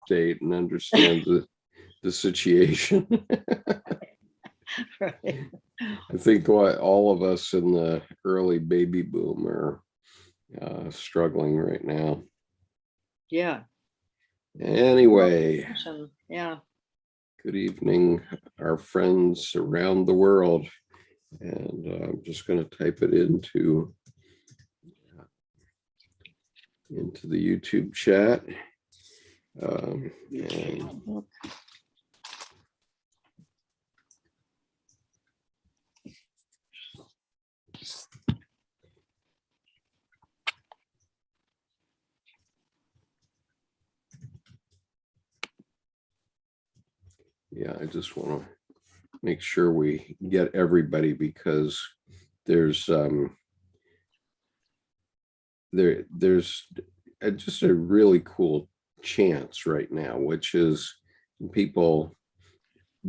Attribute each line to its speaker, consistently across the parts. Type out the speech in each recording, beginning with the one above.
Speaker 1: update and understand the situation.
Speaker 2: Right.
Speaker 1: I think all of us in the early baby boom are struggling right now.
Speaker 2: Yeah.
Speaker 1: Anyway,
Speaker 2: Yeah.
Speaker 1: good evening, our friends around the world. And I'm just going to type it into the YouTube chat. And yeah, I just want to make sure we get everybody, because there's just a really cool chance right now, which is people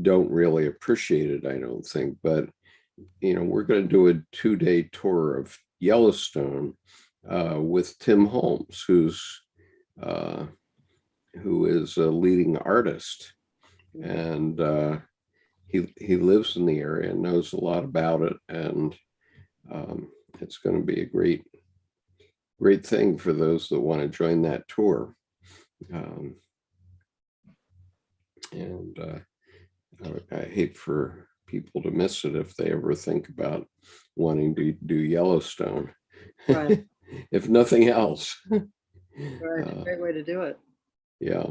Speaker 1: don't really appreciate it, I don't think, but we're going to do a 2-day tour of Yellowstone with Tim Holmes, who is a leading artist, and he lives in the area and knows a lot about it, and it's going to be a great thing for those that want to join that tour. And I hate for people to miss it if they ever think about wanting to do Yellowstone.
Speaker 2: Right.
Speaker 1: If nothing else.
Speaker 2: Right. Great way to do it.
Speaker 1: Yeah.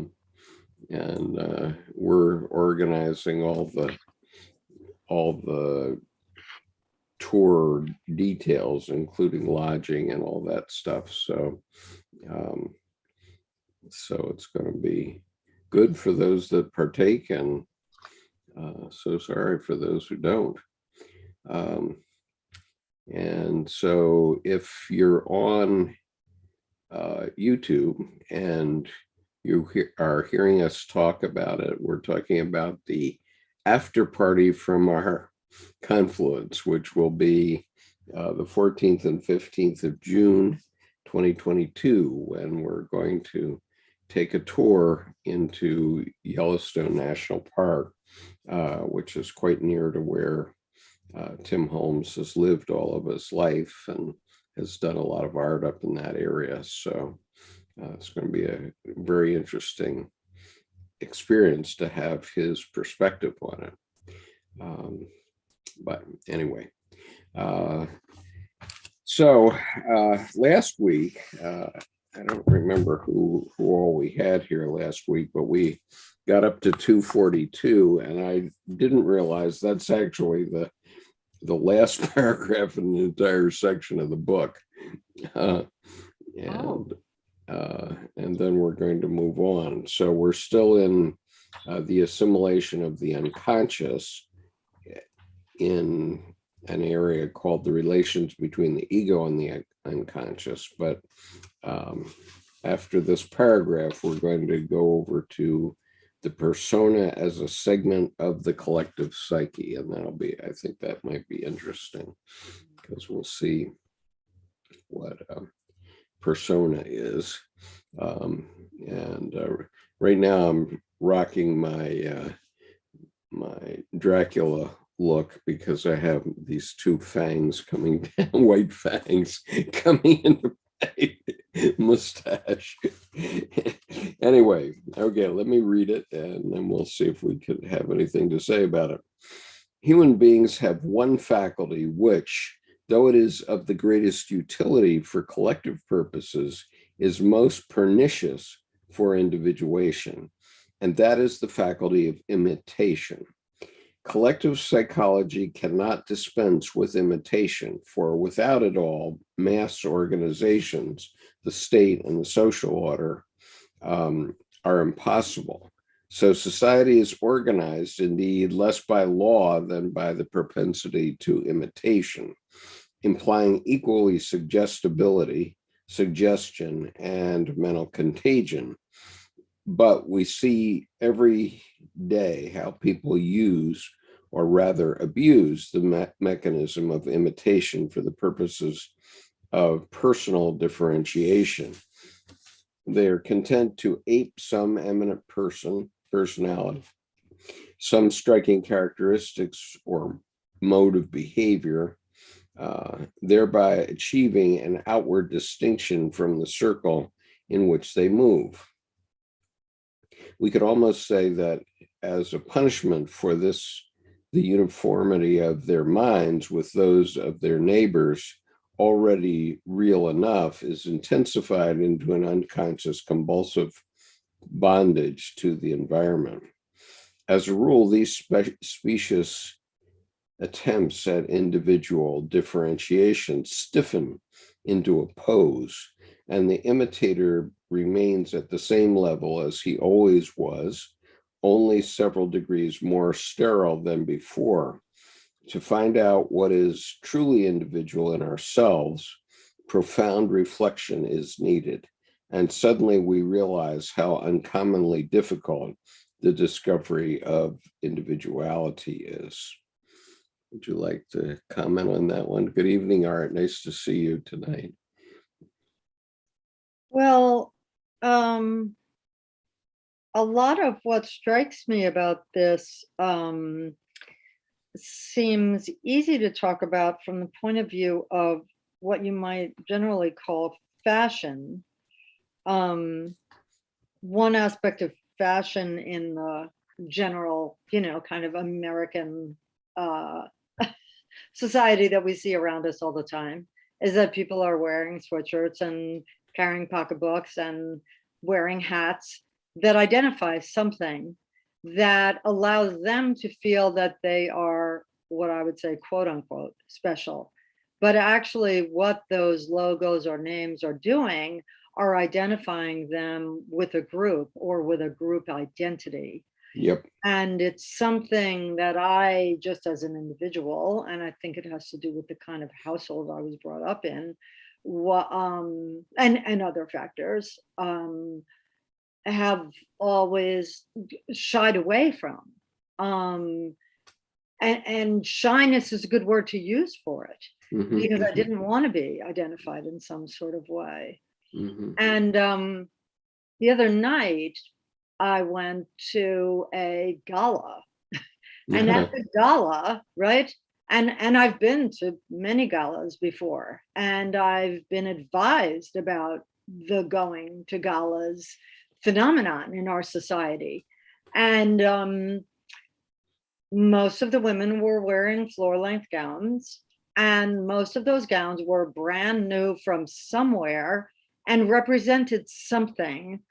Speaker 1: And we're organizing all the tour details, including lodging and all that stuff. So it's going to be good for those that partake, and so sorry for those who don't. And so if you're on YouTube and you are hearing us talk about it, we're talking about the after party from our confluence, which will be the 14th and 15th of June 2022, when we're going to take a tour into Yellowstone National Park, which is quite near to where Tim Holmes has lived all of his life and has done a lot of art up in that area. So it's going to be a very interesting experience to have his perspective on it. But anyway, so last week, I don't remember who all we had here last week, but we got up to 242, and I didn't realize that's actually the last paragraph in the entire section of the book. And then we're going to move on. So we're still in the assimilation of the unconscious in an area called the relations between the ego and the unconscious. But after this paragraph, we're going to go over to the persona as a segment of the collective psyche. And I think that might be interesting, because we'll see what persona is. Right now I'm rocking my Dracula look, because I have these two fangs coming down, white fangs coming into my mustache. Anyway, okay, let me read it, and then we'll see if we could have anything to say about it. Human beings have one faculty which, though it is of the greatest utility for collective purposes, is most pernicious for individuation, and that is the faculty of imitation. Collective psychology cannot dispense with imitation, for without it all, mass organizations, the state and the social order, are impossible. So society is organized indeed less by law than by the propensity to imitation, implying equally suggestibility, suggestion, and mental contagion. But we see every day how people use, or rather abuse, the mechanism of imitation for the purposes of personal differentiation. They are content to ape some eminent personality, some striking characteristics or mode of behavior, thereby achieving an outward distinction from the circle in which they move. We could almost say that as a punishment for this, the uniformity of their minds with those of their neighbors, already real enough, is intensified into an unconscious compulsive bondage to the environment. As a rule, these specious attempts at individual differentiation stiffen into a pose, and the imitator remains at the same level as he always was, only several degrees more sterile than before. To find out what is truly individual in ourselves, profound reflection is needed. And suddenly we realize how uncommonly difficult the discovery of individuality is. Would you like to comment on that one? Good evening, Art. Nice to see you tonight.
Speaker 2: Well, a lot of what strikes me about this seems easy to talk about from the point of view of what you might generally call fashion. One aspect of fashion in the general, kind of American society that we see around us all the time is that people are wearing sweatshirts and carrying pocketbooks and wearing hats that identify something that allows them to feel that they are what I would say, quote unquote, special. But actually what those logos or names are doing are identifying them with a group or with a group identity.
Speaker 1: Yep.
Speaker 2: And it's something that I, just as an individual, and I think it has to do with the kind of household I was brought up in, and other factors, have always shied away from. And shyness is a good word to use for it, because I didn't want to be identified in some sort of way. And the other night, I went to a gala, and at the gala, right? And I've been to many galas before, and I've been advised about the going to galas phenomenon in our society. And most of the women were wearing floor-length gowns, and most of those gowns were brand new from somewhere and represented something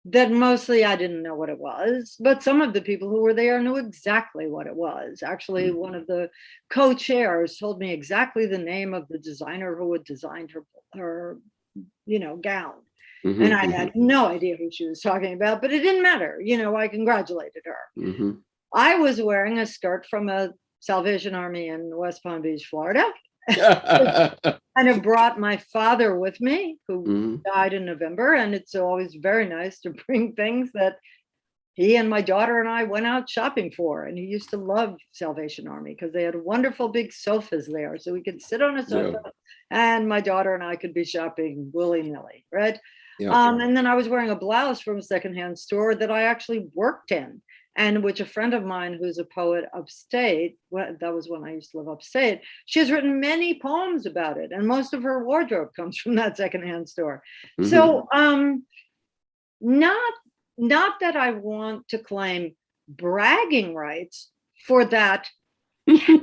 Speaker 2: that mostly I didn't know what it was, but some of the people who were there knew exactly what it was. Actually, one of the co-chairs told me exactly the name of the designer who had designed her gown. And I had no idea who she was talking about, but it didn't matter. I congratulated her. I was wearing a skirt from a Salvation Army in West Palm Beach, Florida. And I brought my father with me, who died in November. And it's always very nice to bring things that he and my daughter and I went out shopping for. And he used to love Salvation Army because they had wonderful big sofas there. So we could sit on a sofa and my daughter and I could be shopping willy-nilly, right? And then I was wearing a blouse from a secondhand store that I actually worked in, and which a friend of mine who's a poet upstate, that was when I used to live upstate, she has written many poems about it, and most of her wardrobe comes from that secondhand store. So not that I want to claim bragging rights for that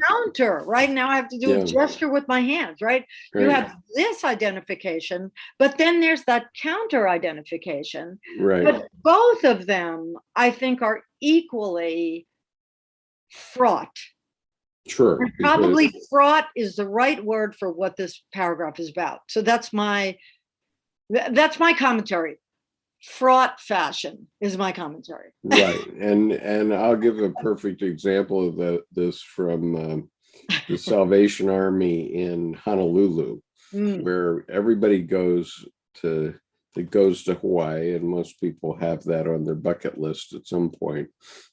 Speaker 2: counter. Right now I have to do a gesture with my hands, right? You have this identification, but then there's that counter identification. But both of them, I think, are equally fraught. And probably fraught is the right word for what this paragraph is about. So that's my commentary. Fraught fashion is my commentary.
Speaker 1: Right. And I'll give a perfect example of this from the Salvation Army in Honolulu, where everybody goes to Hawaii, and most people have that on their bucket list at some point.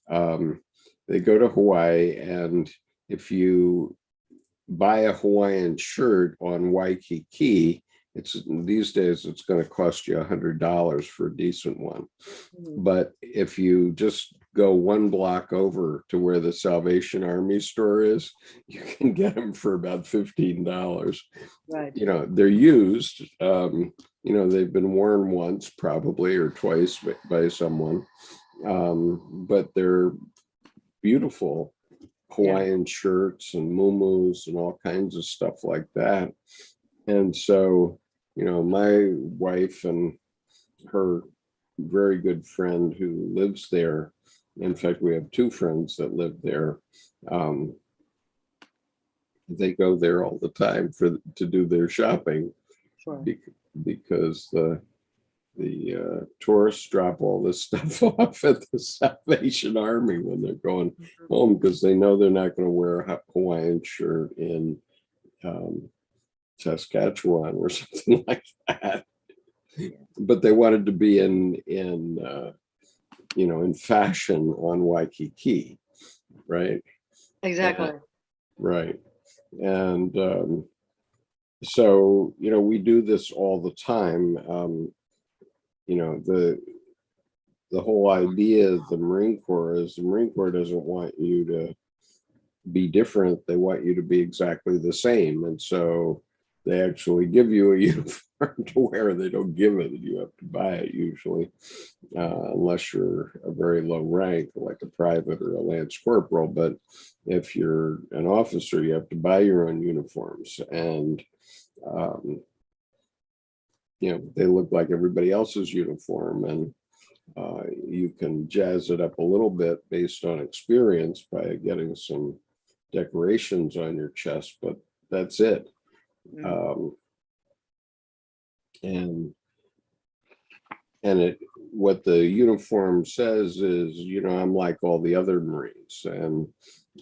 Speaker 1: They go to Hawaii, and if you buy a Hawaiian shirt on Waikiki, it's these days it's going to cost you $100 for a decent one. But if you just go one block over to where the Salvation Army store is, you can get them for about $15.
Speaker 2: Right.
Speaker 1: They're used. They've been worn once probably or twice by someone, but they're beautiful Hawaiian shirts and muumuus and all kinds of stuff like that. And so, my wife and her very good friend who lives there, in fact, we have two friends that live there. They go there all the time to do their shopping. Sure. Because the tourists drop all this stuff off at the Salvation Army when they're going home, because they know they're not going to wear a Hawaiian shirt in Saskatchewan or something like that. But they wanted to be in fashion on Waikiki, right?
Speaker 2: Exactly.
Speaker 1: Right. And so, we do this all the time. The whole idea of the Marine Corps is the Marine Corps doesn't want you to be different. They want you to be exactly the same. And so they actually give you a uniform to wear. They don't give it. You have to buy it usually, unless you're a very low rank, like a private or a lance corporal. But if you're an officer, you have to buy your own uniforms. And they look like everybody else's uniform, and you can jazz it up a little bit based on experience by getting some decorations on your chest, but that's it. And what the uniform says is, I'm like all the other Marines, and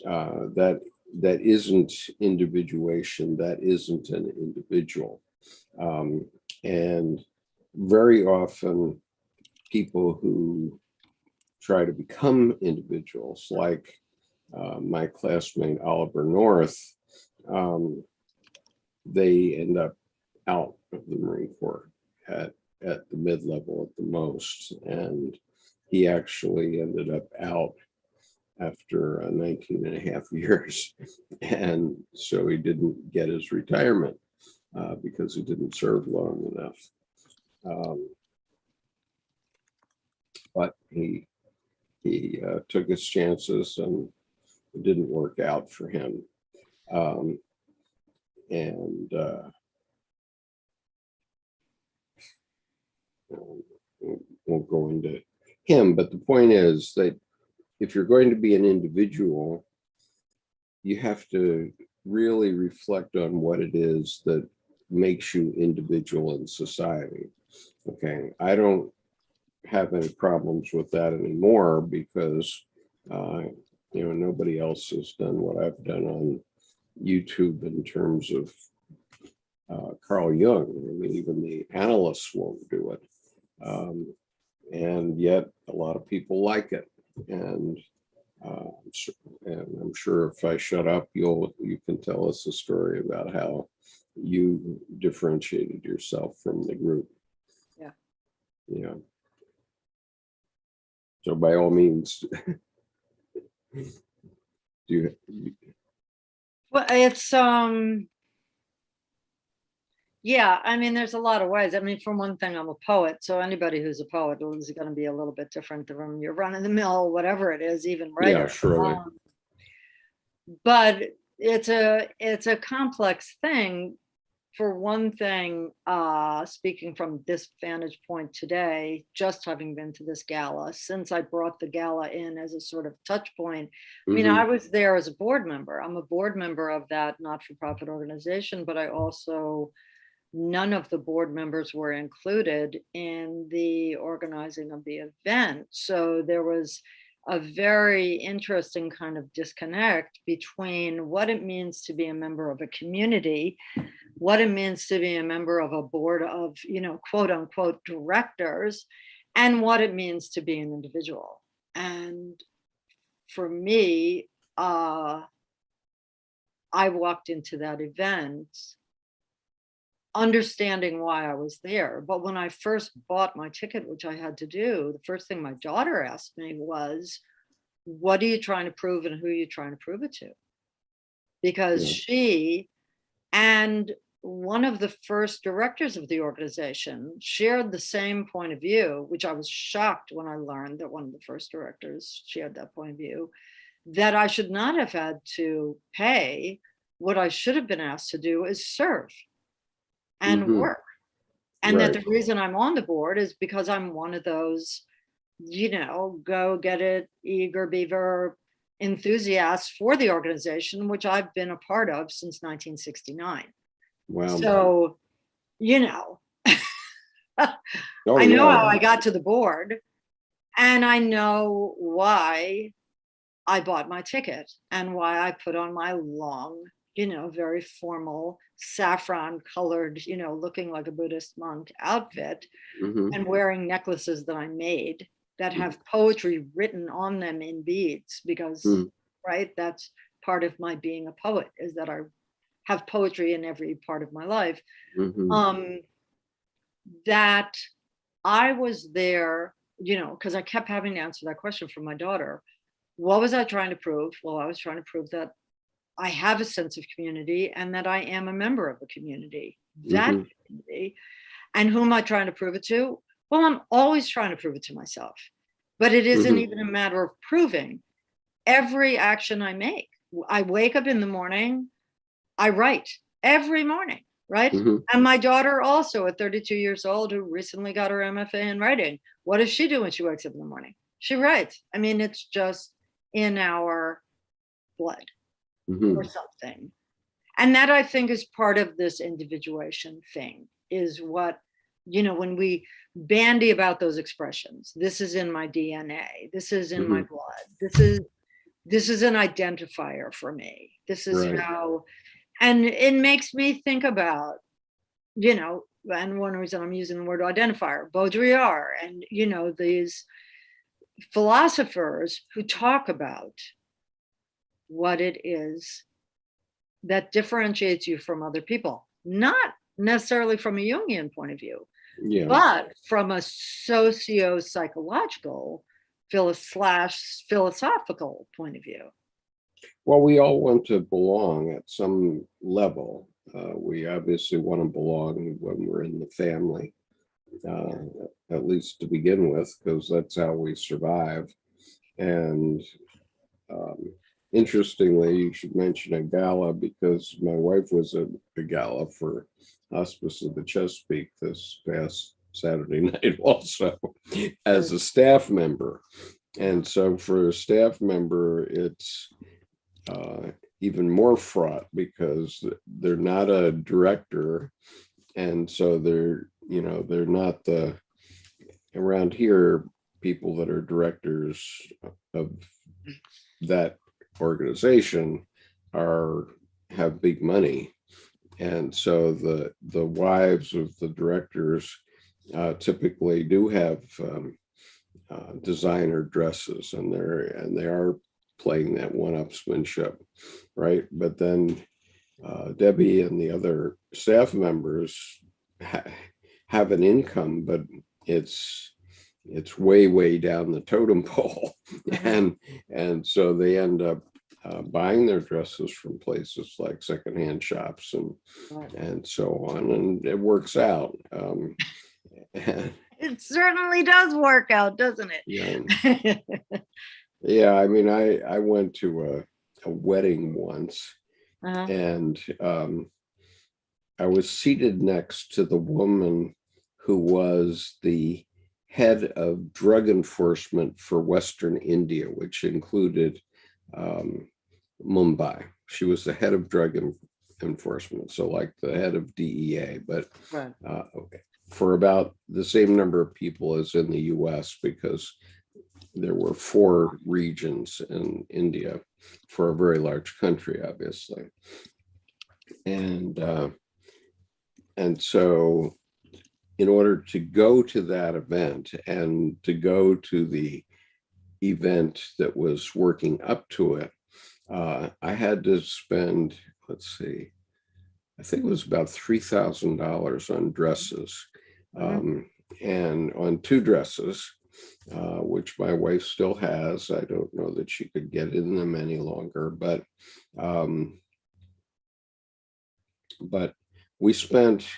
Speaker 1: that isn't individuation. That isn't an individual. And very often people who try to become individuals, like my classmate Oliver North, they end up out of the Marine Corps at the mid-level at the most. And he actually ended up out after 19 and a half years. And so he didn't get his retirement because he didn't serve long enough. But he took his chances, and it didn't work out for him. Won't go into him, but the point is that if you're going to be an individual, you have to really reflect on what it is that makes you individual in society. Okay, I don't have any problems with that anymore because nobody else has done what I've done on YouTube in terms of Carl Jung. I mean, even the analysts won't do it, and yet a lot of people like it. And I'm sure if I shut up, you can tell us a story about how you differentiated yourself from the group. Yeah. So by all means,
Speaker 2: Well, it's yeah, I mean, there's a lot of ways. I mean, for one thing, I'm a poet, so anybody who's a poet is going to be a little bit different from your run-of-the-mill, whatever it is, even writer.
Speaker 1: Yeah, surely.
Speaker 2: But it's a complex thing. For one thing, speaking from this vantage point today, just having been to this gala, since I brought the gala in as a sort of touch point, I mean, I was there as a board member. I'm a board member of that not-for-profit organization, but I also, none of the board members were included in the organizing of the event. So there was a very interesting kind of disconnect between what it means to be a member of a community, what it means to be a member of a board of, quote unquote, directors, and what it means to be an individual. And for me, I walked into that event understanding why I was there. But when I first bought my ticket, which I had to do, the first thing my daughter asked me was, what are you trying to prove and who are you trying to prove it to? Because she and one of the first directors of the organization shared the same point of view, which I was shocked when I learned that one of the first directors shared that point of view, that I should not have had to pay. What I should have been asked to do is serve and work. And that the reason I'm on the board is because I'm one of those, go get it, eager beaver enthusiasts for the organization, which I've been a part of since 1969. Wow. So, I know how I got to the board, and I know why I bought my ticket and why I put on my long, very formal saffron colored, looking like a Buddhist monk outfit, and wearing necklaces that I made that have poetry written on them in beads, because, that's part of my being a poet, is that I have poetry in every part of my life. That I was there, because I kept having to answer that question from my daughter. What was I trying to prove? Well, I was trying to prove that I have a sense of community and that I am a member of a community. That community. And who am I trying to prove it to? Well, I'm always trying to prove it to myself. But it isn't even a matter of proving. Every action I make, I wake up in the morning, I write every morning, right? And my daughter also, at 32 years old, who recently got her MFA in writing, what does she do when she wakes up in the morning? She writes. I mean, it's just in our blood or something. And that, I think, is part of this individuation thing, is what, when we bandy about those expressions, this is in my DNA, this is in my blood, this is an identifier for me, this is how, and it makes me think about, and one reason I'm using the word identifier, Baudrillard, and, these philosophers who talk about what it is that differentiates you from other people, not necessarily from a Jungian point of view, but from a socio-psychological philosophical point of view.
Speaker 1: Well, we all want to belong at some level. We obviously want to belong when we're in the family, at least to begin with, because that's how we survive. And interestingly, you should mention a gala, because my wife was at a gala for Hospice of the Chesapeake this past Saturday night also, as a staff member. And so for a staff member, it's even more fraught, because they're not a director. And so they're not around here, people that are directors of that organization have big money. And so the wives of the directors typically do have designer dresses, and they are playing that one-upsmanship, right? But then Debbie and the other staff members have an income, but it's way down the totem pole, and so they end up buying their dresses from places like secondhand shops and so on, and it works out.
Speaker 2: It certainly does work out, doesn't it?
Speaker 1: Yeah. I mean, I went to a wedding once, and I was seated next to the woman who was the head of drug enforcement for Western India, which included Mumbai. She was the head of drug enforcement, so like the head of DEA, but for about the same number of people as in the U.S., because there were 4 regions in India for a very large country, obviously. And so in order to go to that event and to go to the event that was working up to it, I had to spend, let's see, I think it was about $3,000 on dresses, and on 2 dresses, which my wife still has. I don't know that she could get in them any longer, but we spent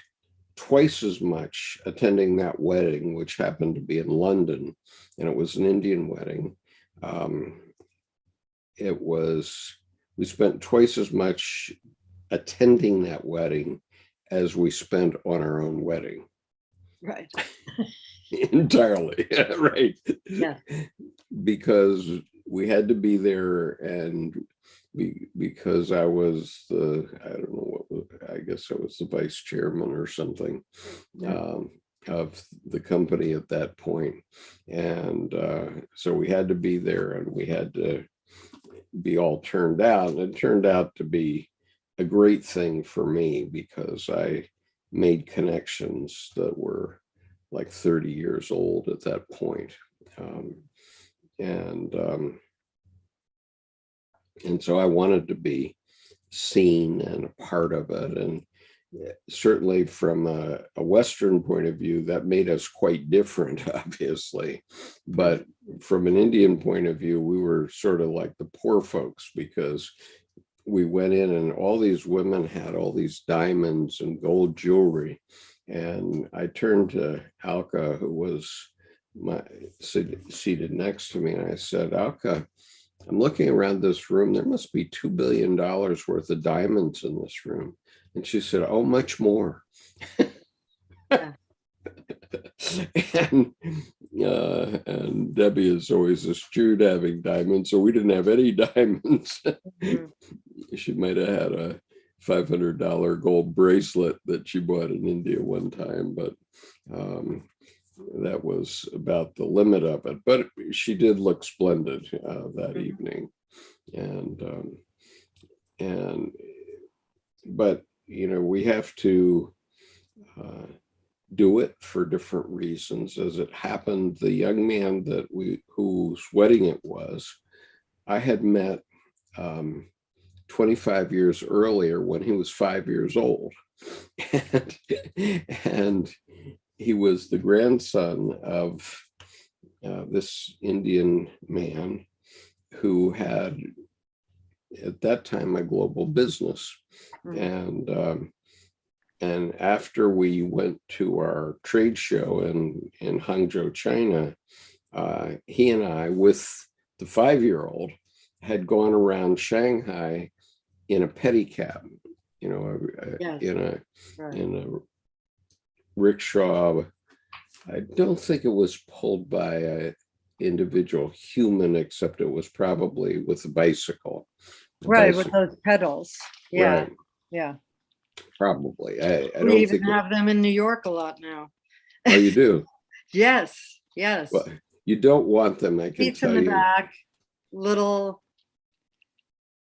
Speaker 1: twice as much attending that wedding, which happened to be in London, and it was an Indian wedding. We spent twice as much attending that wedding as we spent on our own wedding.
Speaker 2: Right.
Speaker 1: Entirely. Right.
Speaker 2: Yeah.
Speaker 1: Because we had to be there, and because I was I guess I was the vice chairman or something, of the company at that point. And so we had to be there, and we had to be all turned out. And it turned out to be a great thing for me, because I made connections that were like 30 years old at that point. And so I wanted to be seen and a part of it. And certainly from a Western point of view, that made us quite different, obviously. But from an Indian point of view, we were sort of like the poor folks, because we went in and all these women had all these diamonds and gold jewelry. And I turned to Alka, who was seated next to me, and I said, Alka, I'm looking around this room. There must be $2 billion worth of diamonds in this room. And she said, oh, much more.
Speaker 2: Yeah.
Speaker 1: And Debbie is always eschewed having diamonds, so we didn't have any diamonds. She might have had a $500 gold bracelet that she bought in India one time, but that was about the limit of it. But she did look splendid that evening, but we have to do it for different reasons. As it happened, the young man whose wedding it was, I had met 25 years earlier when he was 5 years old. And he was the grandson of this Indian man who had, at that time, a global business. And after we went to our trade show in Hangzhou, China, he and I, with the 5-year-old, had gone around Shanghai in a pedicab, in a rickshaw. I don't think it was pulled by an individual human, except it was probably with a bicycle.
Speaker 2: Right, with those pedals. Yeah.
Speaker 1: Right.
Speaker 2: Yeah.
Speaker 1: Probably. I
Speaker 2: We
Speaker 1: don't
Speaker 2: even
Speaker 1: think
Speaker 2: have them in New York a lot now.
Speaker 1: Oh, you do?
Speaker 2: Yes. Yes.
Speaker 1: Well, you don't want them, I can
Speaker 2: Seats
Speaker 1: tell
Speaker 2: in the
Speaker 1: you.
Speaker 2: back, little,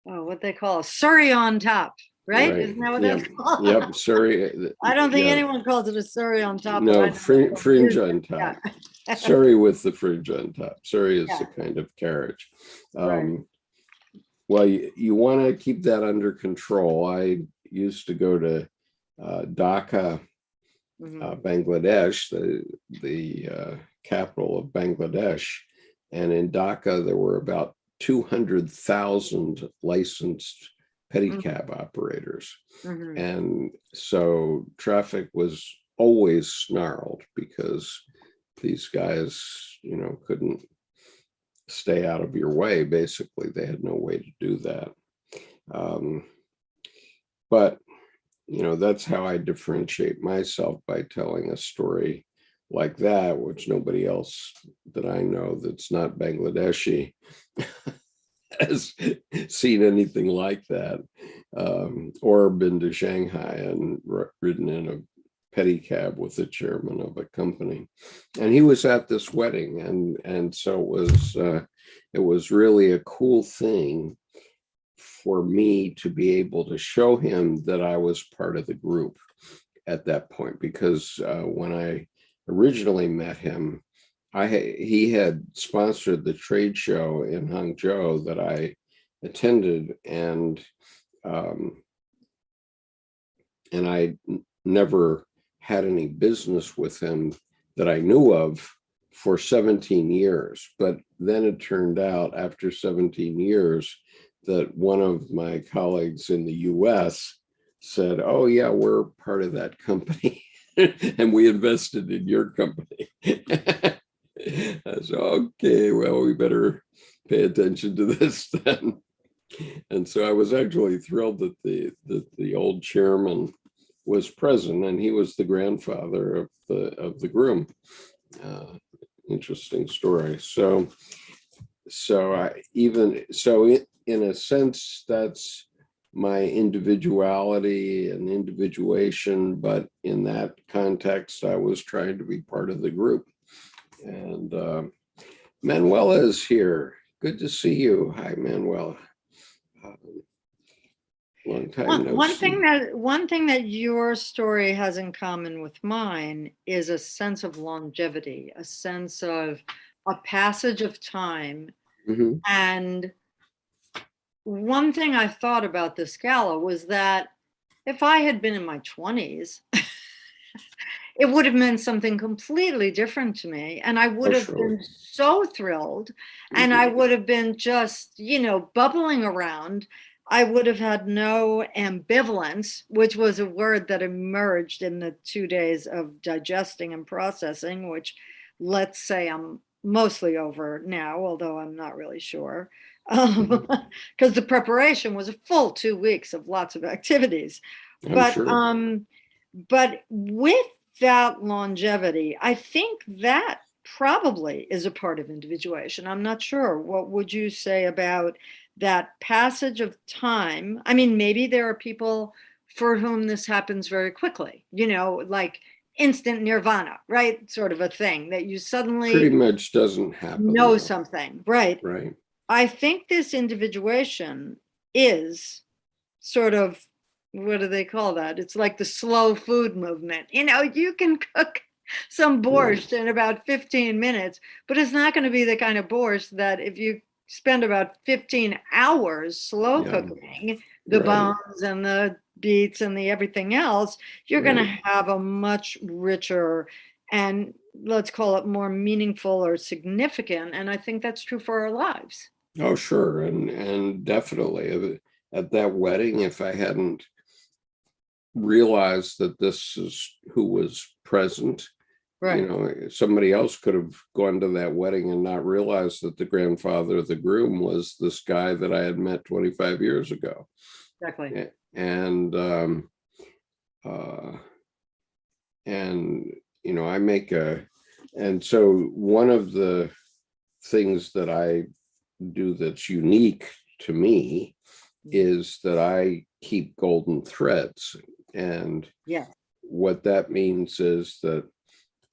Speaker 2: what they call a surrey on top, right? Isn't that what that's called?
Speaker 1: Yep, Surrey.
Speaker 2: I don't think anyone calls it a surrey on top.
Speaker 1: No, fringe on top.
Speaker 2: Yeah.
Speaker 1: Surrey with the fringe on top. Surrey is
Speaker 2: Yeah.
Speaker 1: a kind of carriage.
Speaker 2: Right.
Speaker 1: Well, you want to keep that under control. I used to go to Dhaka, Bangladesh, the capital of Bangladesh. And in Dhaka, there were about 200,000 licensed pedicab operators. And so traffic was always snarled, because these guys, couldn't stay out of your way. Basically, they had no way to do that. But that's how I differentiate myself, by telling a story like that, which nobody else that I know that's not Bangladeshi has seen anything like that, or been to Shanghai and ridden in a pedicab with the chairman of a company. And he was at this wedding, and so it was really a cool thing for me to be able to show him that I was part of the group at that point, because when I originally met him, he had sponsored the trade show in Hangzhou that I attended, and and I never had any business with him that I knew of for 17 years. But then it turned out after 17 years that one of my colleagues in the U.S. said, "Oh yeah, we're part of that company and we invested in your company." I said, "Okay, well, we better pay attention to this then." And so I was actually thrilled that the old chairman was present, and he was the grandfather of the groom. Interesting story. So in a sense, that's my individuality and individuation, but in that context, I was trying to be part of the group. And Manuela is here. Good to see you. Hi, Manuela. Long time no see.
Speaker 2: One thing that your story has in common with mine is a sense of longevity, a sense of a passage of time. Mm-hmm. And one thing I thought about this gala was that if I had been in my 20s, it would have meant something completely different to me. And I would have been so thrilled. Mm-hmm. And I would have been just, bubbling around. I would have had no ambivalence, which was a word that emerged in the 2 days of digesting and processing, which, let's say, I'm mostly over now, although I'm not really sure. Because the preparation was a full 2 weeks of lots of activities. But with that longevity, I think that probably is a part of individuation. I'm not sure. What would you say about that passage of time? I mean, maybe there are people for whom this happens very quickly, like instant nirvana, right? Sort of a thing that you suddenly
Speaker 1: pretty much doesn't happen.
Speaker 2: Know something, right?
Speaker 1: Right.
Speaker 2: I think this individuation is sort of, what do they call that? It's like the slow food movement. You can cook some borscht in about 15 minutes, but it's not going to be the kind of borscht that if you spend about 15 hours slow cooking the bones and the beets and the everything else, you're going to have a much richer and, let's call it, more meaningful or significant. And I think that's true for our lives.
Speaker 1: Oh, sure. And definitely at that wedding, if I hadn't realized that this is who was present, somebody else could have gone to that wedding and not realized that the grandfather of the groom was this guy that I had met 25 years ago.
Speaker 2: Exactly.
Speaker 1: And I make and so one of the things that I do that's unique to me is that I keep golden threads. And what that means is that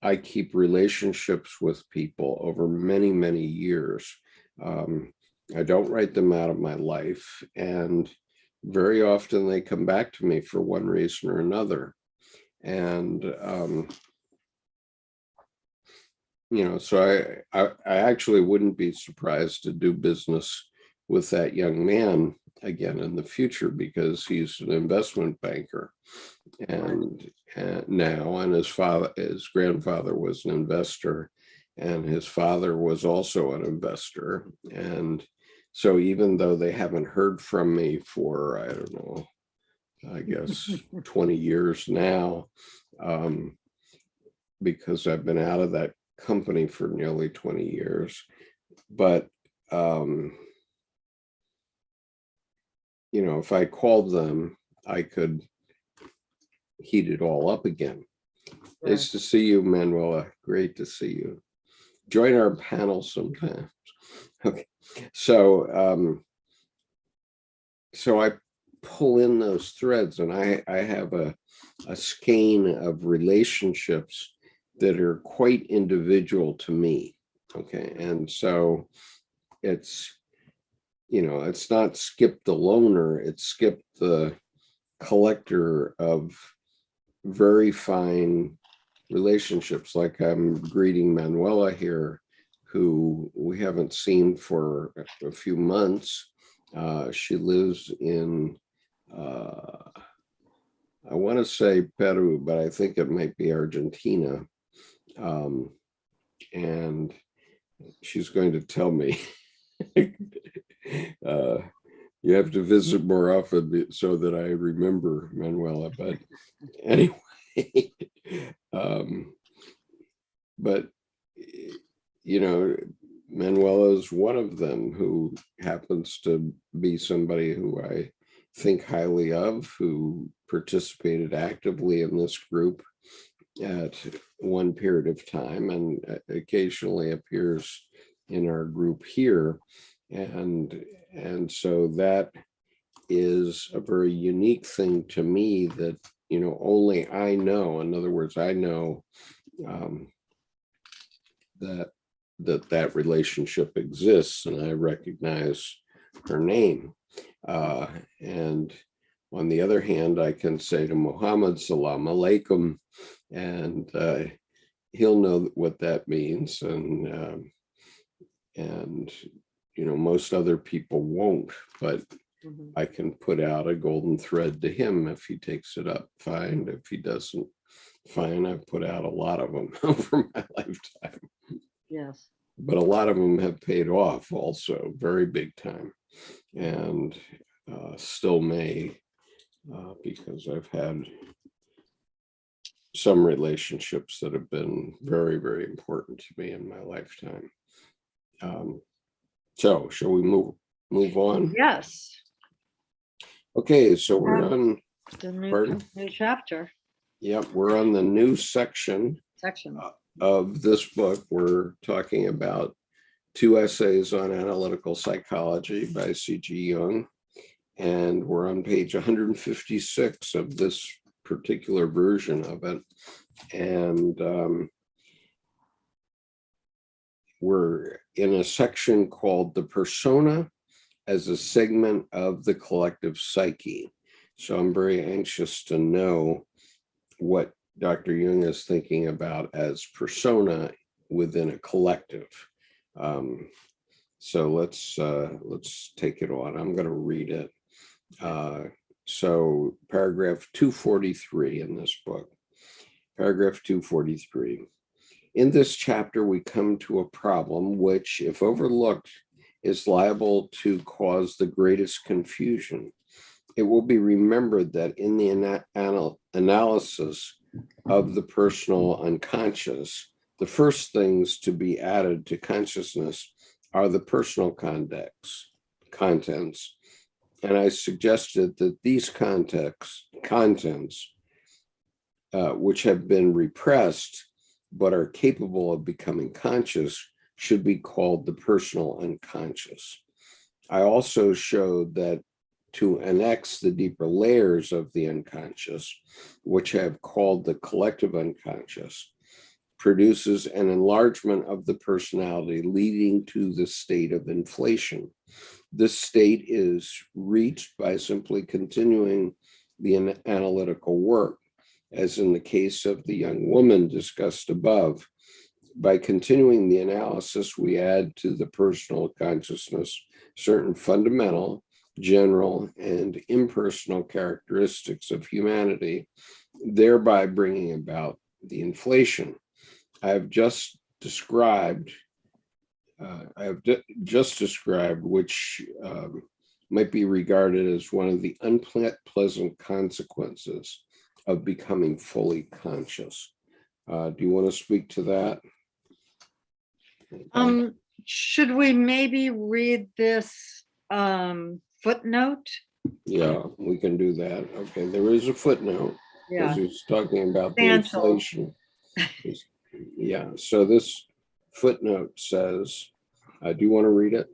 Speaker 1: I keep relationships with people over many, many years. I don't write them out of my life. And very often they come back to me for one reason or another. And, so I actually wouldn't be surprised to do business with that young man again in the future, because he's an investment banker and his grandfather was an investor, and his father was also an investor. And so even though they haven't heard from me for, I don't know, I guess 20 years now, because I've been out of that company for nearly 20 years. But, if I called them, I could heat it all up again. Right. Nice to see you, Manuela. Great to see you. Join our panel sometimes. Okay. So I pull in those threads, and I have a skein of relationships that are quite individual to me. Okay. And so it's not Skip the loner, it's Skip the collector of very fine relationships. Like I'm greeting Manuela here, who we haven't seen for a few months. She lives in I want to say Peru, but I think it might be Argentina. And she's going to tell me, you have to visit more often so that I remember, Manuela. But anyway, but Manuela is one of them, who happens to be somebody who I think highly of, who participated actively in this group at one period of time and occasionally appears in our group here. And so that is a very unique thing to me that, only I know. In other words, I know that relationship exists, and I recognize her name. And on the other hand, I can say to Muhammad, Salam Alaikum, and he'll know what that means. And most other people won't, but I can put out a golden thread to him. If he takes it up, fine. If he doesn't, fine. I've put out a lot of them over my lifetime.
Speaker 2: Yes.
Speaker 1: But a lot of them have paid off also, very big time, and still may, because I've had some relationships that have been very, very important to me in my lifetime. So shall we move on?
Speaker 2: Yes.
Speaker 1: Okay, so we're on
Speaker 2: the new chapter.
Speaker 1: Yep, we're on the new section of this book. We're talking about 2 essays on analytical psychology by C.G. Jung, and we're on page 156 of this particular version of it. And we're in a section called the persona as a segment of the collective psyche. So I'm very anxious to know what Dr. Jung is thinking about as persona within a collective. So let's take it on. I'm going to read it. So paragraph 243 in this book. Paragraph 243. In this chapter, we come to a problem which, if overlooked, is liable to cause the greatest confusion. It will be remembered that in the analysis of the personal unconscious, the first things to be added to consciousness are the personal contents. And I suggested that these contents, which have been repressed but are capable of becoming conscious, should be called the personal unconscious. I also showed that to annex the deeper layers of the unconscious, which I have called the collective unconscious, produces an enlargement of the personality, leading to the state of inflation. This state is reached by simply continuing the analytical work, as in the case of the young woman discussed above. By continuing the analysis, we add to the personal consciousness certain fundamental, general, and impersonal characteristics of humanity, thereby bringing about the inflation. I have just described, which might be regarded as one of the unpleasant consequences of becoming fully conscious. Do you want to speak to that?
Speaker 2: Should we maybe read this footnote?
Speaker 1: Yeah, we can do that. Okay, there is a footnote because he's talking about the inflation. Yeah, so this footnote says, do you want to read it?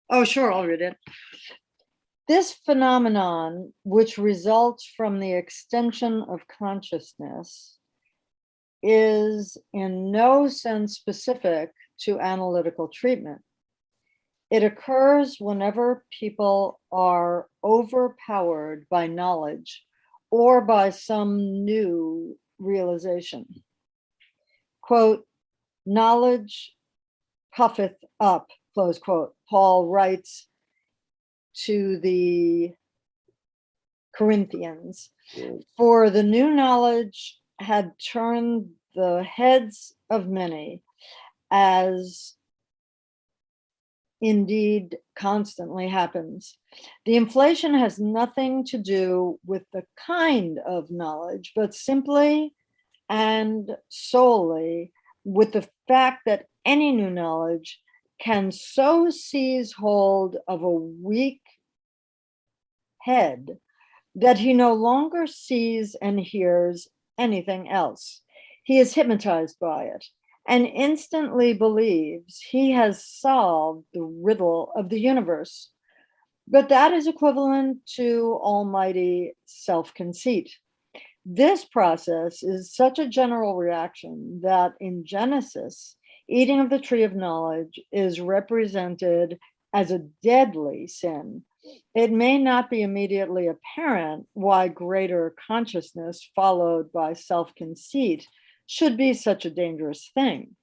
Speaker 2: Oh, sure, I'll read it. This phenomenon, which results from the extension of consciousness, is in no sense specific to analytical treatment. It occurs whenever people are overpowered by knowledge or by some new realization. Quote, knowledge puffeth up, close quote. Paul writes to the Corinthians.
Speaker 1: Yeah.
Speaker 2: For the new knowledge had turned the heads of many, as indeed constantly happens. The inflation has nothing to do with the kind of knowledge, but simply and solely with the fact that any new knowledge can so seize hold of a weak head that he no longer sees and hears anything else. He is hypnotized by it and instantly believes he has solved the riddle of the universe. But that is equivalent to almighty self-conceit. This process is such a general reaction that in Genesis, eating of the tree of knowledge is represented as a deadly sin. It may not be immediately apparent why greater consciousness followed by self-conceit should be such a dangerous thing.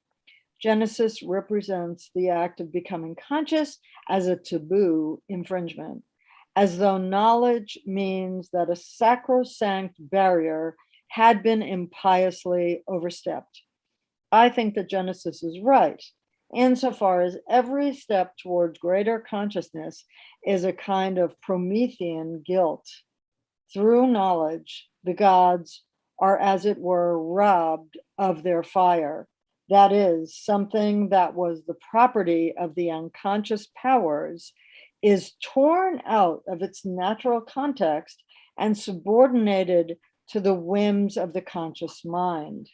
Speaker 2: Genesis represents the act of becoming conscious as a taboo infringement, as though knowledge means that a sacrosanct barrier had been impiously overstepped. I think that Genesis is right, insofar as every step towards greater consciousness is a kind of Promethean guilt. Through knowledge, the gods are, as it were, robbed of their fire. That is, something that was the property of the unconscious powers is torn out of its natural context and subordinated to the whims of the conscious mind.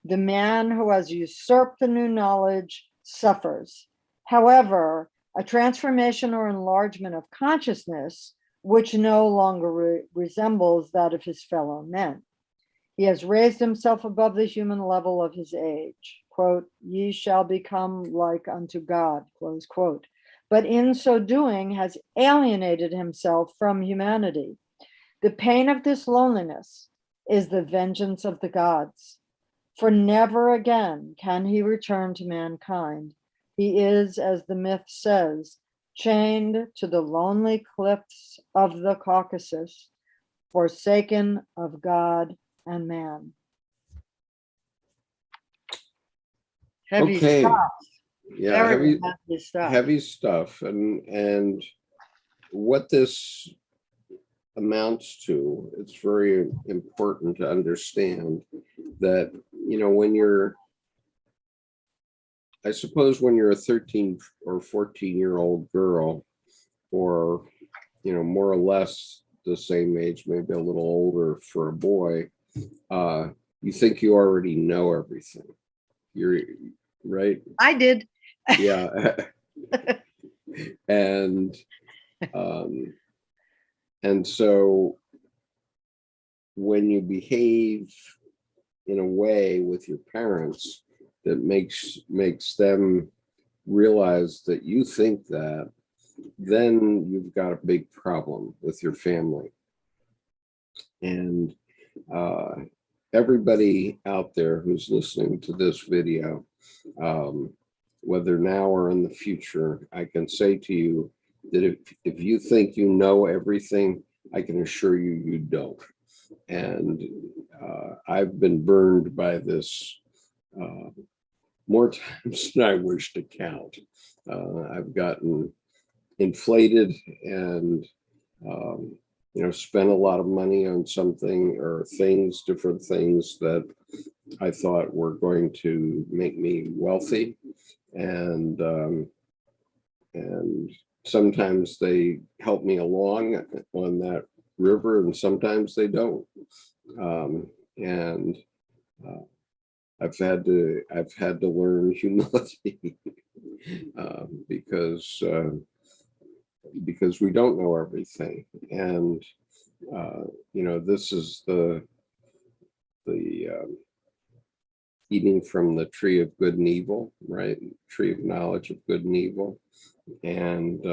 Speaker 2: The man who has usurped the new knowledge suffers. However, a transformation or enlargement of consciousness, which no longer resembles that of his fellow men. He has raised himself above the human level of his age. Quote, ye shall become like unto God, close quote. But in so doing has alienated himself from humanity. The pain of this loneliness is the vengeance of the gods. For never again can he return to mankind. He is, as the myth says, chained to the lonely cliffs of the Caucasus, forsaken of God and man. Heavy
Speaker 1: Okay.
Speaker 2: stuff.
Speaker 1: Yeah,
Speaker 2: Very heavy stuff.
Speaker 1: heavy stuff. And what this amounts to, it's very important to understand that, you know, I suppose when you're a 13 or 14-year-old girl, or, you know, more or less the same age, maybe a little older for a boy, you think you already know everything. You're right.
Speaker 2: I did.
Speaker 1: Yeah. and so when you behave in a way with your parents that makes them realize that you think that, then you've got a big problem with your family. And everybody out there who's listening to this video, whether now or in the future, I can say to you that if you think you know everything, I can assure you you don't. And I've been burned by this more times than I wish to count. I've gotten inflated and you know, spent a lot of money on something or things, different things that I thought were going to make me wealthy, and sometimes they help me along on that river, and sometimes they don't. And I've had to learn humility because we don't know everything. And you know, this is the eating from the tree of good and evil, right? Tree of knowledge of good and evil. And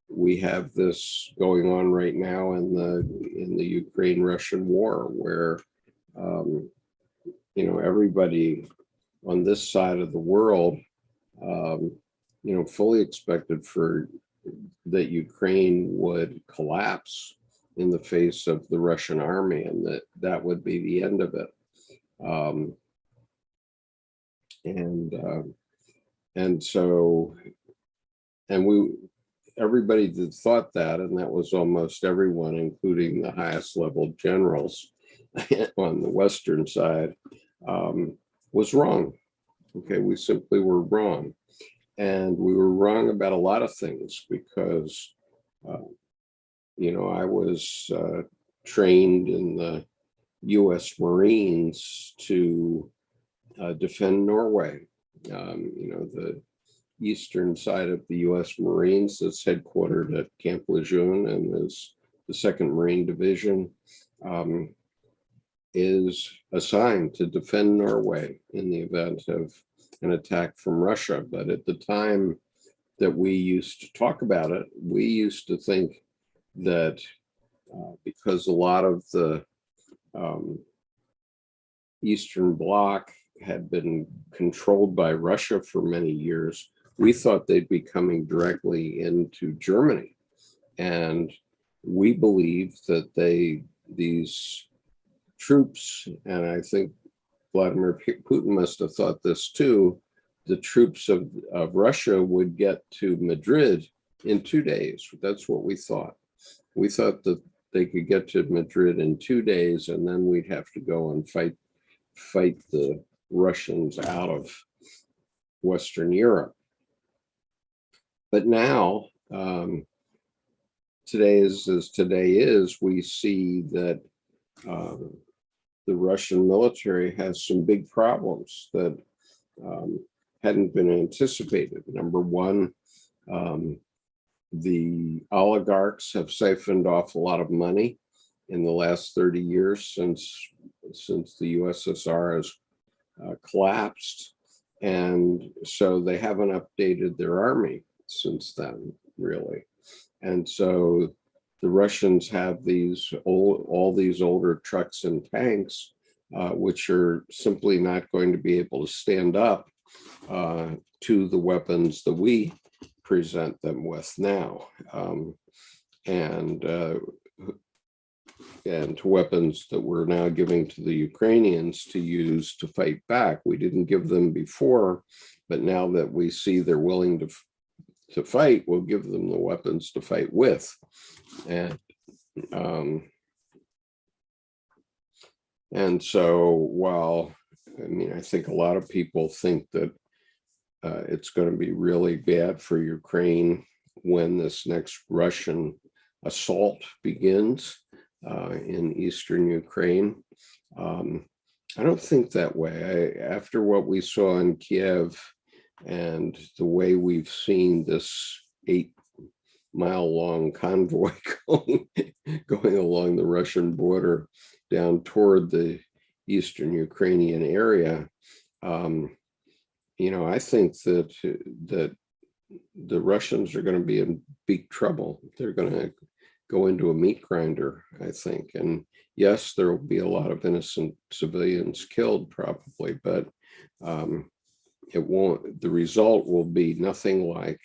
Speaker 1: we have this going on right now in the Ukraine-Russian war, where you know, everybody on this side of the world you know, fully expected that Ukraine would collapse in the face of the Russian army, and that would be the end of it. And so, everybody that thought that, and that was almost everyone, including the highest level generals on the Western side, was wrong. Okay, we simply were wrong. And we were wrong about a lot of things because, I was trained in the U.S. Marines to defend Norway. The eastern side of the U.S. Marines that's headquartered at Camp Lejeune and is the 2nd Marine Division, is assigned to defend Norway in the event of an attack from Russia. But at the time that we used to talk about it, we used to think that because a lot of the Eastern Bloc had been controlled by Russia for many years, we thought they'd be coming directly into Germany. And we believed that these troops, and I think Vladimir Putin must have thought this too, the troops of Russia would get to Madrid in 2 days. That's what we thought. We thought that they could get to Madrid in 2 days, and then we'd have to go and fight the Russians out of Western Europe. But now, today as today is, we see that the Russian military has some big problems that hadn't been anticipated. Number one, the oligarchs have siphoned off a lot of money in the last 30 years since the USSR has collapsed. And so they haven't updated their army since then, really. And so the Russians have all these older trucks and tanks, which are simply not going to be able to stand up to the weapons that we present them with now, and to weapons that we're now giving to the Ukrainians to use to fight back. We didn't give them before, but now that we see they're willing to fight, we'll give them the weapons to fight with. And so while, I think a lot of people think that it's going to be really bad for Ukraine when this next Russian assault begins in eastern Ukraine. I don't think that way. After what we saw in Kiev and the way we've seen this 8-mile-long convoy going along the Russian border down toward the eastern Ukrainian area, I think that the Russians are going to be in big trouble. They're going to go into a meat grinder, I think. And yes, there will be a lot of innocent civilians killed probably, but it won't. The result will be nothing like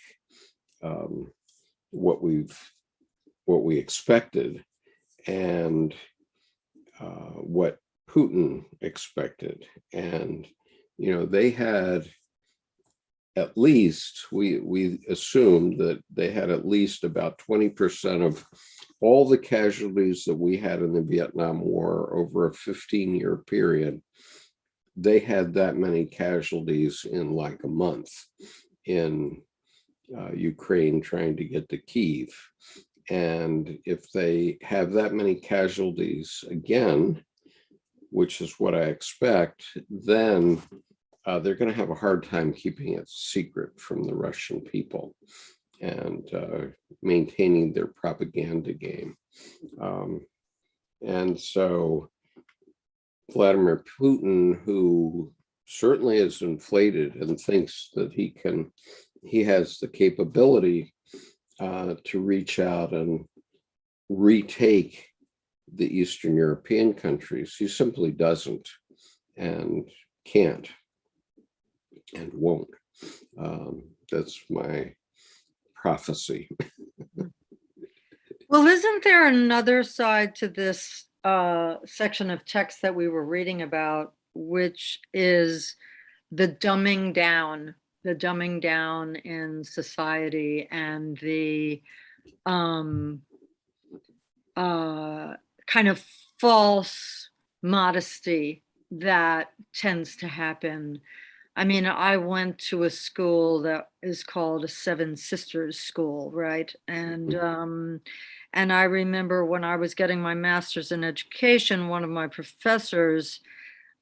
Speaker 1: what we expected and what Putin expected. And they had at least, we assumed that they had at least about 20% of all the casualties that we had in the Vietnam War over a 15-year period. They had that many casualties in like a month in Ukraine trying to get to Kyiv. And if they have that many casualties again, which is what I expect, then they're going to have a hard time keeping it secret from the Russian people and maintaining their propaganda game. And so Vladimir Putin, who certainly is inflated and thinks that he has the capability to reach out and retake the Eastern European countries, he simply doesn't and can't and won't. That's my prophecy.
Speaker 2: Well, isn't there another side to this section of text that we were reading about, which is the dumbing down in society, and the kind of false modesty that tends to happen. I mean, I went to a school that is called a Seven Sisters School, right? And I remember when I was getting my master's in education, one of my professors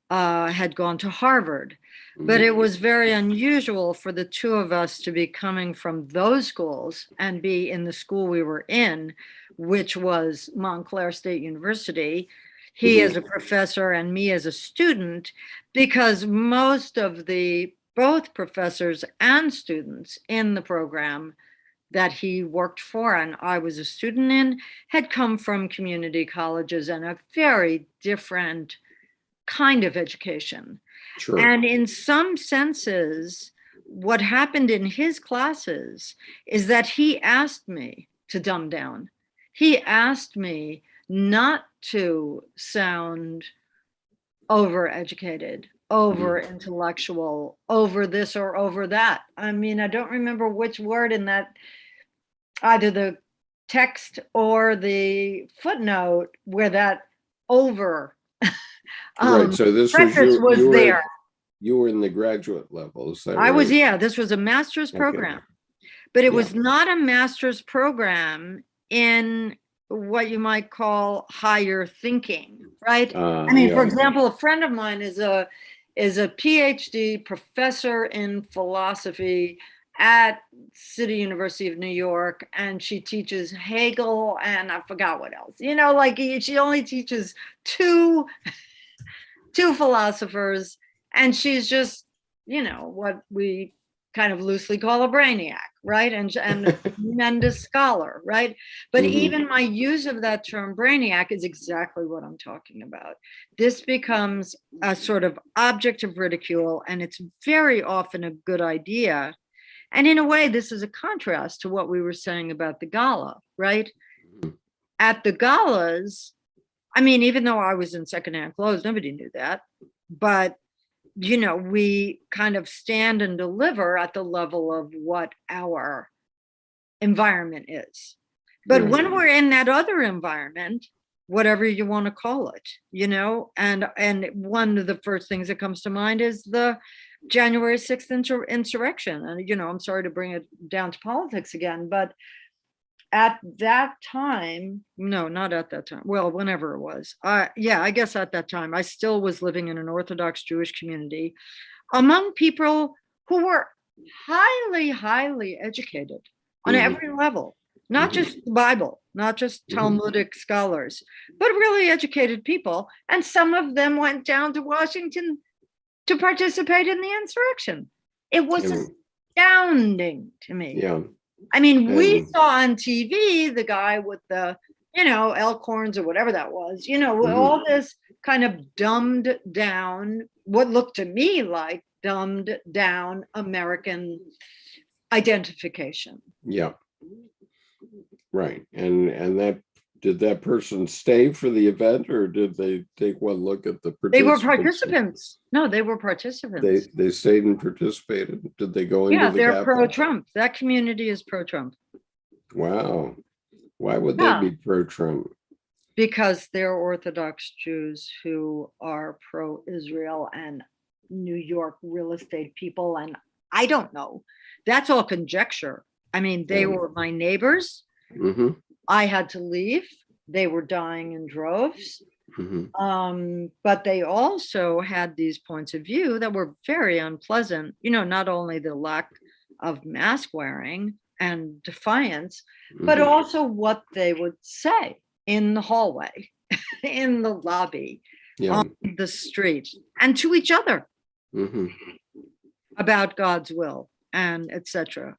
Speaker 2: had gone to Harvard. But it was very unusual for the two of us to be coming from those schools and be in the school we were in, which was Montclair State University. He as a professor and me as a student, because most of both professors and students in the program that he worked for and I was a student in had come from community colleges and a very different kind of education. Sure. And in some senses, what happened in his classes is that he asked me to dumb down. He asked me not to sound over-educated, over-intellectual, over this or over that. I mean, I don't remember which word in that, either the text or the footnote, where that over
Speaker 1: right. So this
Speaker 2: was there.
Speaker 1: You were in the graduate level. Is that
Speaker 2: I
Speaker 1: right?
Speaker 2: was, yeah. This was a master's program, but it was not a master's program in what you might call higher thinking, right? I mean, for example, a friend of mine is a PhD professor in philosophy at City University of New York, and she teaches Hegel and I forgot what else. You know, like she only teaches two philosophers, and she's just, you know, what we kind of loosely call a brainiac, right? And a tremendous scholar, right? But even my use of that term brainiac is exactly what I'm talking about. This becomes a sort of object of ridicule, and it's very often a good idea. And in a way, this is a contrast to what we were saying about the gala, right? At the galas, I mean, even though I was in secondhand clothes, nobody knew that. But, you know, we kind of stand and deliver at the level of what our environment is. But when we're in that other environment, whatever you want to call it, you know, and one of the first things that comes to mind is the January 6th insurrection. And, you know, I'm sorry to bring it down to politics again, but at that time, no, not at that time. Well, whenever it was. I guess at that time, I still was living in an Orthodox Jewish community among people who were highly, highly educated on every level, not just the Bible, not just Talmudic scholars, but really educated people. And some of them went down to Washington to participate in the insurrection. It was astounding to me.
Speaker 1: Yeah.
Speaker 2: I mean, we saw on TV the guy with the, you know, elk horns or whatever that was, you know, all this kind of dumbed down, what looked to me like dumbed down American identification.
Speaker 1: Yeah. Right. And that, did that person stay for the event, or did they take one look at the participants?
Speaker 2: They were participants. No, they were participants.
Speaker 1: They stayed and participated. Did they go into the
Speaker 2: they're
Speaker 1: Capitol?
Speaker 2: pro-Trump. That community is pro-Trump.
Speaker 1: Wow. Why would they be pro-Trump?
Speaker 2: Because they're Orthodox Jews who are pro-Israel and New York real estate people. And I don't know. That's all conjecture. I mean, they were my neighbors. I had to leave. They were dying in droves. But they also had these points of view that were very unpleasant. You know, not only the lack of mask wearing and defiance, but also what they would say in the hallway, in the lobby, on the street, and to each other about God's will and etc.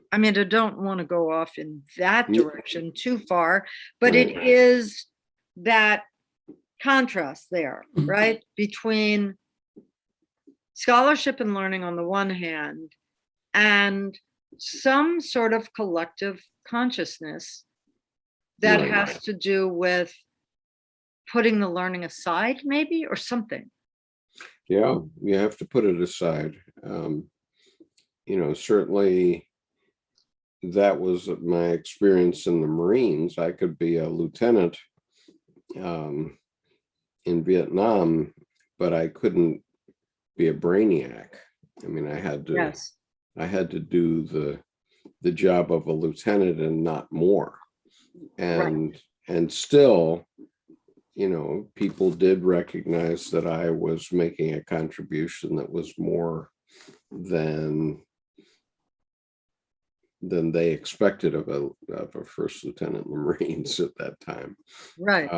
Speaker 2: I mean, I don't want to go off in that direction too far, but it is that contrast there, right? Between scholarship and learning on the one hand, and some sort of collective consciousness that
Speaker 1: Right.
Speaker 2: has to do with putting the learning aside, maybe, or something.
Speaker 1: Yeah, you have to put it aside. Certainly that was my experience in the Marines. I could be a lieutenant in Vietnam, but I couldn't be a brainiac. I mean, I had to do the job of a lieutenant and not more. And still, people did recognize that I was making a contribution that was more than they expected of a first lieutenant in the Marines at that time.
Speaker 2: Right.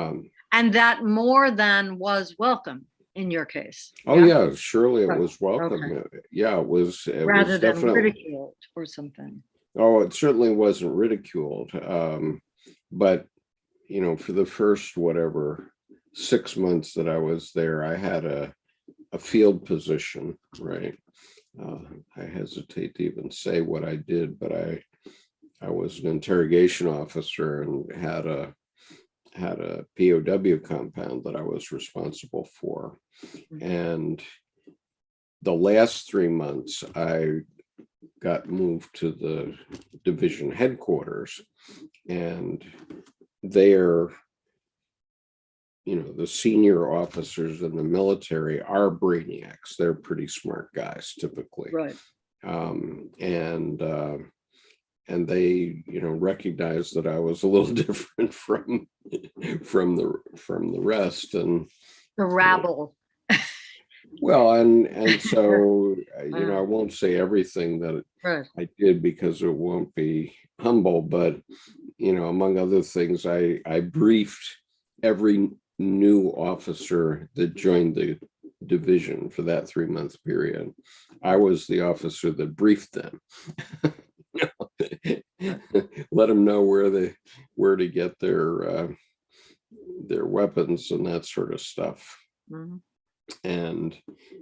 Speaker 2: And that more than was welcome in your case.
Speaker 1: Yeah, surely it was welcome. Okay. Yeah, it was
Speaker 2: rather
Speaker 1: was
Speaker 2: than
Speaker 1: definitely
Speaker 2: ridiculed or something.
Speaker 1: Oh, it certainly wasn't ridiculed. But for the first 6 months that I was there, I had a field position, right? I hesitate to even say what I did, but I was an interrogation officer and had a POW compound that I was responsible for. And the last 3 months, I got moved to the division headquarters, and there, the senior officers in the military are brainiacs. They're pretty smart guys typically.
Speaker 2: Right.
Speaker 1: And they, recognized that I was a little different from the rest, and
Speaker 2: the rabble.
Speaker 1: Well, and so, I won't say everything that I did because it won't be humble, but, among other things, I briefed every new officer that joined the division for that 3-month period. I was the officer that briefed them. Let them know where to get their weapons and that sort of stuff. Mm-hmm. And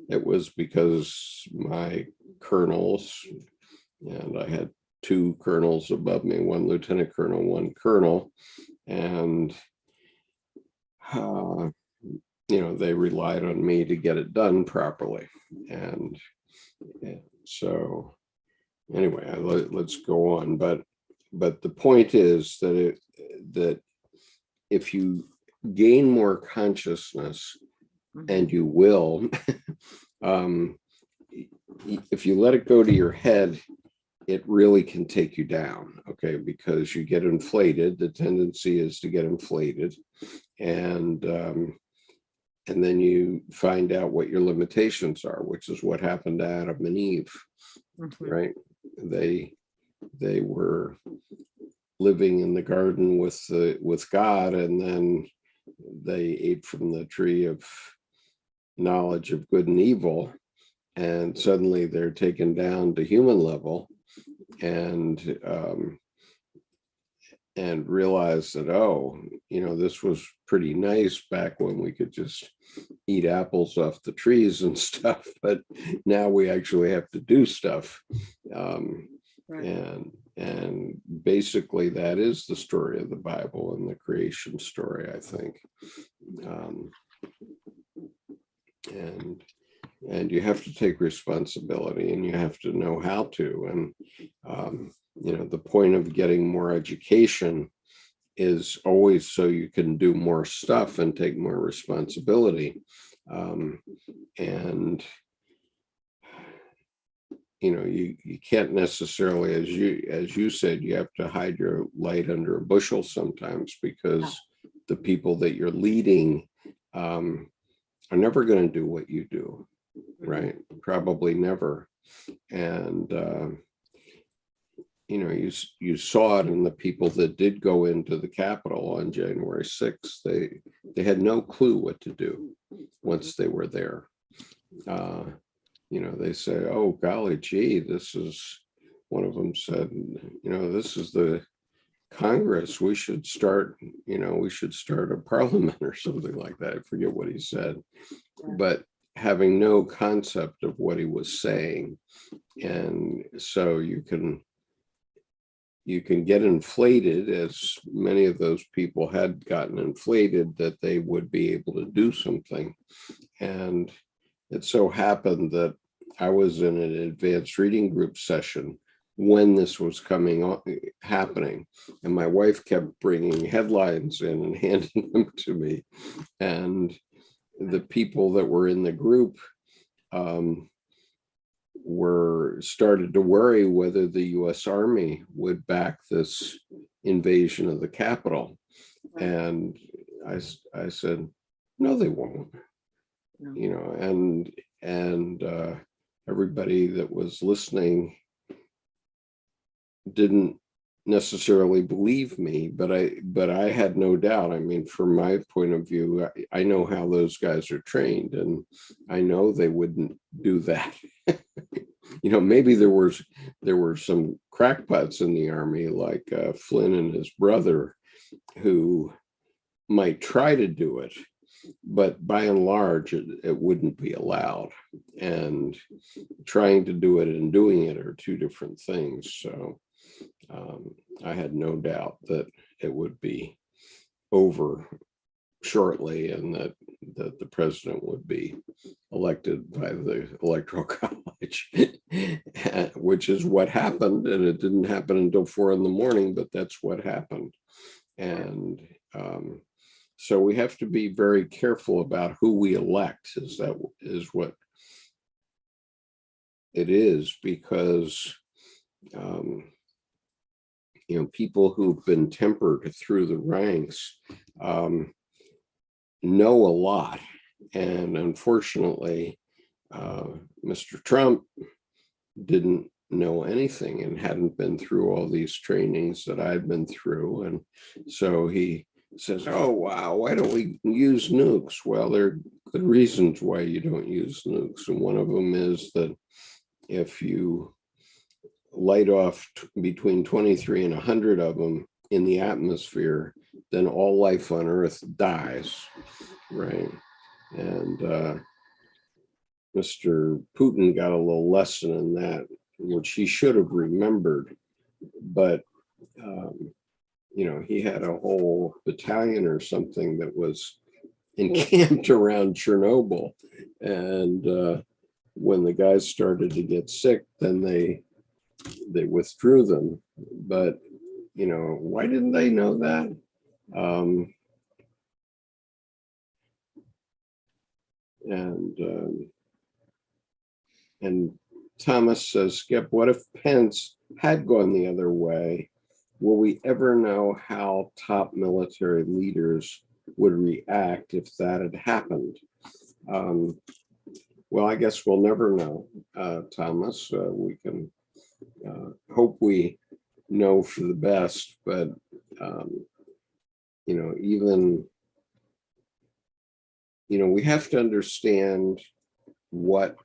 Speaker 1: it was because my colonels, and I had 2 colonels above me, 1 lieutenant colonel, 1 colonel, and they relied on me to get it done properly. And so anyway, let's go on. But the point is that if you gain more consciousness, and you will, if you let it go to your head, it really can take you down, okay? Because you get inflated. The tendency is to get inflated, and then you find out what your limitations are, which is what happened to Adam and Eve, right? They were living in the garden with God, and then they ate from the tree of knowledge of good and evil, and suddenly they're taken down to human level, and realize that, this was pretty nice back when we could just eat apples off the trees and stuff, but now we actually have to do stuff. And basically that is the story of the Bible and the creation story, I think. And you have to take responsibility, and you have to know how to. And the point of getting more education is always so you can do more stuff and take more responsibility. And you can't necessarily, as you said, you have to hide your light under a bushel sometimes, because the people that you're leading are never going to do what you do, right? Probably never. And you saw it in the people that did go into the Capitol on January 6th. They had no clue what to do once they were there. They say, "Oh, golly gee, this is," one of them said, "this is the Congress. We should start a parliament," or something like that. I forget what he said, but having no concept of what he was saying. And so you can you can get inflated, as many of those people had gotten inflated, that they would be able to do something. And it so happened that I was in an advanced reading group session when this was happening. And my wife kept bringing headlines in and handing them to me. And the people that were in the group started to worry whether the U.S. Army would back this invasion of the Capitol. And I said, no, they won't. No. You know, and everybody that was listening didn't necessarily believe me, but I had no doubt. I mean, from my point of view, I know how those guys are trained, and I know they wouldn't do that. You know, maybe there were some crackpots in the Army, like Flynn and his brother, who might try to do it, but by and large, it wouldn't be allowed. And trying to do it and doing it are two different things. So I had no doubt that it would be over shortly, and that the president would be elected by the Electoral College, which is what happened. And it didn't happen until 4 a.m, but that's what happened. And so we have to be very careful about who we elect. Is what it is, because you know, people who've been tempered through the ranks know a lot. And unfortunately, Mr. Trump didn't know anything and hadn't been through all these trainings that I've been through. And so he says, oh, wow, why don't we use nukes? Well, there are good reasons why you don't use nukes. And one of them is that if you light off between 23 and 100 of them in the atmosphere, then all life on Earth dies, right? And Mr. Putin got a little lesson in that, which he should have remembered. But, you know, he had a whole battalion or something that was encamped around Chernobyl. And when the guys started to get sick, then they withdrew them. But, you know, why didn't they know that? And Thomas says, Skip, what if Pence had gone the other way? Will we ever know how top military leaders would react if that had happened? Well, I guess we'll never know, Thomas. We can hope we know for the best, but you know, even, you know, we have to understand what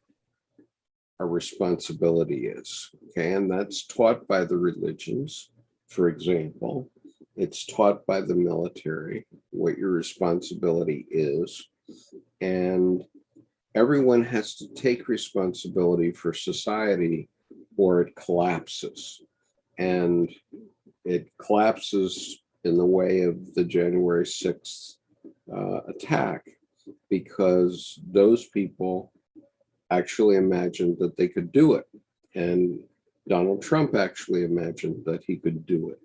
Speaker 1: our responsibility is, okay? And that's taught by the religions, for example. It's taught by the military, what your responsibility is. And everyone has to take responsibility for society, or it collapses. And it collapses in the way of the January 6th attack, because those people actually imagined that they could do it. And Donald Trump actually imagined that he could do it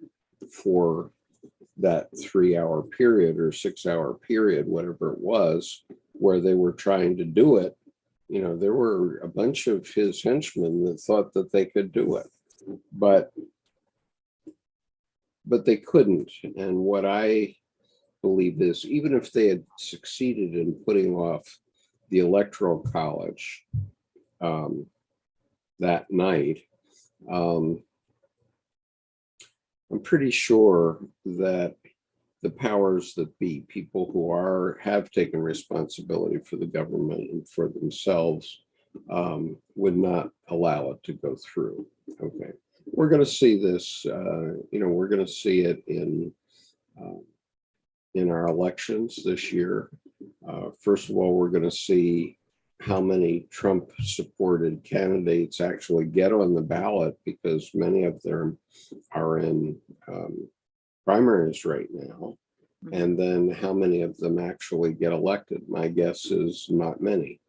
Speaker 1: for that 3-hour period or 6-hour period, whatever it was, where they were trying to do it. You know, there were a bunch of his henchmen that thought that they could do it, but they couldn't. And what I believe is, even if they had succeeded in putting off the Electoral College that night, I'm pretty sure that the powers that be, people who have taken responsibility for the government and for themselves, would not allow it to go through. Okay, we're going to see this. You know, we're going to see it in our elections this year. First of all, we're going to see how many Trump supported candidates actually get on the ballot, because many of them are in primaries right now. And then how many of them actually get elected? My guess is not many,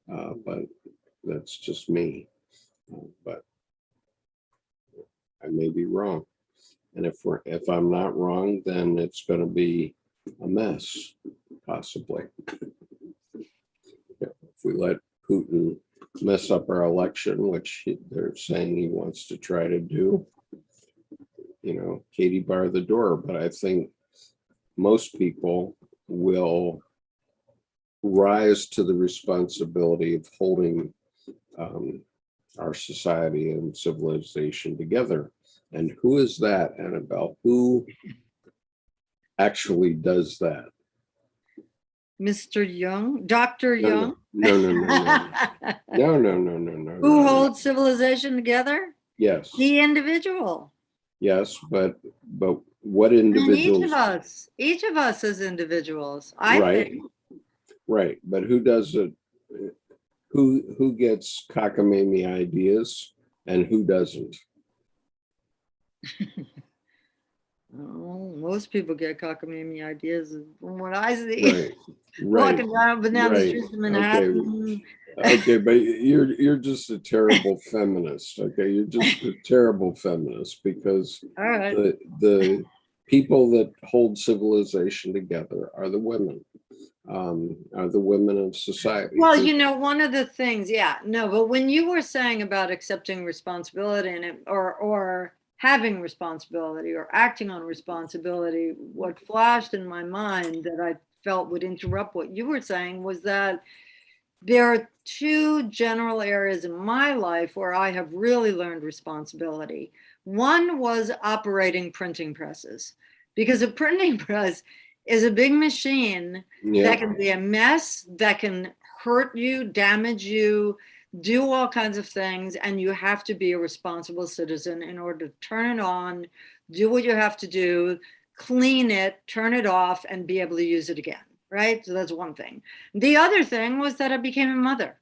Speaker 1: but that's just me. But I may be wrong. And if I'm not wrong, then it's going to be a mess, possibly. If we let Putin mess up our election, which they're saying he wants to try to do, Katie bar the door. But I think most people will rise to the responsibility of holding our society and civilization together. And who is that, Annabelle? Who actually does that?
Speaker 2: Mr. Jung, Dr. Jung?
Speaker 1: No.
Speaker 2: Who holds civilization together?
Speaker 1: Yes.
Speaker 2: The individual.
Speaker 1: Yes, but what individuals?
Speaker 2: And each of us as individuals, I think.
Speaker 1: Right, but who does it? Who gets cockamamie ideas and who doesn't?
Speaker 2: Oh, most people get cockamamie ideas from what I see.
Speaker 1: Right.
Speaker 2: Walking down the streets of Manhattan.
Speaker 1: Okay, but you're just a terrible feminist. Okay, you're just a terrible feminist, because
Speaker 2: all right,
Speaker 1: the people that hold civilization together are the women. Are the women of society.
Speaker 2: Well, one of the things, but when you were saying about accepting responsibility or having responsibility or acting on responsibility, what flashed in my mind that I felt would interrupt what you were saying was that there are two general areas in my life where I have really learned responsibility. One was operating printing presses, because a printing press is a big machine that can be a mess, that can hurt you, damage you, do all kinds of things, and you have to be a responsible citizen in order to turn it on, do what you have to do, clean it, turn it off, and be able to use it again, right? So that's one thing. The other thing was that I became a mother,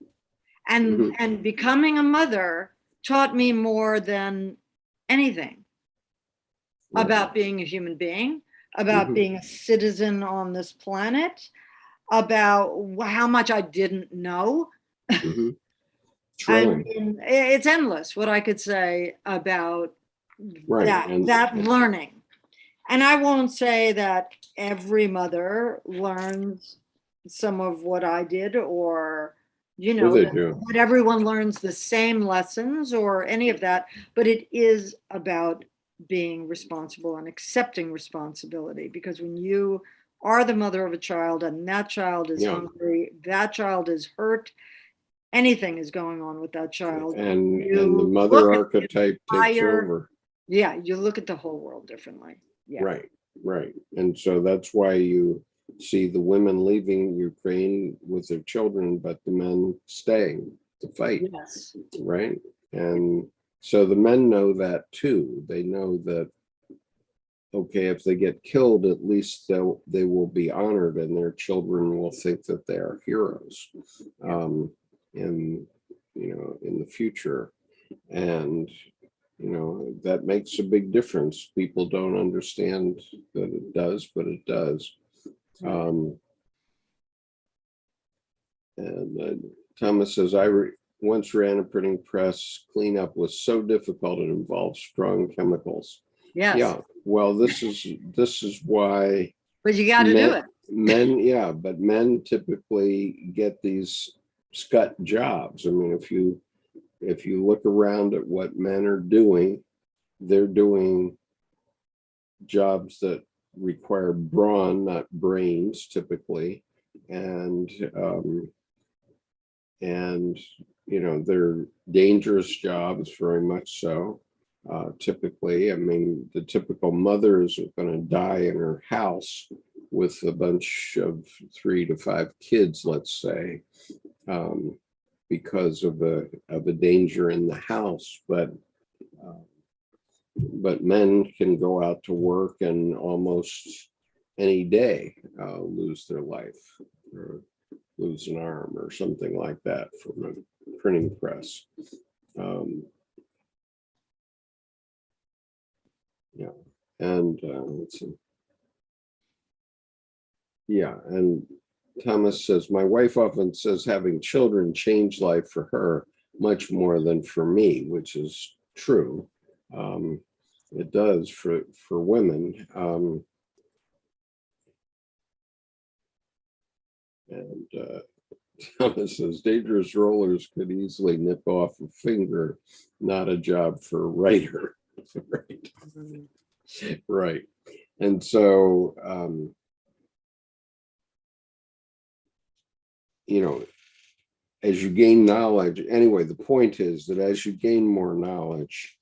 Speaker 2: and becoming a mother taught me more than anything about being a human being, about being a citizen on this planet, about how much I didn't know. And it's endless what I could say about that learning. And I won't say that every mother learns some of what I did, or that everyone learns the same lessons or any of that, but it is about being responsible and accepting responsibility, because when you are the mother of a child and that child is hungry, that child is hurt, anything is going on with that child,
Speaker 1: and the mother archetype takes over.
Speaker 2: You look at the whole world differently.
Speaker 1: Right. And so that's why you see the women leaving Ukraine with their children, but the men staying to fight.
Speaker 2: Yes.
Speaker 1: Right. And so the men know that too. They know that, okay, if they get killed, at least they will be honored, and their children will think that they are heroes in the future. And that makes a big difference. People don't understand that it does, but it does. And Thomas says, I once ran a printing press. Cleanup was so difficult. It involved strong chemicals.
Speaker 2: Yes.
Speaker 1: Yeah. Well, this is why.
Speaker 2: But you got to do it.
Speaker 1: But men typically get these scut jobs. I mean, if you look around at what men are doing, they're doing jobs that require brawn, not brains, typically, and they're dangerous jobs, very much so. Typically, I mean, the typical mother is going to die in her house with a bunch of 3 to 5 kids, let's say, because of a danger in the house. But men can go out to work and almost any day lose their life. lose an arm or something like that from a printing press. Yeah, and let's see. Yeah, and Thomas says, my wife often says having children changed life for her much more than for me, which is true. It does for women. And Thomas says, dangerous rollers could easily nip off a finger, not a job for a writer. Right. Right. And so, as you gain knowledge, anyway, the point is that as you gain more knowledge,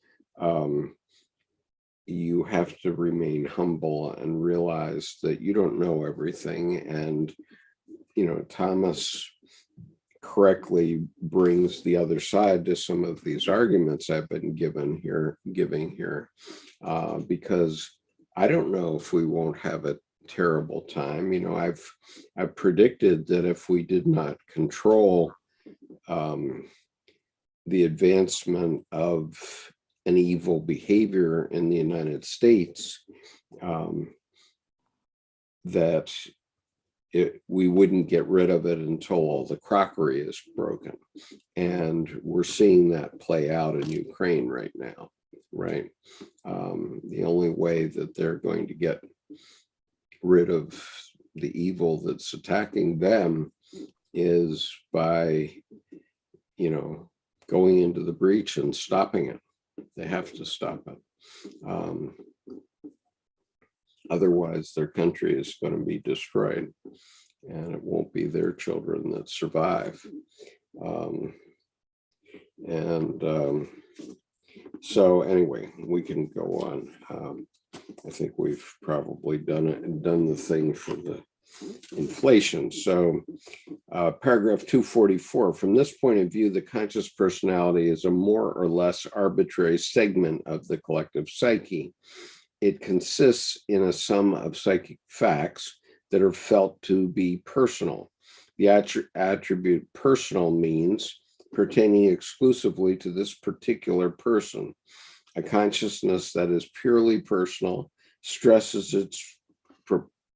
Speaker 1: you have to remain humble and realize that you don't know everything. And, Thomas correctly brings the other side to some of these arguments I've been giving here, because I don't know if we won't have a terrible time. I've predicted that if we did not control the advancement of an evil behavior in the United States, that we wouldn't get rid of it until all the crockery is broken. And we're seeing that play out in Ukraine right now, right? The only way that they're going to get rid of the evil that's attacking them is by, going into the breach and stopping it. They have to stop it. Otherwise, their country is going to be destroyed, and it won't be their children that survive. So anyway, we can go on. I think we've probably done the thing for the inflation. So paragraph 244, from this point of view, the conscious personality is a more or less arbitrary segment of the collective psyche. It consists in a sum of psychic facts that are felt to be personal. The attribute personal means pertaining exclusively to this particular person. A consciousness that is purely personal stresses its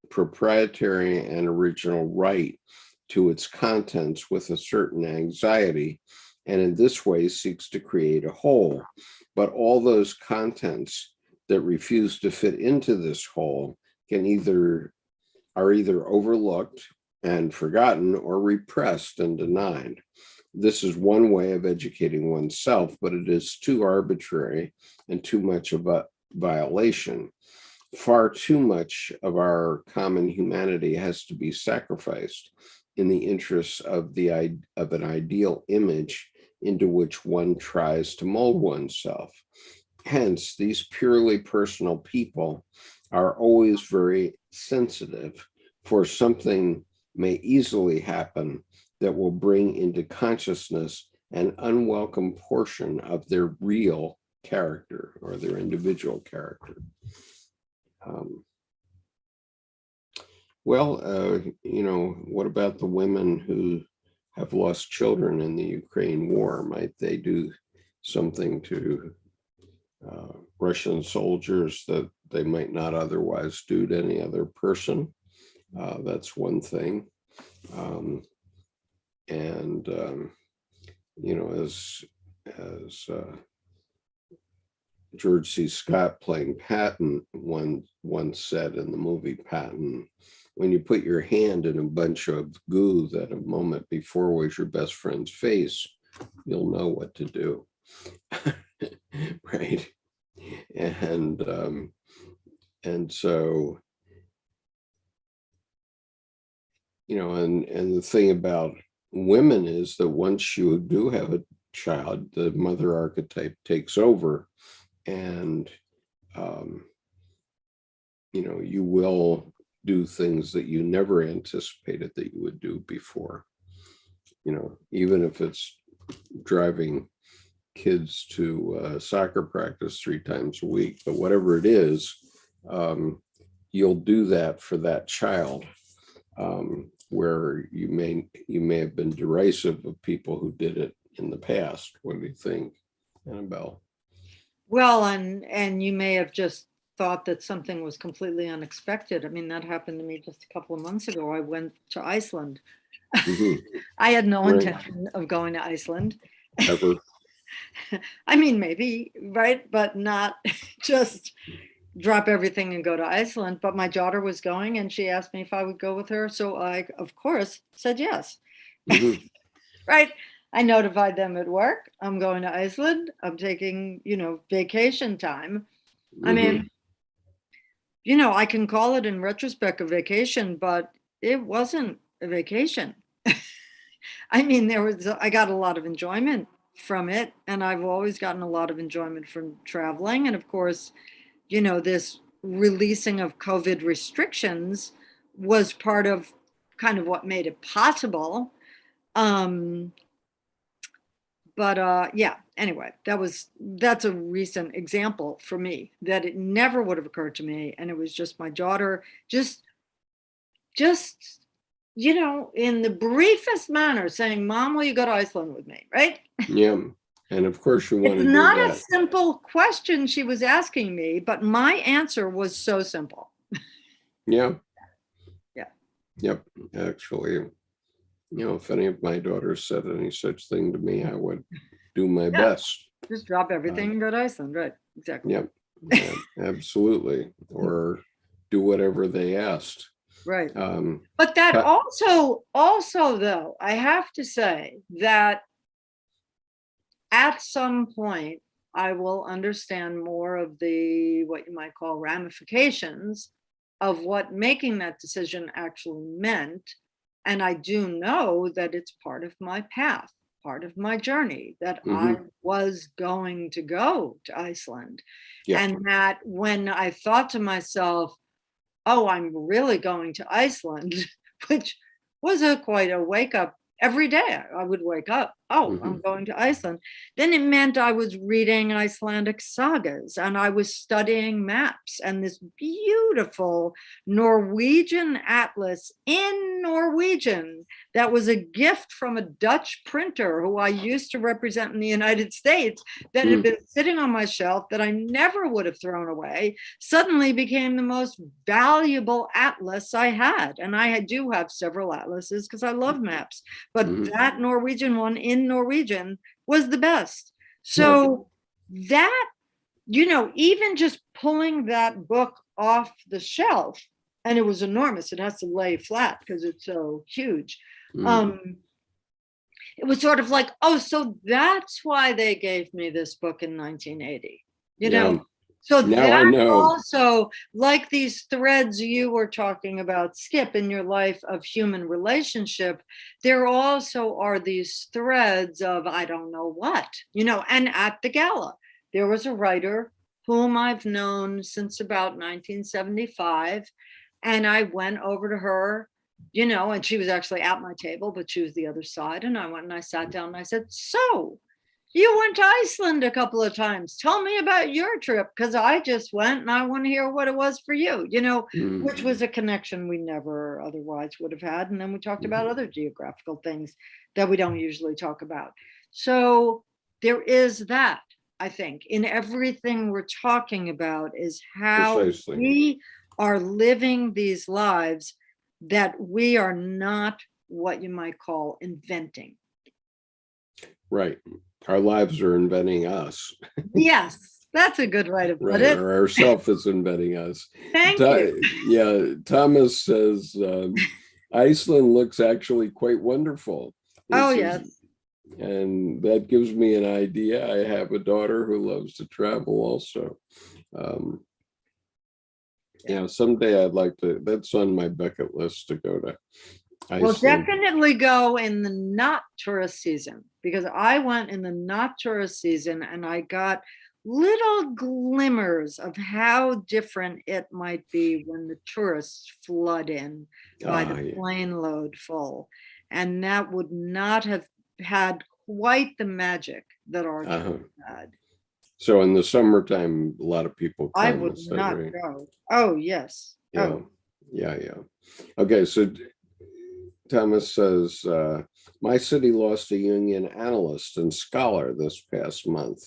Speaker 1: proprietary and original right to its contents with a certain anxiety, and in this way seeks to create a whole. But all those contents that refuse to fit into this whole are either overlooked and forgotten or repressed and denied. This is one way of educating oneself, but it is too arbitrary and too much of a violation. Far too much of our common humanity has to be sacrificed in the interests of an ideal image into which one tries to mold oneself. Hence, these purely personal people are always very sensitive, for something may easily happen that will bring into consciousness an unwelcome portion of their real character or their individual character. What about the women who have lost children in the Ukraine war? Might they do something to Russian soldiers that they might not otherwise do to any other person? That's one thing. As George C. Scott playing Patton once said in the movie Patton, when you put your hand in a bunch of goo that a moment before was your best friend's face, you'll know what to do. Right. And so, and the thing about women is that once you do have a child, the mother archetype takes over, and you will do things that you never anticipated that you would do before. Even if it's driving kids to soccer practice 3 times a week, but whatever it is, you'll do that for that child. where you may have been derisive of people who did it in the past. What do you think, Annabelle?
Speaker 2: Well, and you may have just thought that something was completely unexpected. I mean, that happened to me just a couple of months ago. I went to Iceland. I had no intention of going to Iceland.
Speaker 1: Ever?
Speaker 2: I mean, maybe, right? But not just drop everything and go to Iceland. But my daughter was going and she asked me if I would go with her. So I, of course, said yes. Right? I notified them at work. I'm going to Iceland. I'm taking, vacation time. I mean, I can call it in retrospect a vacation, but it wasn't a vacation. I mean, I got a lot of enjoyment from it, and I've always gotten a lot of enjoyment from traveling. And of course, this releasing of COVID restrictions was part of kind of what made it possible. Yeah, anyway, that's a recent example for me that it never would have occurred to me. And it was just my daughter, just, in the briefest manner saying, Mom, will you go to Iceland with me? Right?
Speaker 1: Yeah. And of course you want to do that.
Speaker 2: It's not a simple question she was asking me, but my answer was so simple.
Speaker 1: Yeah.
Speaker 2: Yeah.
Speaker 1: Yep. Actually, if any of my daughters said any such thing to me, I would do my best.
Speaker 2: Just drop everything and go to Iceland. Right. Exactly.
Speaker 1: Yep. Yeah, absolutely. Or do whatever they asked.
Speaker 2: Right. But that also though, I have to say that at some point, I will understand more of what you might call ramifications of what making that decision actually meant. And I do know that it's part of my path, part of my journey, that I was going to go to Iceland. Yeah. And that when I thought to myself, oh, I'm really going to Iceland, which was quite a wake up. Every day I would wake up, I'm going to Iceland. Then it meant I was reading Icelandic sagas and I was studying maps and this beautiful Norwegian atlas in Norwegian that was a gift from a Dutch printer who I used to represent in the United States that had been sitting on my shelf that I never would have thrown away, suddenly became the most valuable atlas I had. And I do have several atlases because I love maps. But that Norwegian one in Norwegian was the best. So that, even just pulling that book off the shelf, and it was enormous, it has to lay flat because it's so huge. It was sort of like, so that's why they gave me this book in 1980, So that also, like these threads you were talking about, Skip, in your life of human relationship, there also are these threads of I don't know what, and at the gala, there was a writer whom I've known since about 1975. And I went over to her, and she was actually at my table, but she was the other side. And I went and I sat down and I said, so you went to Iceland a couple of times. Tell me about your trip, because I just went and I want to hear what it was for you, which was a connection we never otherwise would have had. And then we talked about other geographical things that we don't usually talk about. So there is that, I think, in everything we're talking about is how we are living these lives that we are not what you might call inventing.
Speaker 1: Right. Our lives are inventing us.
Speaker 2: Yes, that's a good way to put it.
Speaker 1: Or ourself is inventing us.
Speaker 2: Thank you.
Speaker 1: Yeah, Thomas says Iceland looks actually quite wonderful.
Speaker 2: Yes.
Speaker 1: And that gives me an idea. I have a daughter who loves to travel also. Someday I'd like to, that's on my bucket list to go to Iceland.
Speaker 2: Well, definitely go in the not tourist season, because I went in the not tourist season and I got little glimmers of how different it might be when the tourists flood in by the plane load full. And that would not have had quite the magic that our tour had.
Speaker 1: So in the summertime, a lot of people come.
Speaker 2: I would not go. Oh, yes.
Speaker 1: Yeah. Okay, so Thomas says, my city lost a Jungian analyst and scholar this past month.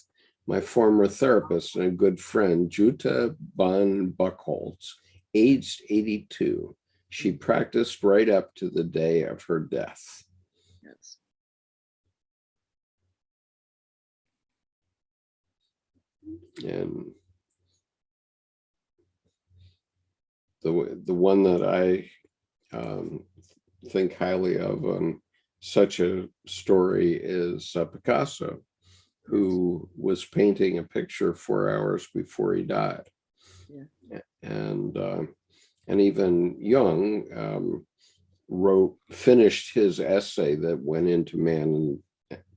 Speaker 1: My former therapist and a good friend, Jutta von Buchholz, aged 82. She practiced right up to the day of her death.
Speaker 2: Yes.
Speaker 1: And the one that I think highly of on such a story is Picasso, who was painting a picture 4 hours before he died. Yeah. And even Jung finished his essay that went into Man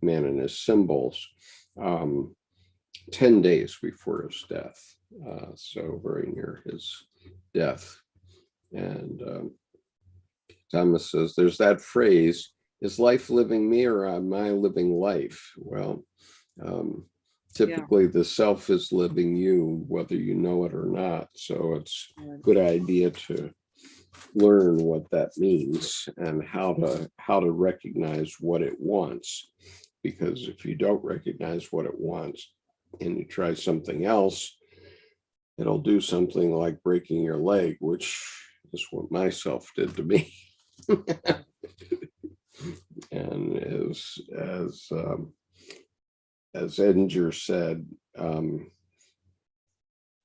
Speaker 1: and His Symbols 10 days before his death, so very near his death. And Thomas says, there's that phrase, is life living me or am I living life? Well, typically the self is living you, whether you know it or not. So it's a good idea to learn what that means and how to recognize what it wants. Because if you don't recognize what it wants and you try something else, it'll do something like breaking your leg, which is what my self did to me. And as Edinger said,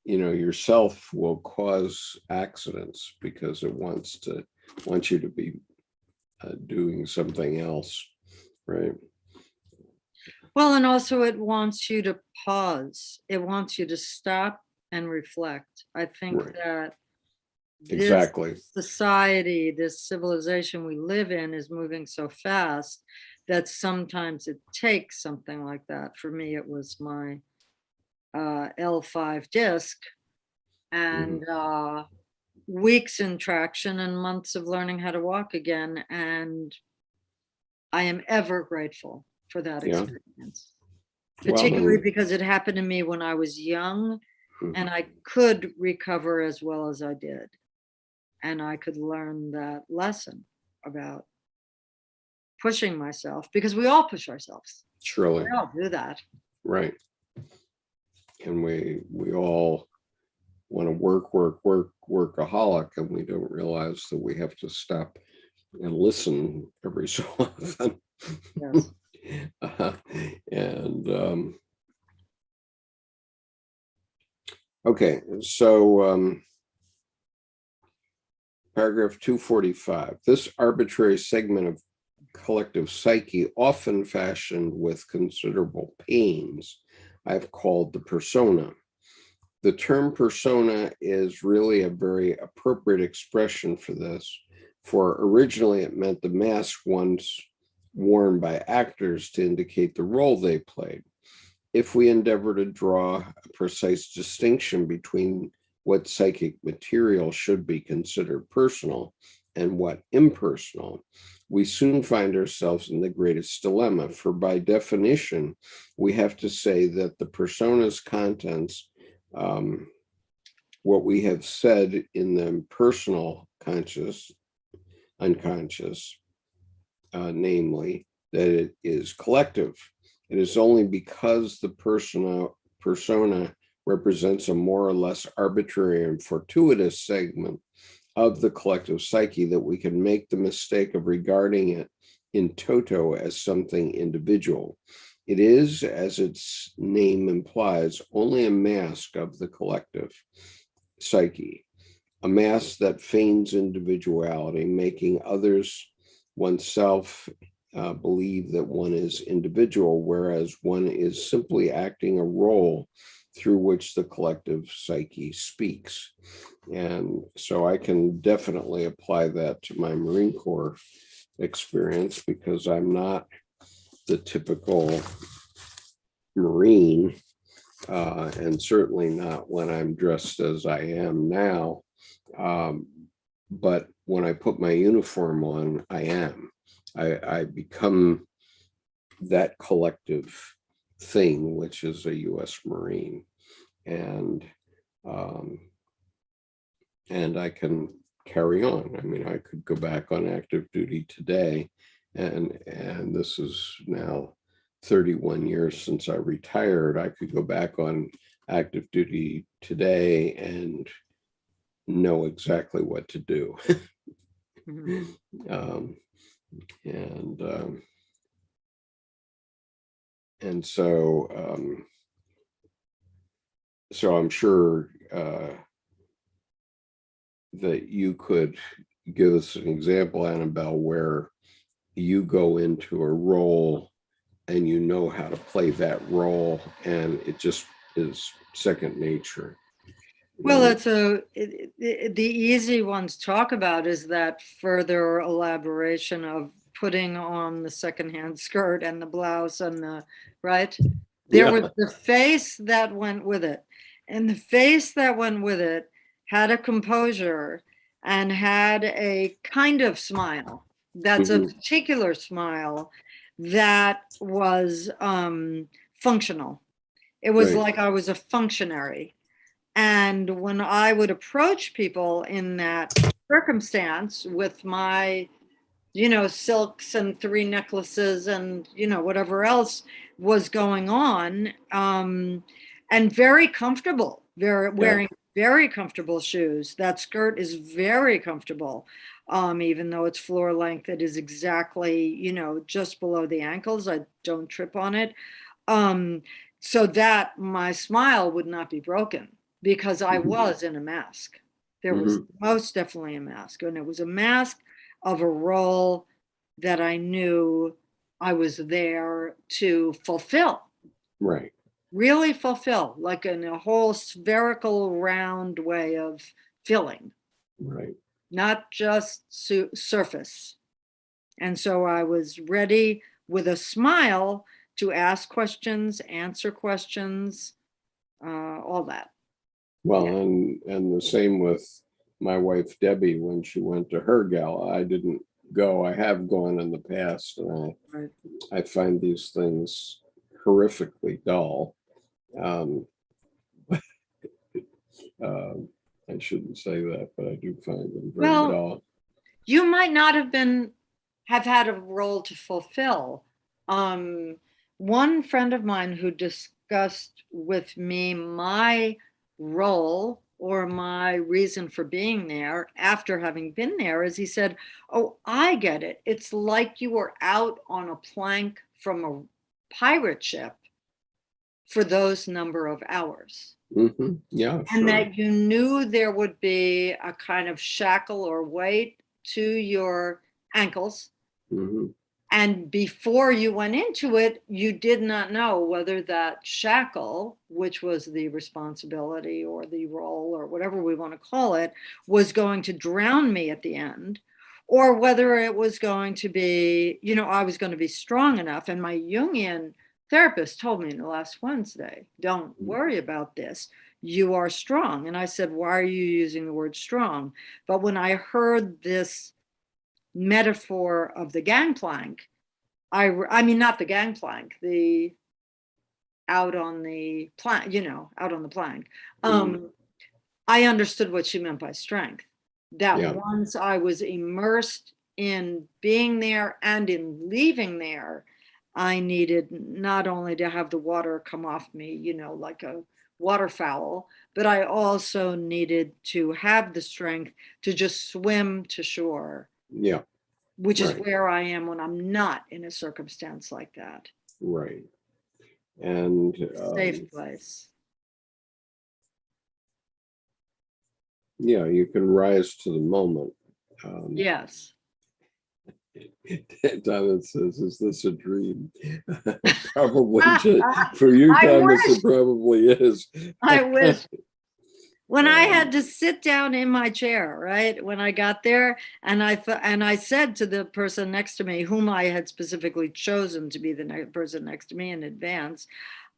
Speaker 1: yourself will cause accidents because it wants you to be doing something else, right?
Speaker 2: Well, and also it wants you to pause. It wants you to stop and reflect. I think that this society, this civilization we live in is moving so fast that sometimes it takes something like that. For me, it was my L5 disc and weeks in traction and months of learning how to walk again. And I am ever grateful for that experience, particularly because it happened to me when I was young and I could recover as well as I did. And I could learn that lesson about pushing myself, because we all push ourselves.
Speaker 1: Surely.
Speaker 2: We all do that.
Speaker 1: Right. And we all want to workaholic, and we don't realize that we have to stop and listen every so often.
Speaker 2: Yes.
Speaker 1: Okay, so paragraph 245. This arbitrary segment of collective psyche, often fashioned with considerable pains, I've called the persona. The term persona is really a very appropriate expression for this, for originally it meant the mask once worn by actors to indicate the role they played. If we endeavor to draw a precise distinction between what psychic material should be considered personal and what impersonal, we soon find ourselves in the greatest dilemma, for by definition, we have to say that the persona's contents, what we have said in the personal unconscious, namely, that it is collective. It is only because the persona represents a more or less arbitrary and fortuitous segment of the collective psyche that we can make the mistake of regarding it in toto as something individual. It is, as its name implies, only a mask of the collective psyche, a mask that feigns individuality, making others, oneself, believe that one is individual, whereas one is simply acting a role through which the collective psyche speaks. And so I can definitely apply that to my Marine Corps experience, because I'm not the typical Marine, and certainly not when I'm dressed as I am now. But when I put my uniform on, I am. I become that collective thing, which is a U.S. Marine, and I can carry on. I mean, I could go back on active duty today, and this is now 31 years since I retired. I could go back on active duty today and know exactly what to do. And so I'm sure that you could give us an example, Annabelle, where you go into a role and you know how to play that role, and it just is second nature.
Speaker 2: Well, the easy one to talk about is that further elaboration of putting on the secondhand skirt and the blouse and the, right? There was the face that went with it. And the face that went with it had a composure and had a kind of smile. That's a particular smile that was functional. It was like I was a functionary. And when I would approach people in that circumstance with my, silks and 3 necklaces and, whatever else was going on, and very comfortable, wearing very comfortable shoes. That skirt is very comfortable, even though it's floor length. It is exactly, just below the ankles. I don't trip on it. So that my smile would not be broken, because I was in a mask. There was most definitely a mask, and it was a mask of a role that I knew I was there to fulfill.
Speaker 1: Right.
Speaker 2: Really fulfill, like in a whole spherical round way of filling.
Speaker 1: Right.
Speaker 2: Not just surface. And so I was ready with a smile to ask questions, answer questions, all that.
Speaker 1: Well, and the same with my wife, Debbie, when she went to her gala. I didn't go. I have gone in the past, and I find these things horrifically dull. I shouldn't say that, but I do find them very dull.
Speaker 2: You might not have had a role to fulfill. One friend of mine who discussed with me my role or my reason for being there after having been there is, he said, "Oh, I get it. It's like you were out on a plank from a pirate ship for those number of hours."
Speaker 1: Yeah,
Speaker 2: and that you knew there would be a kind of shackle or weight to your ankles. And before you went into it, you did not know whether that shackle, which was the responsibility or the role or whatever we want to call it, was going to drown me at the end, or whether it was going to be, I was going to be strong enough. And my Jungian therapist told me last Wednesday, "Don't worry about this. You are strong." And I said, "Why are you using the word strong?" But when I heard this metaphor of the gangplank, I mean, not the gangplank, the out on the plank, out on the plank. I understood what she meant by strength. That once I was immersed in being there and in leaving there, I needed not only to have the water come off me, like a waterfowl, but I also needed to have the strength to just swim to shore.
Speaker 1: Yeah.
Speaker 2: Which is where I am when I'm not in a circumstance like that.
Speaker 1: Right. And
Speaker 2: safe place.
Speaker 1: Yeah, you can rise to the moment.
Speaker 2: Yes.
Speaker 1: Donna says, "Is this a dream?" Probably. For you, Thomas, it probably is.
Speaker 2: I wish. When I had to sit down in my chair, right, when I got there, and I said to the person next to me, whom I had specifically chosen to be the person next to me in advance,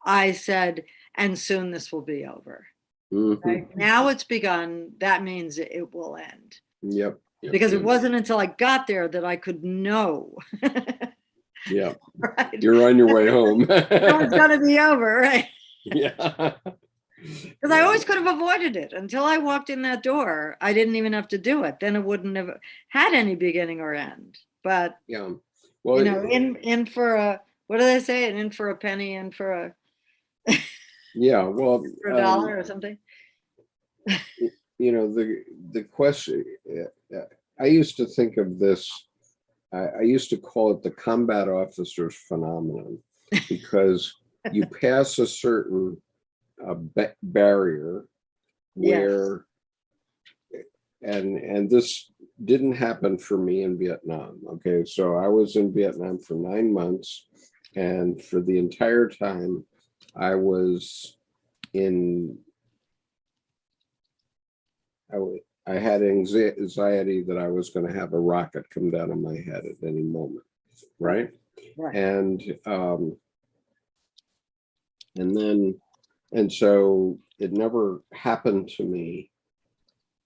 Speaker 2: I said, "And soon this will be over." Right? Now it's begun. That means it will end.
Speaker 1: Yep.
Speaker 2: Because it wasn't until I got there that I could know.
Speaker 1: Yeah.
Speaker 2: Right?
Speaker 1: You're on your way home.
Speaker 2: It was going to be over, right?
Speaker 1: Yeah.
Speaker 2: Because I always could have avoided it until I walked in that door. I didn't even have to do it. Then it wouldn't have had any beginning or end. But
Speaker 1: yeah. Well,
Speaker 2: in for a, what do they say? In for a penny, in for a
Speaker 1: yeah. Well,
Speaker 2: for a dollar or something.
Speaker 1: the question. I used to think of this. I used to call it the combat officer's phenomenon, because you pass a certain barrier where, and this didn't happen for me in Vietnam. Okay, so I was in Vietnam for 9 months, and for the entire time I was in, I had anxiety that I was going to have a rocket come down on my head at any moment, right?
Speaker 2: Right.
Speaker 1: And so it never happened to me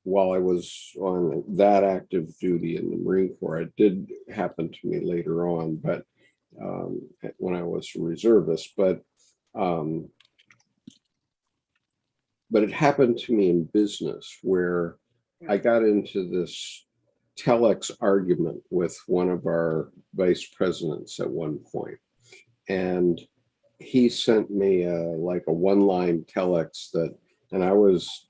Speaker 1: while I was on that active duty in the Marine Corps. It did happen to me later on, but when I was a reservist, but it happened to me in business, where I got into this telex argument with one of our vice presidents at one point, and he sent me like a one-line telex and I was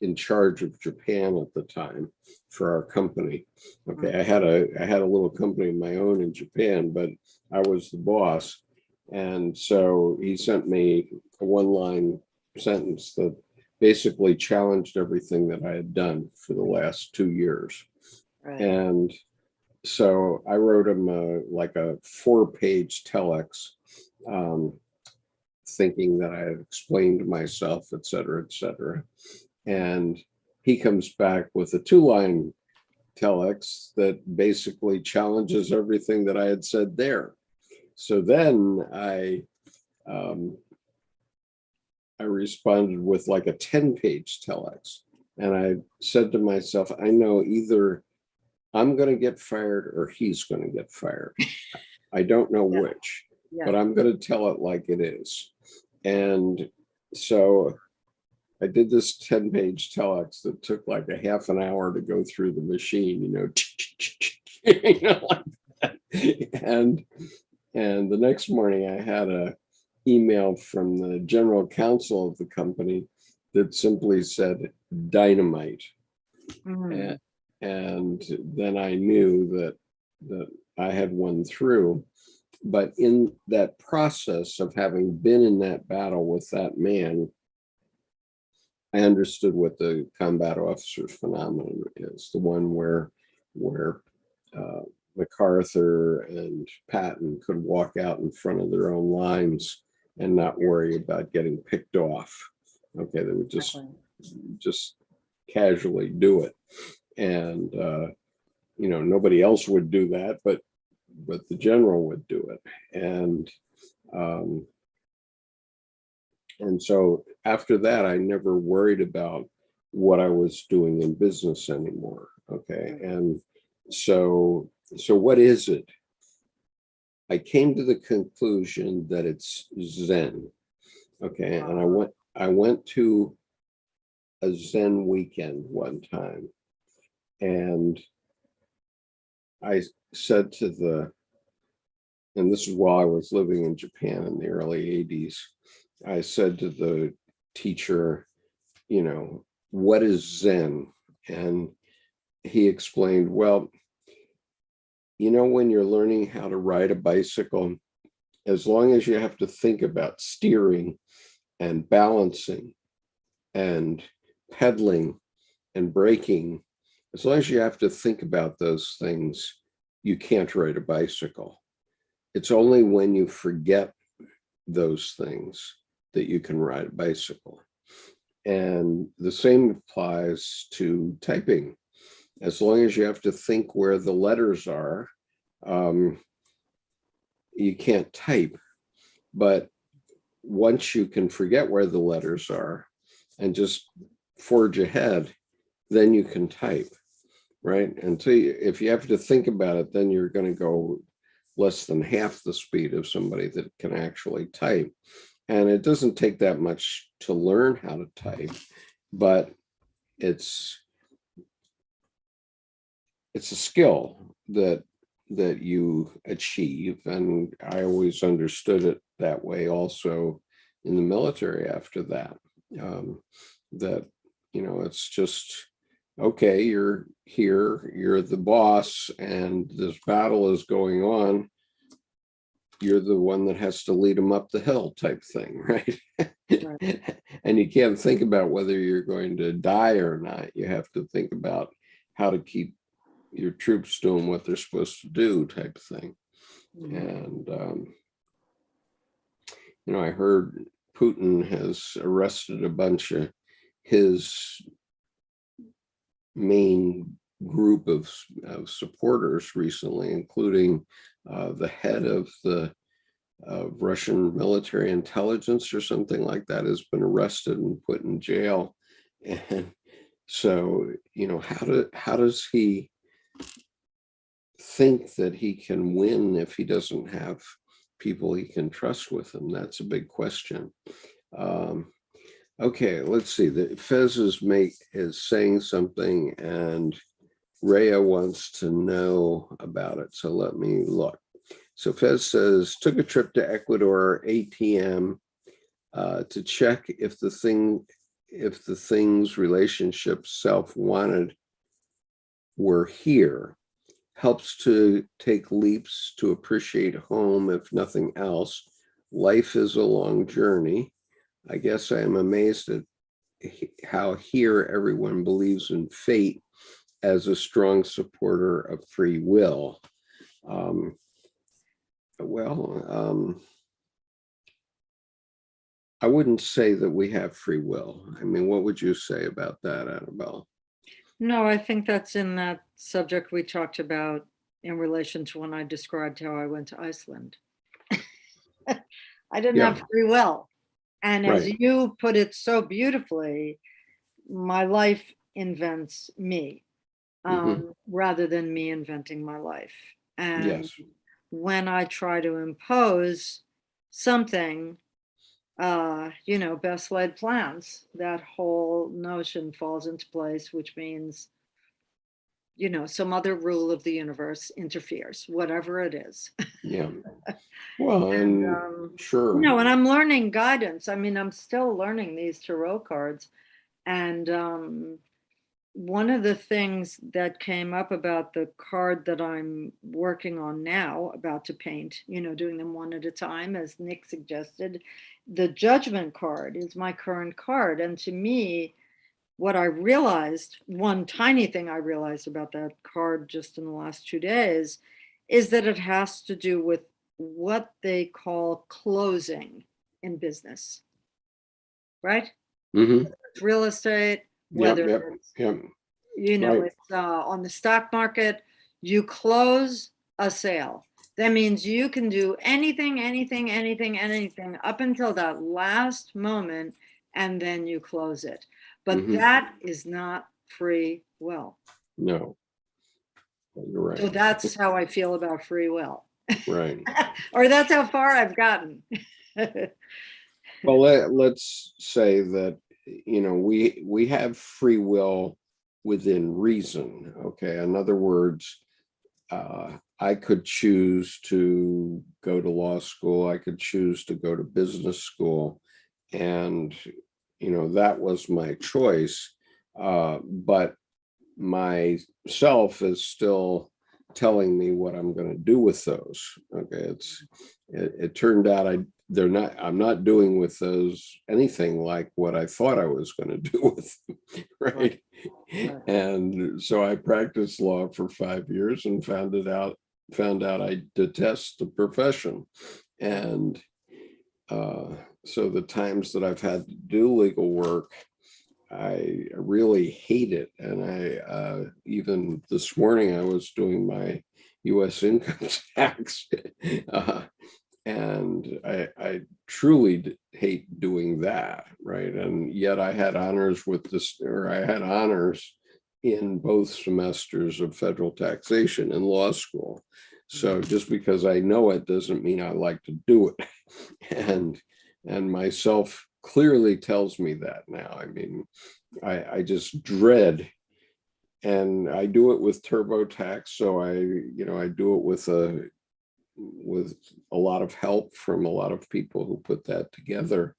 Speaker 1: in charge of Japan at the time for our company. Okay, I had a little company of my own in Japan, but I was the boss, and so he sent me a one-line sentence that basically challenged everything that I had done for the last 2 years.
Speaker 2: Right.
Speaker 1: And so I wrote him like a 4-page telex, thinking that I had explained myself, et cetera, and he comes back with a 2-line telex that basically challenges everything that I had said there. So then I responded with like a 10-page telex, and I said to myself, I know either I'm going to get fired or he's going to get fired. I don't know which, but I'm going to tell it like it is. And so I did this 10-page telex that took like a half an hour to go through the machine, like that. And the next morning I had a email from the general counsel of the company that simply said dynamite. Mm-hmm. And then I knew that I had won through. But in that process of having been in that battle with that man, I understood what the combat officer's phenomenon is, the one where MacArthur and Patton could walk out in front of their own lines and not worry about getting picked off. Okay, they would just casually do it. And nobody else would do that, but the general would do it. And so after that, I never worried about what I was doing in business anymore. Okay. And so what is it? I came to the conclusion that it's Zen. Okay. And I went to a Zen weekend one time, and I said to and this is while I was living in Japan in the early 80s, I said to the teacher, what is Zen? And he explained, well, when you're learning how to ride a bicycle, as long as you have to think about steering and balancing and pedaling and braking, as long as you have to think about those things, you can't ride a bicycle. It's only when you forget those things that you can ride a bicycle. And the same applies to typing. As long as you have to think where the letters are, you can't type. But once you can forget where the letters are and just forge ahead, then you can type, right? If you have to think about it, then you're going to go less than half the speed of somebody that can actually type. And it doesn't take that much to learn how to type, but it's a skill that you achieve. And I always understood it that way also in the military after that. That, it's just, okay, you're here, you're the boss, and this battle is going on. You're the one that has to lead them up the hill type thing, right? Right. And you can't think about whether you're going to die or not. You have to think about how to keep your troops doing what they're supposed to do type thing. Mm-hmm. And, I heard Putin has arrested a bunch of his main group of supporters recently, including the head of the Russian military intelligence or something like that has been arrested and put in jail. And so, how does he think that he can win if he doesn't have people he can trust with him? That's a big question. Okay, let's see. The Fez's mate is saying something, and Rhea wants to know about it. So let me look. So Fez says, took a trip to Ecuador ATM to check if the things relationship self wanted were here. Helps to take leaps to appreciate home, if nothing else. Life is a long journey. I guess I am amazed at how here everyone believes in fate as a strong supporter of free will. I wouldn't say that we have free will. I mean, what would you say about that, Annabelle?
Speaker 2: No, I think that's in that subject we talked about in relation to when I described how I went to Iceland. I didn't have free will. And as you put it so beautifully, my life invents me, rather than me inventing my life. And when I try to impose something, best laid plans, that whole notion falls into place, which means, some other rule of the universe interferes, whatever it is.
Speaker 1: Yeah. Well, and sure.
Speaker 2: And I'm learning guidance. I mean, I'm still learning these tarot cards. And one of the things that came up about the card that I'm working on now, about to paint, doing them one at a time, as Nick suggested, the Judgment card is my current card. And to me, what I realized, one tiny thing I realized about that card just in the last 2 days, is that it has to do with what they call closing in business, right?
Speaker 1: Mm-hmm.
Speaker 2: It's real estate, whether it's, it's on the stock market, you close a sale. That means you can do anything up until that last moment, and then you close it. But that is not free will.
Speaker 1: No, you're right.
Speaker 2: So that's how I feel about free will.
Speaker 1: Right.
Speaker 2: Or that's how far I've gotten.
Speaker 1: Well, let's say that, we have free will within reason. Okay. In other words, I could choose to go to law school. I could choose to go to business school. And, that was my choice. But myself is still telling me what I'm going to do with those. Okay. It turned out I'm not doing with those anything like what I thought I was going to do with them, right? And so I practiced law for 5 years and found out I detest the profession. And so the times that I've had to do legal work, I really hate it. And I even this morning I was doing my U.S. income tax, and I truly hate doing that, right? And yet I had honors in both semesters of federal taxation in law school. So just because I know it doesn't mean I like to do it. And And myself clearly tells me that now. I mean, I just dread, and I do it with TurboTax. So I do it with a lot of help from a lot of people who put that together.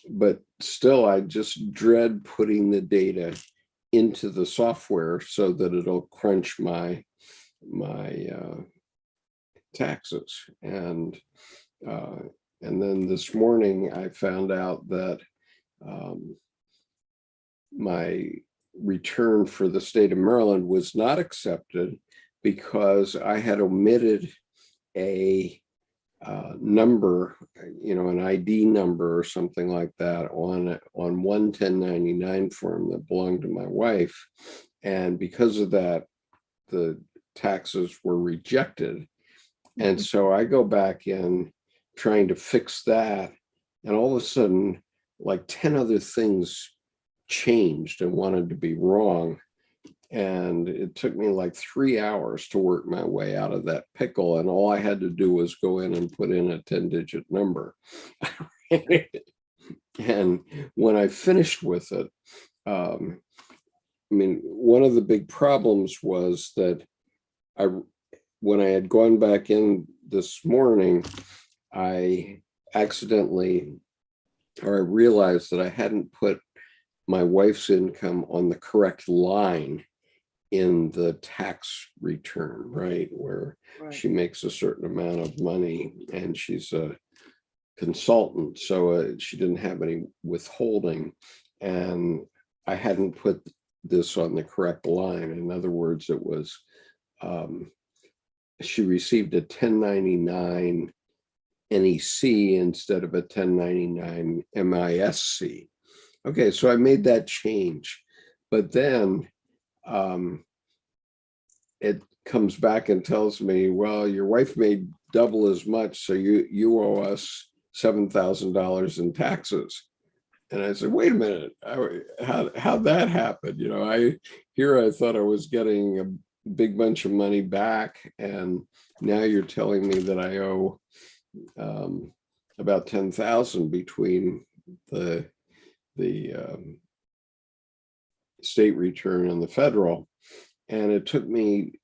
Speaker 1: But still, I just dread putting the data into the software so that it'll crunch my taxes. And then this morning I found out that my return for the state of Maryland was not accepted because I had omitted a number, an ID number or something like that on one 1099 form that belonged to my wife. And because of that, the taxes were rejected. And so I go back in trying to fix that. And all of a sudden, like 10 other things changed and wanted to be wrong. And it took me like 3 hours to work my way out of that pickle. And all I had to do was go in and put in a 10-digit number. And when I finished with it, one of the big problems was that when I had gone back in this morning, I realized that I hadn't put my wife's income on the correct line in the tax return, right? Where she makes a certain amount of money and she's a consultant. So she didn't have any withholding. And I hadn't put this on the correct line. In other words, it was, she received a 1099 NEC instead of a 1099 MISC. Okay, so I made that change, but then it comes back and tells me, well, your wife made double as much, so you owe us $7,000 in taxes. And I said, wait a minute, how'd that happen? I thought I was getting a big bunch of money back, and now you're telling me that I owe about 10,000 between the state return and the federal. And it took me,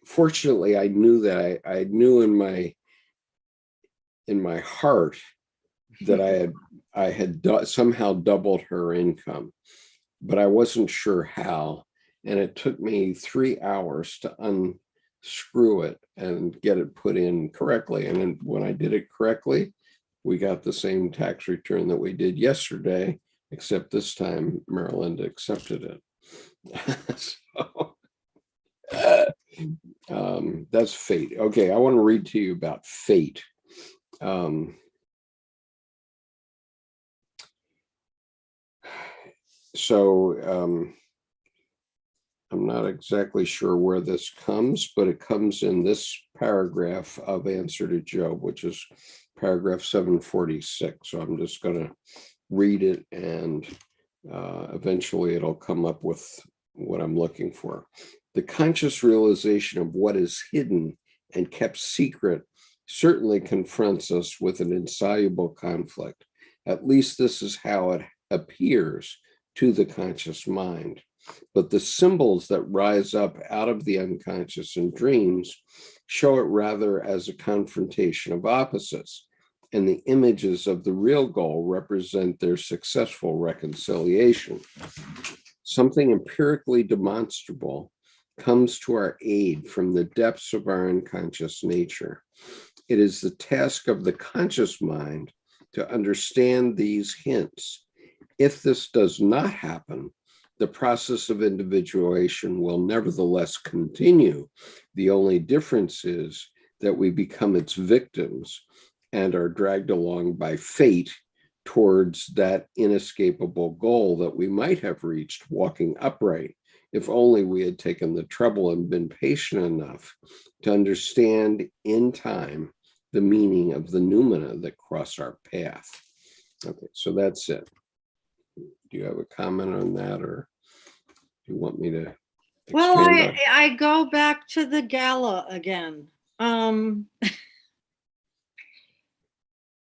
Speaker 1: fortunately, I knew that I knew in my heart that I had somehow doubled her income, but I wasn't sure how. And it took me 3 hours to unscrew it and get it put in correctly. And then when I did it correctly, we got the same tax return that we did yesterday, except this time Maryland accepted it. So that's fate. Okay, I want to read to you about fate. I'm not exactly sure where this comes, but it comes in this paragraph of Answer to Job, which is paragraph 746. So I'm just going to read it, and eventually it'll come up with what I'm looking for. The conscious realization of what is hidden and kept secret certainly confronts us with an insoluble conflict. At least this is how it appears to the conscious mind. But the symbols that rise up out of the unconscious in dreams show it rather as a confrontation of opposites, and the images of the real goal represent their successful reconciliation. Something empirically demonstrable comes to our aid from the depths of our unconscious nature. It is the task of the conscious mind to understand these hints. If this does not happen, the process of individuation will nevertheless continue. The only difference is that we become its victims and are dragged along by fate towards that inescapable goal that we might have reached walking upright, if only we had taken the trouble and been patient enough to understand in time the meaning of the noumena that cross our path. Okay, so that's it. Do you have a comment on that, or do you want me to?
Speaker 2: Well, I go back to the gala again.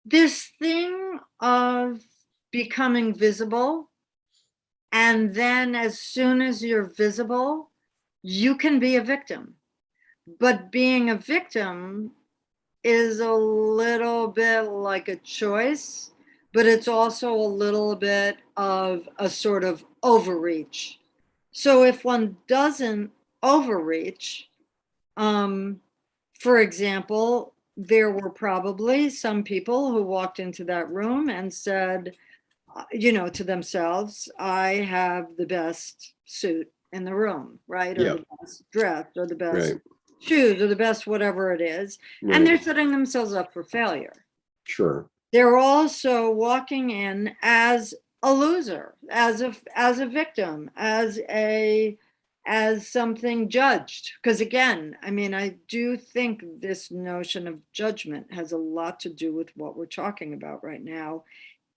Speaker 2: this thing of becoming visible, and then as soon as you're visible, you can be a victim. But being a victim is a little bit like a choice, but it's also a little bit of a sort of overreach. So if one doesn't overreach, for example, there were probably some people who walked into that room and said, to themselves, I have the best suit in the room, right? Or
Speaker 1: Yeah.
Speaker 2: the best dress, or the best
Speaker 1: Right.
Speaker 2: shoes, or the best whatever it is. And
Speaker 1: Right.
Speaker 2: they're setting themselves up for failure.
Speaker 1: Sure.
Speaker 2: They're also walking in as a loser, as a victim, as something judged. Because again, I mean, I do think this notion of judgment has a lot to do with what we're talking about right now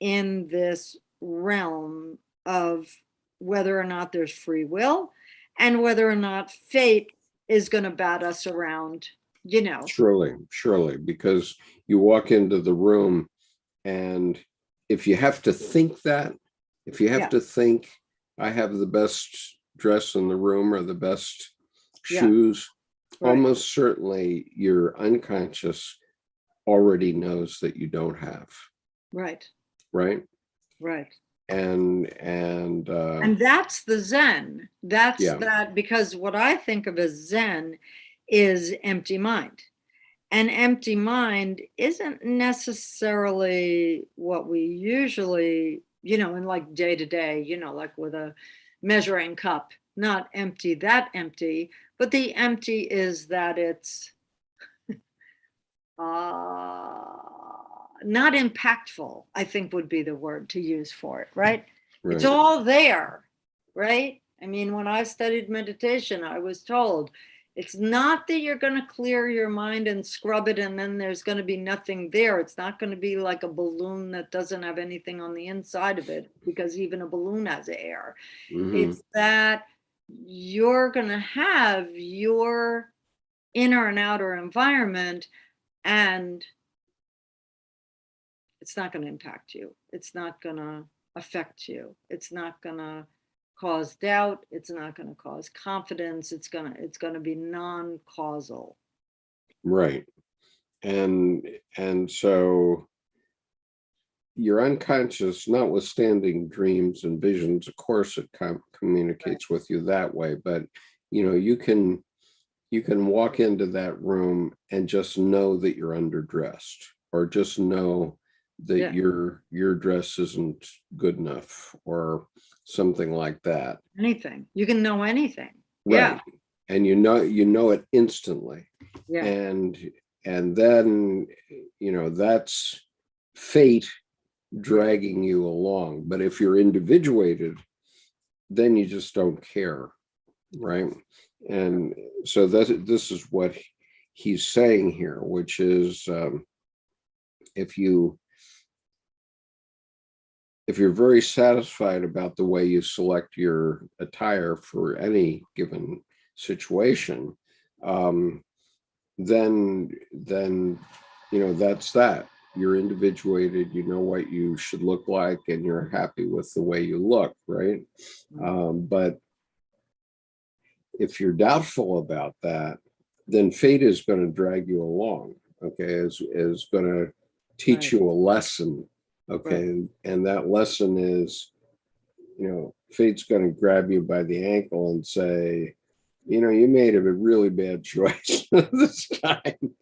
Speaker 2: in this realm of whether or not there's free will and whether or not fate is going to bat us around,
Speaker 1: Surely, because you walk into the room, and if you have to think that, if you have
Speaker 2: Yeah,
Speaker 1: to think, I have the best dress in the room or the best
Speaker 2: yeah,
Speaker 1: shoes,
Speaker 2: right,
Speaker 1: almost certainly your unconscious already knows that you don't have,
Speaker 2: right,
Speaker 1: right?
Speaker 2: right.
Speaker 1: And
Speaker 2: And that's the Zen. That's
Speaker 1: yeah,
Speaker 2: that, because what I think of as Zen is empty mind. An empty mind isn't necessarily what we usually, in like day to day, like with a measuring cup, not empty, that empty, but the empty is that it's not impactful, I think would be the word to use for it, right? It's
Speaker 1: right.
Speaker 2: all there, right? I mean, when I studied meditation, I was told it's not that you're going to clear your mind and scrub it and then there's going to be nothing there. It's not going to be like a balloon that doesn't have anything on the inside of it, because even a balloon has air.
Speaker 1: Hmm.
Speaker 2: It's that you're going to have your inner and outer environment, and it's not going to impact you. It's not going to affect you. It's not going to cause doubt. It's not going to cause confidence. It's going to be non-causal.
Speaker 1: Right. And so your unconscious, notwithstanding dreams and visions, of course it
Speaker 2: Right.
Speaker 1: communicates with you that way, but you can walk into that room and just know that you're underdressed, or just know that
Speaker 2: Yeah.
Speaker 1: your dress isn't good enough, or something like that.
Speaker 2: Anything. You can know anything. Yeah.
Speaker 1: Right. And you know it instantly.
Speaker 2: Yeah.
Speaker 1: And then that's fate
Speaker 2: Right.
Speaker 1: dragging you along. But if you're individuated, then you just don't care, right? And so this is what he's saying here, which is, if you're very satisfied about the way you select your attire for any given situation, um, then that's that. You're individuated. You know what you should look like, and you're happy with the way you look, right? But if you're doubtful about that, then fate is going to drag you along. Okay, is going to teach
Speaker 2: Right.
Speaker 1: you a lesson.
Speaker 2: Right.
Speaker 1: Okay, and that lesson is, fate's going to grab you by the ankle and say, you made a really bad choice this time,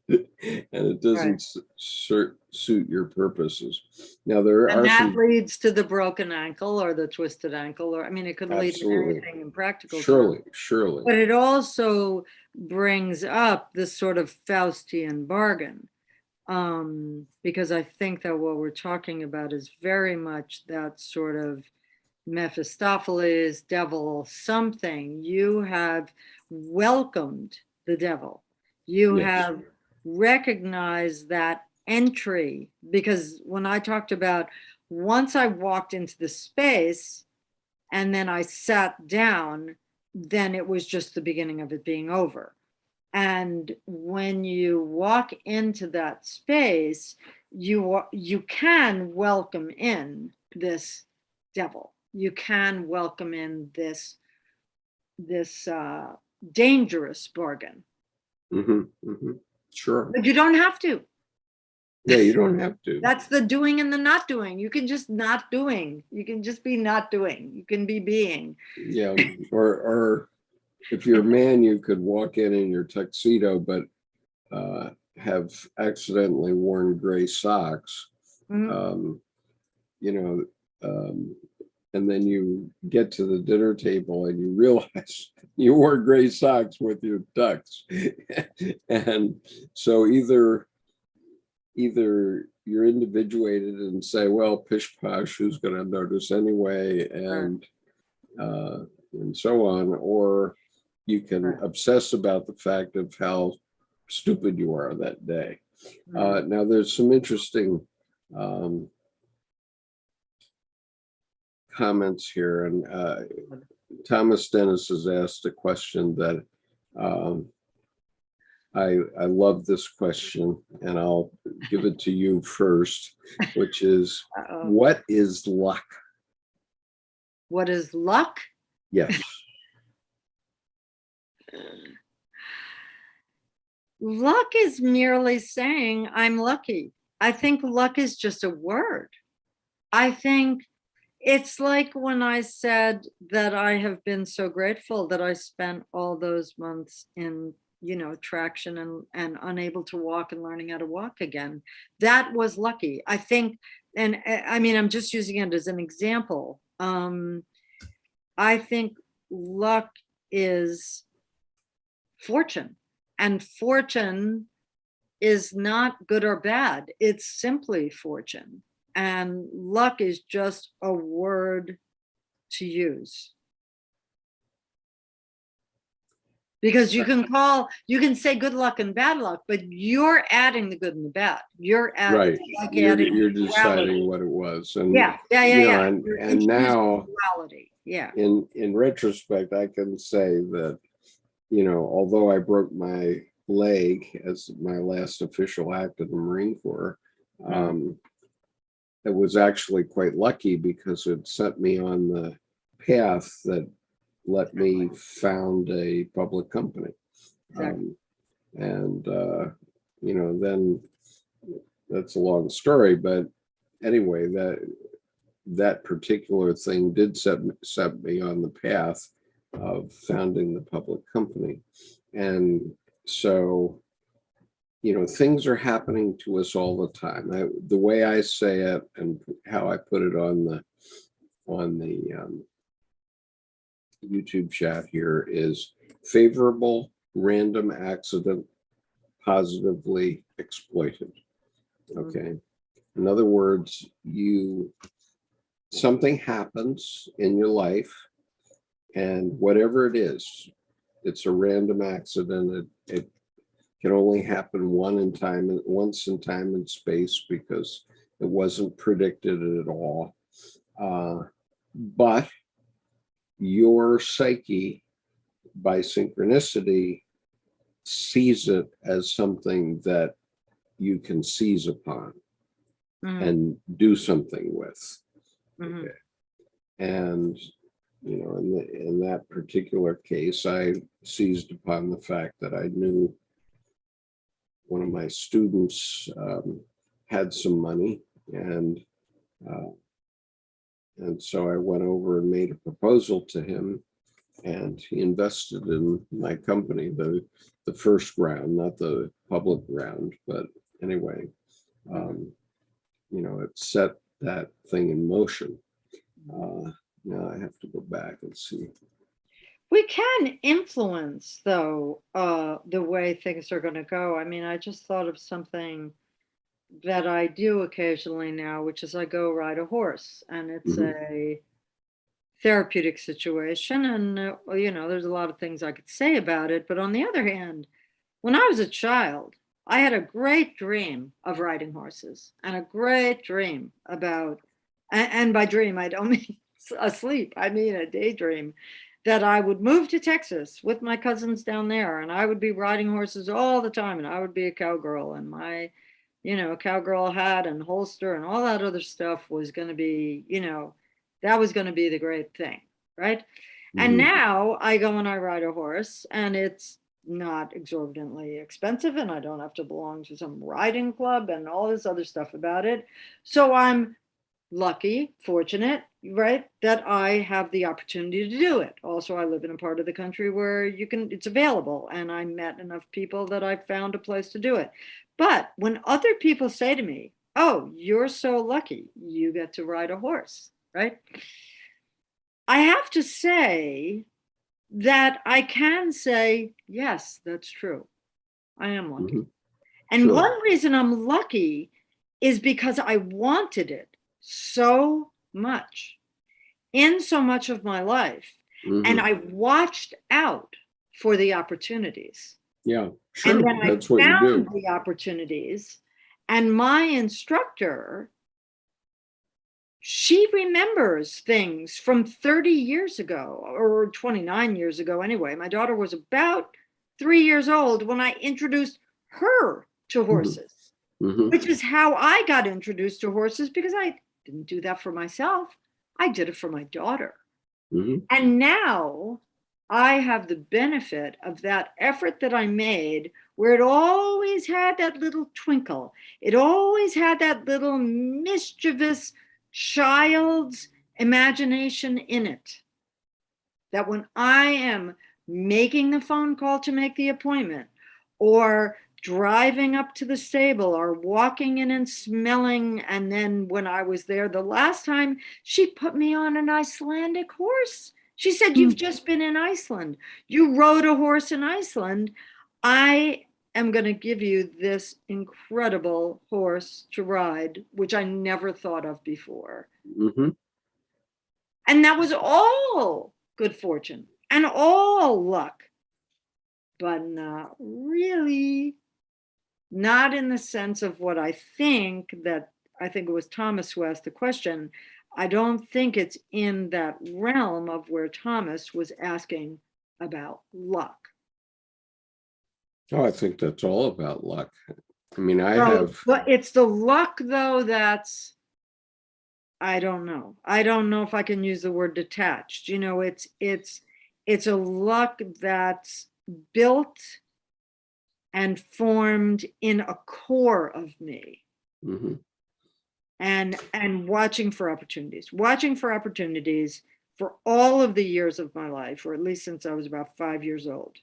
Speaker 1: and it
Speaker 2: Right.
Speaker 1: doesn't suit your purposes. Now, there
Speaker 2: And
Speaker 1: are
Speaker 2: that
Speaker 1: some.
Speaker 2: leads to the broken ankle or the twisted ankle, or I mean, it could lead to
Speaker 1: Absolutely.
Speaker 2: anything in practical terms.
Speaker 1: Surely.
Speaker 2: But it also brings up this sort of Faustian bargain, because I think that what we're talking about is very much that sort of Mephistopheles, devil, something. You have welcomed the devil. You
Speaker 1: Yes.
Speaker 2: have recognized that entry, because when I talked about once I walked into the space and then I sat down, then it was just the beginning of it being over. And when you walk into that space, you can welcome in this devil. You can welcome in this dangerous bargain.
Speaker 1: Sure.
Speaker 2: But you don't have to.
Speaker 1: Yeah, you don't have to.
Speaker 2: That's the doing and the not doing. You can just not doing. You can just be not doing. You can be being.
Speaker 1: Yeah. Or if you're a man, you could walk in your tuxedo, but have accidentally worn gray socks. And then you get to the dinner table and you realize you wore gray socks with your tux. And so either you're individuated and say, well, pish posh, who's going to notice anyway, and so on, or you can obsess about the fact of how stupid you are that day. Now, there's some interesting comments here, and Thomas Dennis has asked a question that I love this question, and I'll give it to you first, which is, what is luck?
Speaker 2: What is luck?
Speaker 1: Yes.
Speaker 2: Luck is merely saying I'm lucky. I think luck is just a word. I think it's like when I said that I have been so grateful that I spent all those months in, traction and unable to walk and learning how to walk again. That was lucky. I think, and I mean, I'm just using it as an example. I think luck is fortune, and fortune is not good or bad. It's simply fortune. And luck is just a word to use. Because you can say good luck and bad luck, but you're adding the good and the bad. You're adding,
Speaker 1: right.
Speaker 2: Like
Speaker 1: you're deciding what it was. And
Speaker 2: yeah.
Speaker 1: And now,
Speaker 2: yeah.
Speaker 1: In retrospect, I can say that, although I broke my leg as my last official act of the Marine Corps, it was actually quite lucky because it set me on the path that let me found a public company.
Speaker 2: Exactly.
Speaker 1: Then that's a long story, but anyway, that particular thing did set me on the path of founding the public company. And so, things are happening to us all the time. The way I say it and how I put it on the YouTube chat here is favorable random accident positively exploited. Okay. In other words, something happens in your life, and whatever it is, it's a random accident. It can only happen once in time and space because it wasn't predicted at all. But your psyche, by synchronicity, sees it as something that you can seize upon and do something with. Okay. And in that particular case, I seized upon the fact that I knew one of my students had some money, and so I went over and made a proposal to him, and he invested in my company, the first round, not the public round, but anyway, it set that thing in motion. Now I have to go back and see.
Speaker 2: We can influence, though, the way things are going to go. I mean, I just thought of something that I do occasionally now, which is I go ride a horse, and it's a therapeutic situation. And, there's a lot of things I could say about it. But on the other hand, when I was a child, I had a great dream of riding horses, and a great dream about, and by dream, I don't mean asleep, I mean a daydream, that I would move to Texas with my cousins down there, and I would be riding horses all the time, and I would be a cowgirl, and my, cowgirl hat and holster and all that other stuff was going to be, that was going to be the great thing, right? And now I go and I ride a horse, and it's not exorbitantly expensive, and I don't have to belong to some riding club and all this other stuff about it. So I'm lucky, fortunate, right, that I have the opportunity to do it. Also, I live in a part of the country where it's available, and I met enough people that I found a place to do it. But when other people say to me, oh, you're so lucky, you get to ride a horse, right? I have to say that I can say, yes, that's true. I am lucky. And one reason I'm lucky is because I wanted it so much in so much of my life. And I watched out for the opportunities.
Speaker 1: Yeah, sure.
Speaker 2: And then I found the opportunities, and my instructor, she remembers things from 30 years ago, or 29 years ago anyway. My daughter was about 3 years old when I introduced her to horses, which is how I got introduced to horses, because I didn't do that for myself. I did it for my daughter. And now I have the benefit of that effort that I made, where it always had that little twinkle. It always had that little mischievous child's imagination in it. That when I am making the phone call to make the appointment, or driving up to the stable, or walking in and smelling. And then when I was there the last time, she put me on an Icelandic horse. She said, you've just been in Iceland. You rode a horse in Iceland. I am going to give you this incredible horse to ride, which I never thought of before. And that was all good fortune and all luck, but not really. Not in the sense of what I think it was Thomas who asked the question. I don't think it's in that realm of where Thomas was asking about luck.
Speaker 1: Oh, I think that's all about luck. I mean,
Speaker 2: But it's the luck, though, that's, I don't know. I don't know if I can use the word detached. It's a luck that's built and formed in a core of me. And watching for opportunities for all of the years of my life, or at least since I was about 5 years old.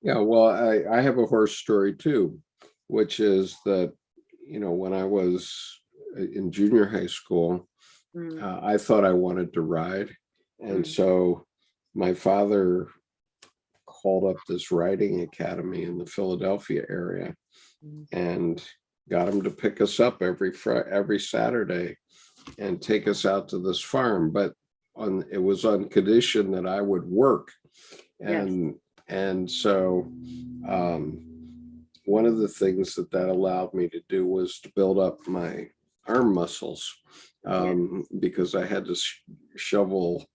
Speaker 1: Yeah, well, I have a horse story too, which is that, when I was in junior high school, I thought I wanted to ride. And so my father called up this riding academy in the Philadelphia area and got him to pick us up every Saturday and take us out to this farm. But it was on condition that I would work. And so one of the things that allowed me to do was to build up my arm muscles, because I had to shovel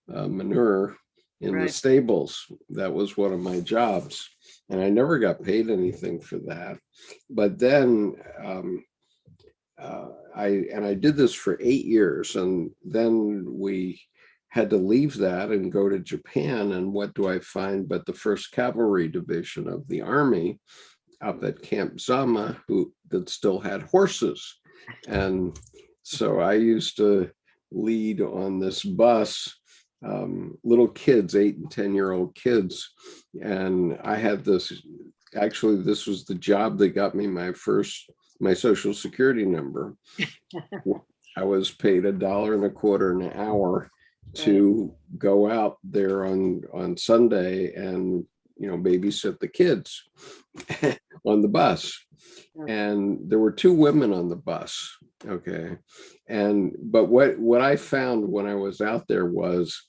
Speaker 1: manure in the stables. That was one of my jobs, and I never got paid anything for that. But then I did this for 8 years, and then we had to leave that and go to Japan. And what do I find but the 1st Cavalry Division of the Army up at Camp Zama, that still had horses. And so I used to lead on this bus little kids, 8 and 10-year-old kids. And I had this was the job that got me my Social Security number. I was paid $1.25 an hour to go out there on Sunday and babysit the kids on the bus. And there were 2 women on the bus. Okay. But what I found when I was out there was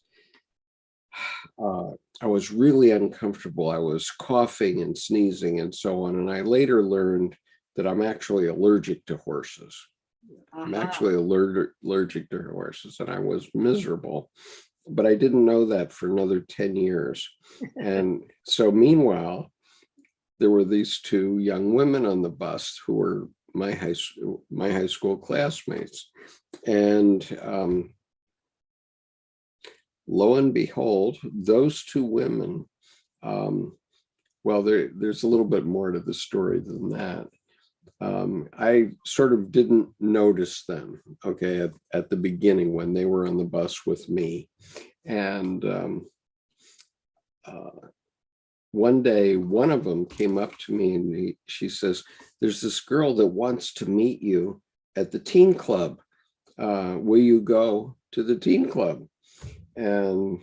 Speaker 1: I was really uncomfortable. I was coughing and sneezing and so on. And I later learned that I'm actually allergic to horses. I'm actually allergic to horses, and I was miserable. but I didn't know that for another 10 years. And so meanwhile, there were these two young women on the bus who were my high school classmates. And lo and behold, those two women, well, there's a little bit more to the story than that. I sort of didn't notice them, okay, at the beginning when they were on the bus with me. And one day, one of them came up to me and she says, there's this girl that wants to meet you at the teen club. Will you go to the teen club? And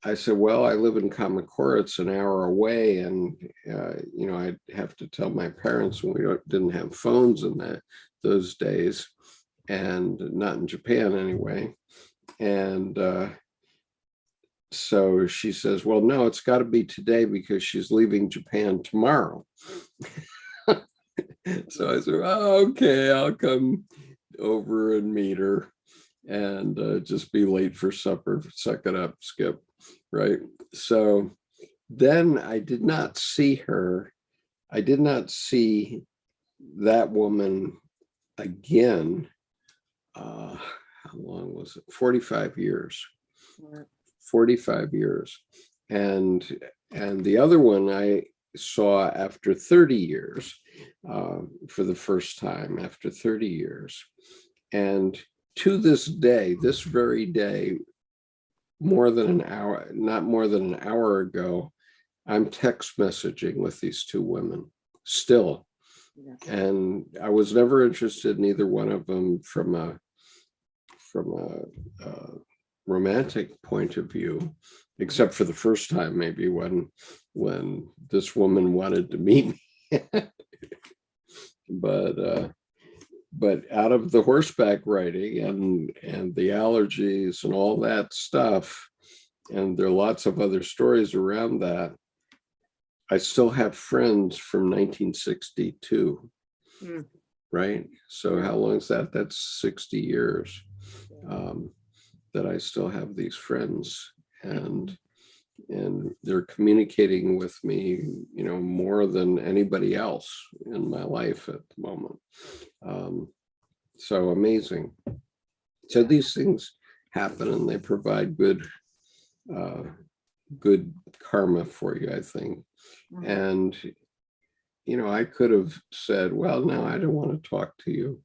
Speaker 1: I said, well, I live in Conover, it's an hour away. And, I'd have to tell my parents when we didn't have phones in those days, and not in Japan anyway. And so she says, well, no, it's got to be today because she's leaving Japan tomorrow. So I said, oh, okay, I'll come over and meet her and just be late for supper. Suck it up, Skip. Right. So then I did not see her. I did not see that woman again. How long was it? 45 years. 45 years. And the other one I saw after 30 years, for the first time after 30 years. And to this day, this very day, not more than an hour ago, I'm text messaging with these two women still. Yeah. And I was never interested in either one of them from a romantic point of view, except for the first time, maybe when this woman wanted to meet me. But out of the horseback riding and the allergies and all that stuff, and there are lots of other stories around that, I still have friends from 1962, right? So how long is that? That's 60 years that I still have these friends, and they're communicating with me, more than anybody else in my life at the moment. So amazing. So these things happen and they provide good karma for you, I think. And, I could have said, well, no, I don't want to talk to you,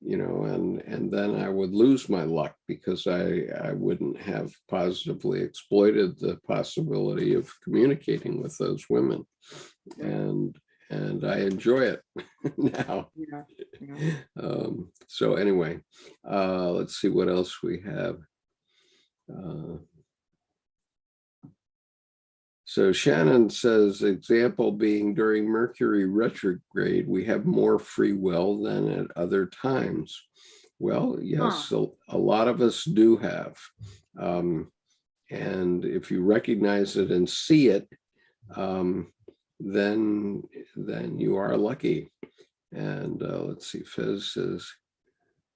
Speaker 1: and then I would lose my luck because I wouldn't have positively exploited the possibility of communicating with those women. And I enjoy it now. Yeah. Yeah. So anyway, let's see what else we have. So Shannon says, example being during Mercury retrograde, we have more free will than at other times. Well, yes, a lot of us do have. And if you recognize it and see it, then you are lucky. And let's see, Fez says,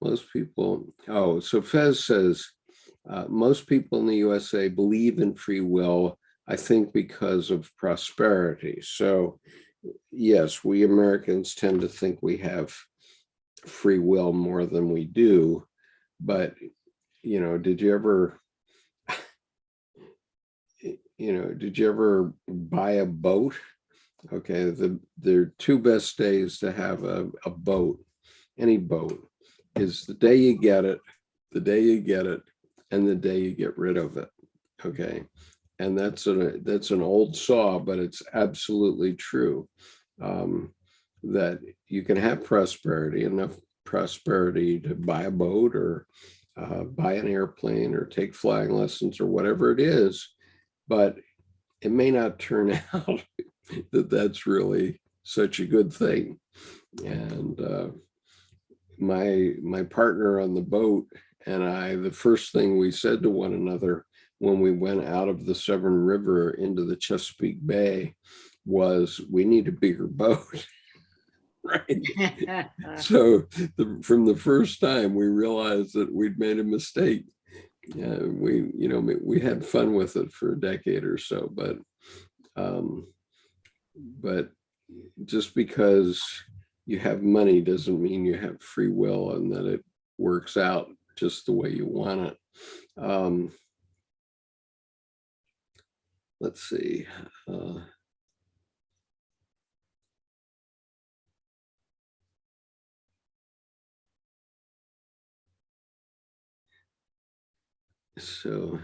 Speaker 1: most people, so Fez says, most people in the USA believe in free will, I think because of prosperity. So yes, we Americans tend to think we have free will more than we do. But, did you ever buy a boat? Okay, the two best days to have a boat, any boat, is the day you get it, and the day you get rid of it. Okay. And that's an old saw, but it's absolutely true, that you can have prosperity, enough prosperity to buy a boat or buy an airplane or take flying lessons or whatever it is, but it may not turn out that that's really such a good thing. And my partner on the boat and I, the first thing we said to one another when we went out of the Severn River into the Chesapeake Bay was, we need a bigger boat. Right. So from the first time we realized that we'd made a mistake, Yeah, we had fun with it for a decade or so, um, but just because you have money doesn't mean you have free will and that it works out just the way you want it. Let's see. So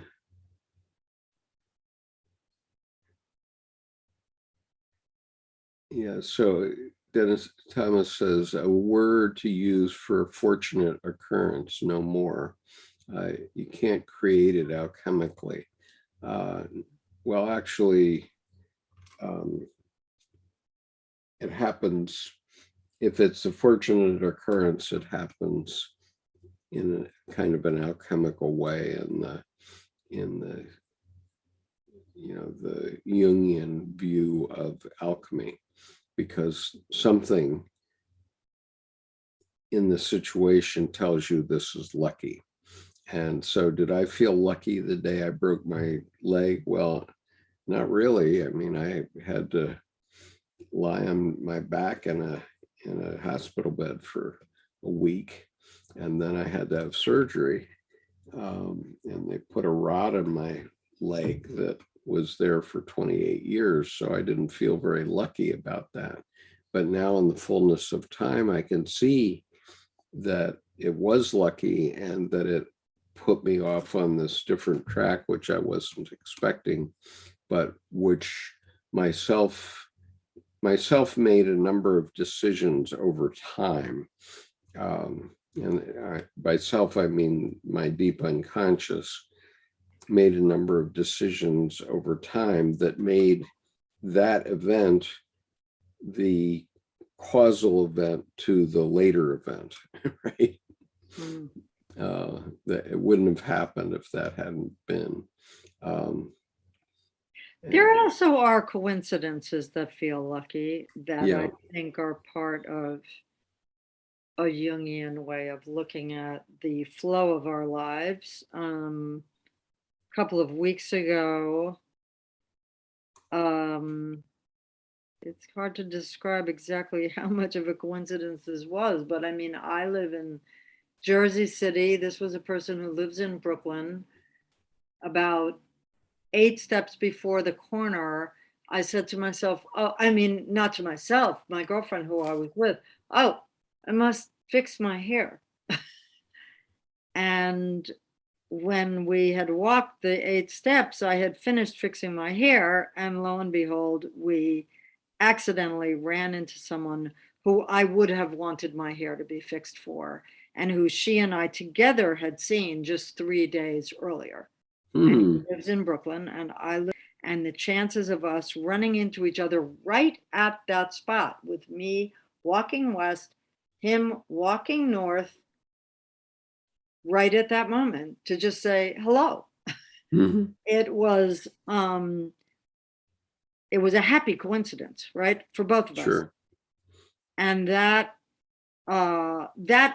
Speaker 1: yeah, so Dennis Thomas says a word to use for a fortunate occurrence, no more. You can't create it alchemically. Well, actually, it happens. If it's a fortunate occurrence, it happens in a kind of an alchemical way in the the Jungian view of alchemy, because something in the situation tells you this is lucky. And so did I feel lucky the day I broke my leg? Well, not really. I mean, I had to lie on my back in a hospital bed for a week, and then I had to have surgery. And they put a rod in my leg that was there for 28 years. So I didn't feel very lucky about that. But now in the fullness of time, I can see that it was lucky and that it put me off on this different track, which I wasn't expecting, but which myself made a number of decisions over time. And by self, I mean my deep unconscious made a number of decisions over time that made that event the causal event to the later event, right? Mm. That it wouldn't have happened if that hadn't been.
Speaker 2: There also are coincidences that feel lucky that
Speaker 1: yeah.
Speaker 2: I think are part of a Jungian way of looking at the flow of our lives. A couple of weeks ago, it's hard to describe exactly how much of a coincidence this was, but I mean, I live in Jersey City. This was a person who lives in Brooklyn. About 8 steps before the corner, I said to myself, oh, I mean, not to myself, my girlfriend who I was with, oh, I must fix my hair. And when we had walked the 8 steps, I had finished fixing my hair, and lo and behold, we accidentally ran into someone who I would have wanted my hair to be fixed for, and who she and I together had seen just 3 days earlier. And he lives in Brooklyn, and I live, and the chances of us running into each other right at that spot, with me walking west, him walking north, right at that moment, to just say hello. Mm-hmm. It was a happy coincidence, right, for both of us. And that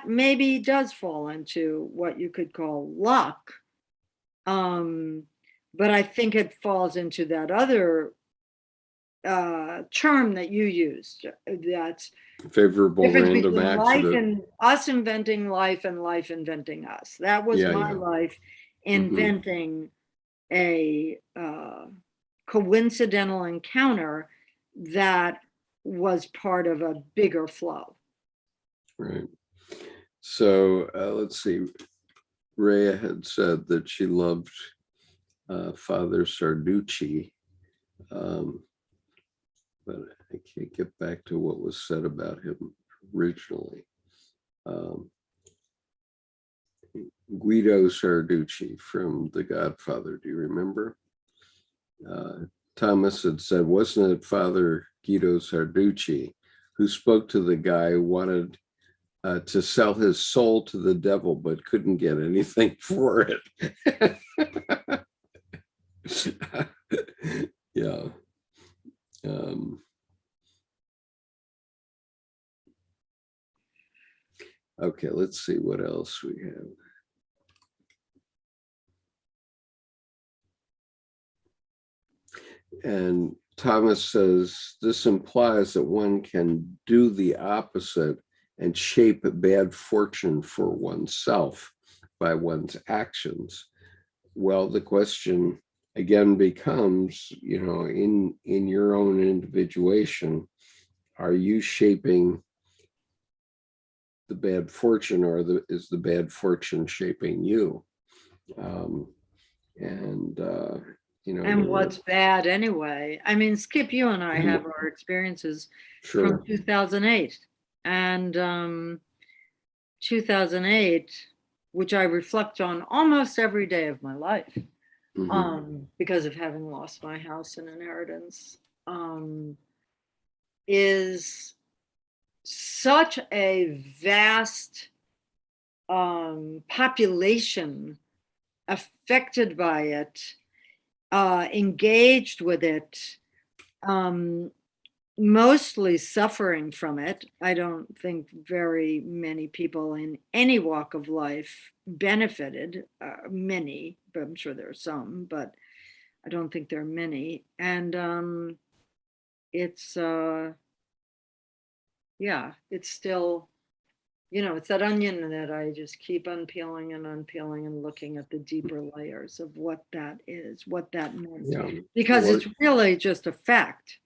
Speaker 2: maybe does fall into what you could call luck. But I think it falls into that other term that you used, that's
Speaker 1: favorable random accident.
Speaker 2: Life and us inventing life and life inventing us. That was my life inventing a coincidental encounter that was part of a bigger flow.
Speaker 1: Right. So let's see. Rhea had said that she loved Father Sarducci, but I can't get back to what was said about him originally. Guido Sarducci from The Godfather, do you remember? Thomas had said, wasn't it Father Guido Sarducci who spoke to the guy who wanted to sell his soul to the devil, but couldn't get anything for it? Yeah. Okay, let's see what else we have. And Thomas says this implies that one can do the opposite and shape bad fortune for oneself by one's actions. Well, the question again becomes, in your own individuation, are you shaping the bad fortune, or is the bad fortune shaping you? And
Speaker 2: And what's bad anyway? I mean, Skip, you and I have our experiences from 2008. And 2008, which I reflect on almost every day of my life, because of having lost my house in inheritance, is such a vast population affected by it, engaged with it, mostly suffering from it. I don't think very many people in any walk of life benefited. Many, but I'm sure there are some, but I don't think there are many. And it's it's still, it's that onion that I just keep unpeeling and unpeeling and looking at the deeper layers of what that is, what that meant. Yeah. Because it's really just a fact.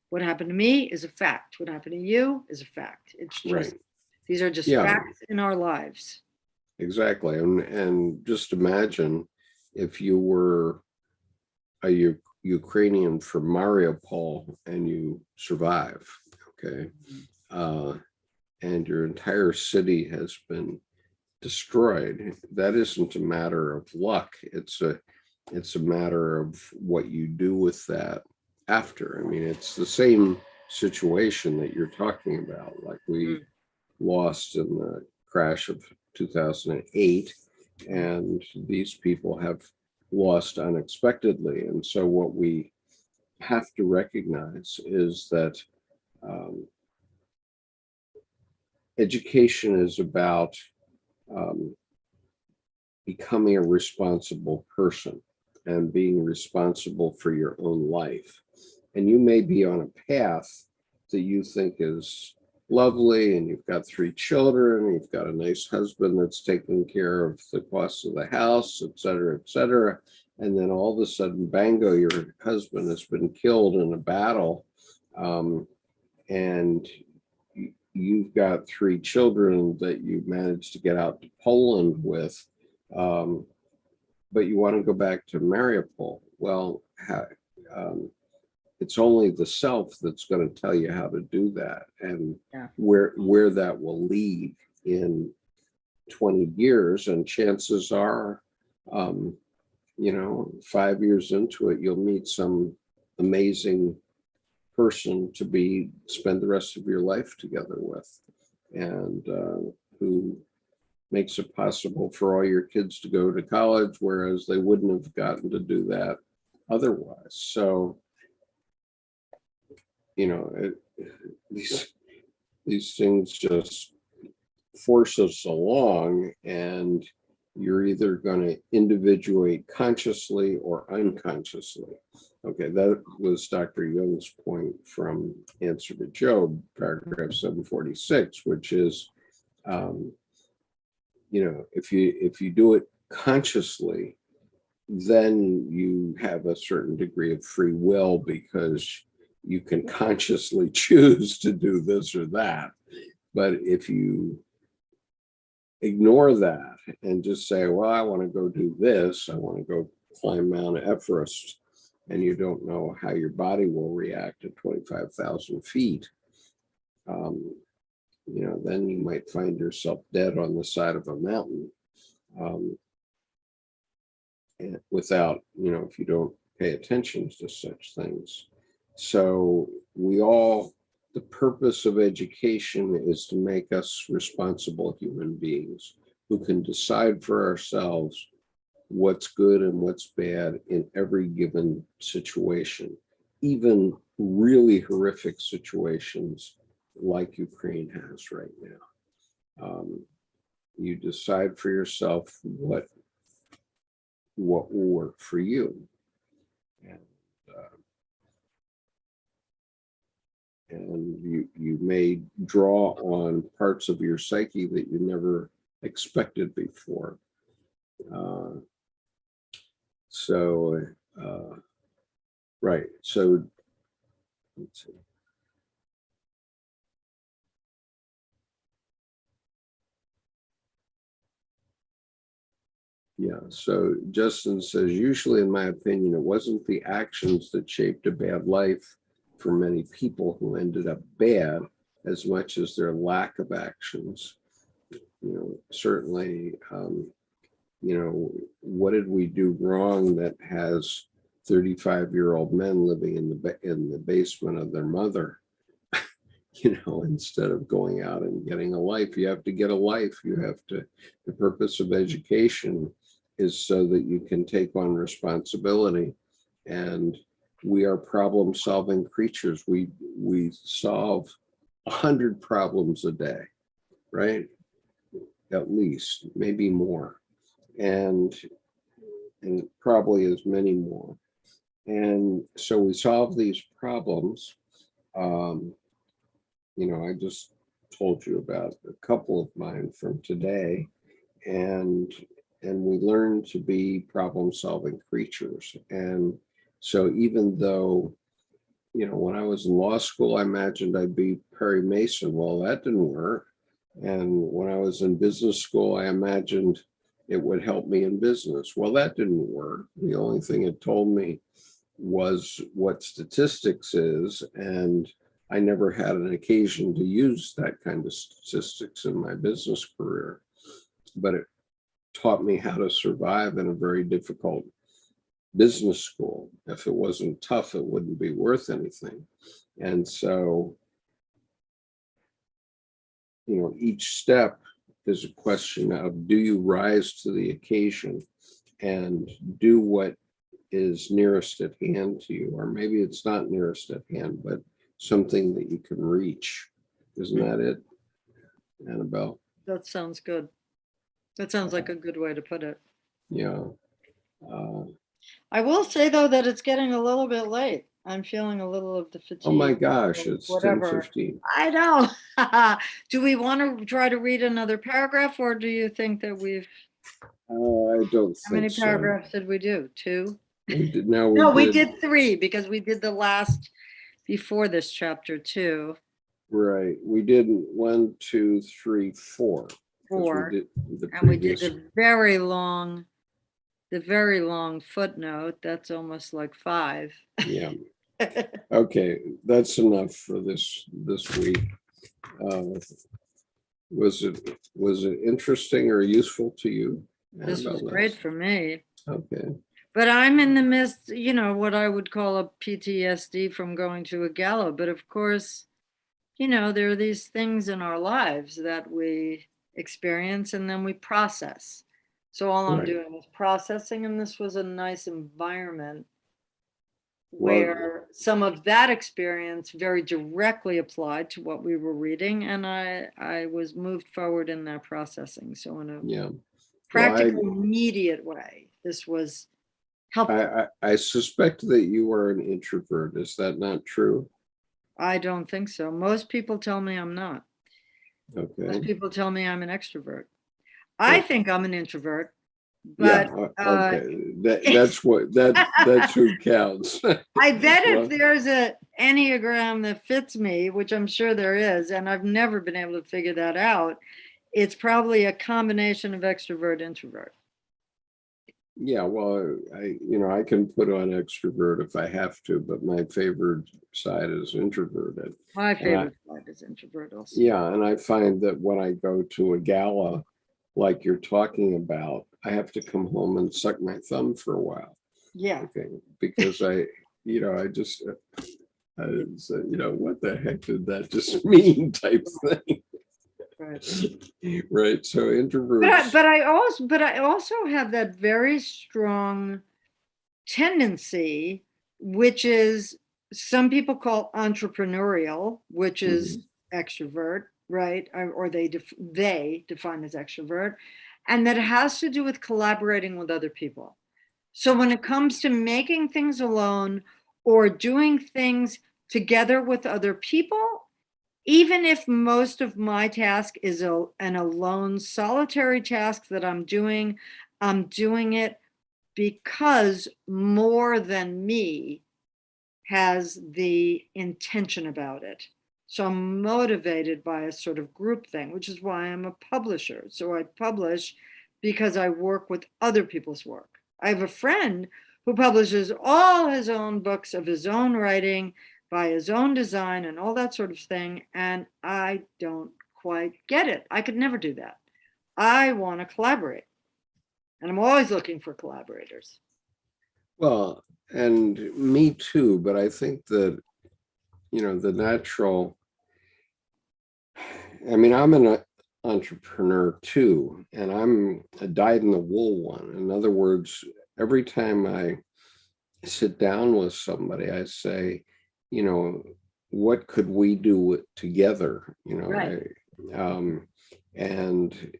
Speaker 2: What happened to me is a fact. What happened to you is a fact. It's just, these are just facts in our lives.
Speaker 1: Exactly. And just imagine if you were a Ukrainian from Mariupol and you survive, okay? And your entire city has been destroyed. That isn't a matter of luck. It's a matter of what you do with that after. I mean, it's the same situation that you're talking about, like we lost in the crash of 2008, and these people have lost unexpectedly. And so what we have to recognize is that education is about becoming a responsible person and being responsible for your own life. And you may be on a path that you think is lovely, and you've got 3 children, you've got a nice husband that's taking care of the costs of the house, et cetera, et cetera. And then all of a sudden, bango, your husband has been killed in a battle. And you've got 3 children that you managed to get out to Poland with, but you want to go back to Mariupol. Well, it's only the self that's going to tell you how to do that, and where that will lead in 20 years. And chances are, 5 years into it, you'll meet some amazing person to spend the rest of your life together with, and who makes it possible for all your kids to go to college, whereas they wouldn't have gotten to do that otherwise. So, these things just force us along, and you're either going to individuate consciously or unconsciously. Okay, that was Dr. Jung's point from Answer to Job, paragraph 746, which is, if you do it consciously, then you have a certain degree of free will, because you can consciously choose to do this or that. But if you ignore that and just say, well, I want to go do this, I want to go climb Mount Everest, and you don't know how your body will react at 25,000 feet, then you might find yourself dead on the side of a mountain, and without, if you don't pay attention to such things. So the purpose of education is to make us responsible human beings who can decide for ourselves what's good and what's bad in every given situation, even really horrific situations like Ukraine has right now. You decide for yourself what will work for you. And you may draw on parts of your psyche that you never expected before. Right. So let's see. Yeah, so Justin says, usually, in my opinion, it wasn't the actions that shaped a bad life for many people who ended up bad as much as their lack of actions. Certainly, what did we do wrong that has 35-year-old men living in the basement of their mother? Instead of going out and getting a life, you have to get a life. The purpose of education is so that you can take on responsibility. And we are problem-solving creatures. We solve 100 problems a day, right? At least, maybe more. And probably as many more. And so we solve these problems. I just told you about a couple of mine from today, and we learn to be problem-solving creatures. And so even though, when I was in law school, I imagined I'd be Perry Mason. Well, that didn't work. And when I was in business school, I imagined it would help me in business. Well, that didn't work. The only thing it told me was what statistics is, and I never had an occasion to use that kind of statistics in my business career, but it taught me how to survive in a very difficult business school. If it wasn't tough, it wouldn't be worth anything. And so, each step is a question of, do you rise to the occasion and do what is nearest at hand to you? Or maybe it's not nearest at hand, but something that you can reach. Isn't that it, Annabelle?
Speaker 2: That sounds good. That sounds like a good way to put it.
Speaker 1: Yeah.
Speaker 2: I will say, though, that it's getting a little bit late. I'm feeling a little of the fatigue.
Speaker 1: Oh my gosh, it's 10:15.
Speaker 2: I know. Do we want to try to read another paragraph, or do you think that we've...
Speaker 1: I don't think so.
Speaker 2: How many paragraphs did we do? 2?
Speaker 1: We
Speaker 2: did 3, because we did the last before this chapter 2.
Speaker 1: Right. We did 1, 2, 3, 4.
Speaker 2: 4.
Speaker 1: We did
Speaker 2: the very long footnote. That's almost like 5.
Speaker 1: Yeah. Okay, that's enough for this week. Was it interesting or useful to you?
Speaker 2: This was great for me.
Speaker 1: Okay.
Speaker 2: But I'm in the midst, what I would call a PTSD from going to a gala. But of course, there are these things in our lives that we experience and then we process. So all I'm doing is processing, and this was a nice environment where some of that experience very directly applied to what we were reading, and I was moved forward in that processing. So in a practical, immediate way, this was helpful.
Speaker 1: I suspect that you are an introvert. Is that not true?
Speaker 2: I don't think so. Most people tell me I'm not.
Speaker 1: Okay.
Speaker 2: Most people tell me I'm an extrovert. I think I'm an introvert. But
Speaker 1: okay, that's who counts.
Speaker 2: I bet if there's an Enneagram that fits me, which I'm sure there is, and I've never been able to figure that out, it's probably a combination of extrovert, introvert.
Speaker 1: Yeah, well, I can put on extrovert if I have to, but my favorite side is introverted.
Speaker 2: My favorite side is introvert also.
Speaker 1: Yeah, and I find that when I go to a gala, like you're talking about, I have to come home and suck my thumb for a while.
Speaker 2: Yeah.
Speaker 1: Okay, because I just, what the heck did that just mean type thing. Right. So introverts.
Speaker 2: But I also have that very strong tendency, which is some people call entrepreneurial, which is extrovert, right? Or they define as extrovert, and that has to do with collaborating with other people. So when it comes to making things alone or doing things together with other people, even if most of my task is an alone solitary task that I'm doing it because more than me has the intention about it. So I'm motivated by a sort of group thing, which is why I'm a publisher. So I publish because I work with other people's work. I have a friend who publishes all his own books of his own writing by his own design and all that sort of thing. And I don't quite get it. I could never do that. I want to collaborate. And I'm always looking for collaborators.
Speaker 1: Well, and me too, but I think that, the natural, I mean, I'm an entrepreneur too, and I'm a dyed-in-the-wool one. In other words, every time I sit down with somebody, I say, what could we do together?
Speaker 2: Right.
Speaker 1: And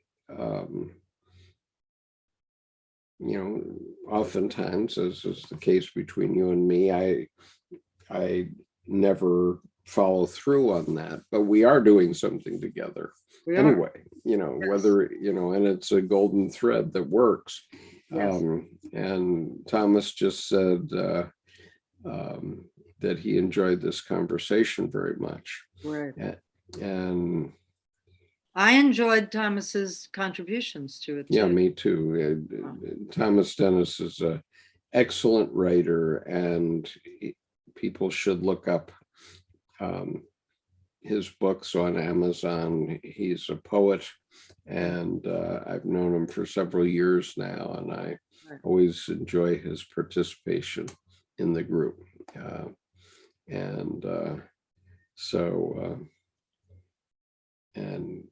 Speaker 1: oftentimes, as is the case between you and me, I never follow through on that, but we are doing something together anyway,
Speaker 2: Yes.
Speaker 1: whether, and it's a golden thread that works.
Speaker 2: Yes.
Speaker 1: And Thomas just said that he enjoyed this conversation very much.
Speaker 2: Right.
Speaker 1: And
Speaker 2: I enjoyed Thomas's contributions to it too.
Speaker 1: Yeah, me too. Thomas Dennis is an excellent writer, and people should look up his books on Amazon. He's a poet, and I've known him for several years now, and I always enjoy his participation in the group. And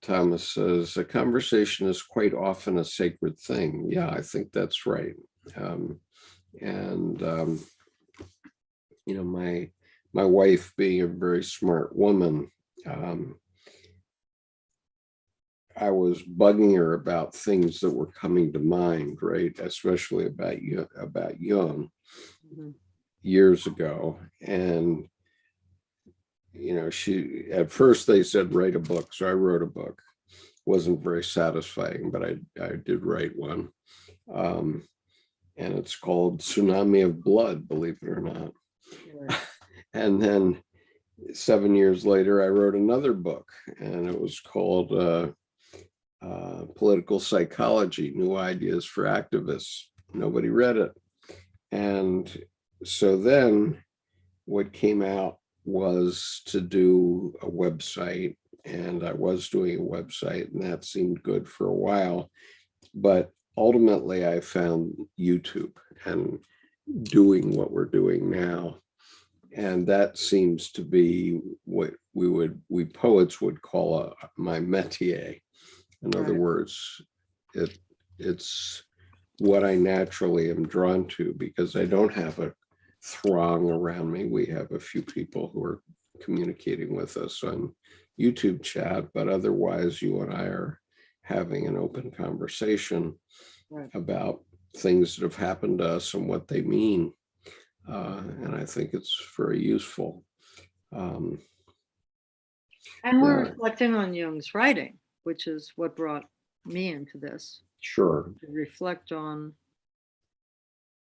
Speaker 1: Thomas says, a conversation is quite often a sacred thing. Yeah, I think that's right. My wife being a very smart woman, I was bugging her about things that were coming to mind, right? Especially about Jung years ago. And she, at first they said, write a book. So I wrote a book. Wasn't very satisfying, but I did write one. And it's called Tsunami of Blood, believe it or not. Sure. And then 7 years later, I wrote another book, and it was called Political Psychology, New Ideas for Activists. Nobody read it. And so then what came out was to do a website, and I was doing a website, and that seemed good for a while. But ultimately, I found YouTube and doing what we're doing now. And that seems to be what we poets would call my métier. In other words, it's what I naturally am drawn to, because I don't have a throng around me. We have a few people who are communicating with us on YouTube chat, but otherwise you and I are having an open conversation about things that have happened to us and what they mean. And I think it's very useful.
Speaker 2: And we're reflecting on Jung's writing, which is what brought me into this.
Speaker 1: Sure.
Speaker 2: To reflect on,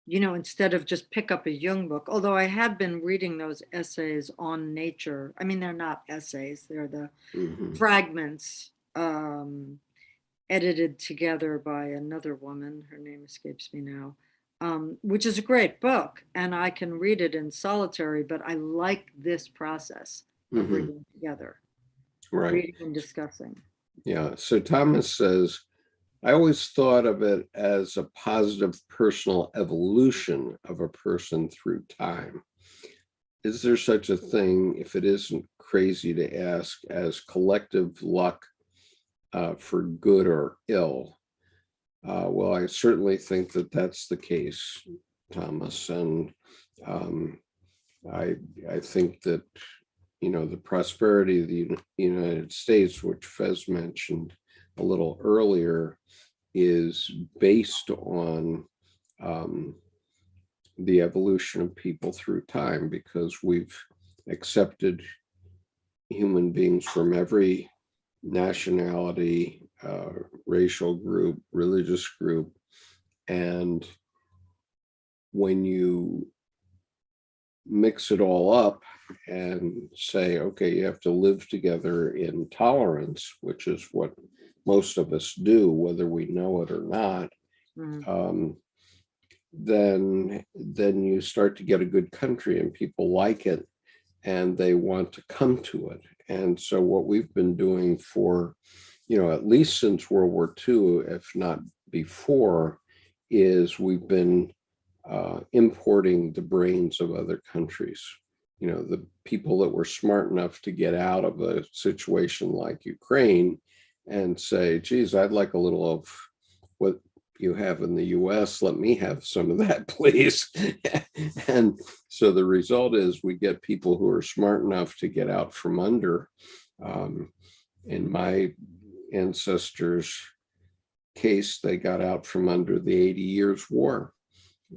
Speaker 2: instead of just pick up a Jung book, although I have been reading those essays on nature. I mean, they're not essays, they're the fragments edited together by another woman. Her name escapes me now. Which is a great book, and I can read it in solitary, but I like this process of reading together, reading and discussing.
Speaker 1: Yeah, so Thomas says, I always thought of it as a positive personal evolution of a person through time. Is there such a thing, if it isn't crazy to ask, as collective luck for good or ill? Well, I certainly think that that's the case, Thomas. And I think that, the prosperity of the United States, which Fez mentioned a little earlier, is based on the evolution of people through time, because we've accepted human beings from every nationality, racial group, religious group. And when you mix it all up and say, okay, you have to live together in tolerance, which is what most of us do, whether we know it or not, then you start to get a good country and people like it and they want to come to it. And so what we've been doing for, at least since World War II, if not before, is we've been importing the brains of other countries. The people that were smart enough to get out of a situation like Ukraine and say, geez, I'd like a little of what you have in the U.S. Let me have some of that, please. And so the result is we get people who are smart enough to get out from under. In my ancestors' case, they got out from under the 80 Years' War.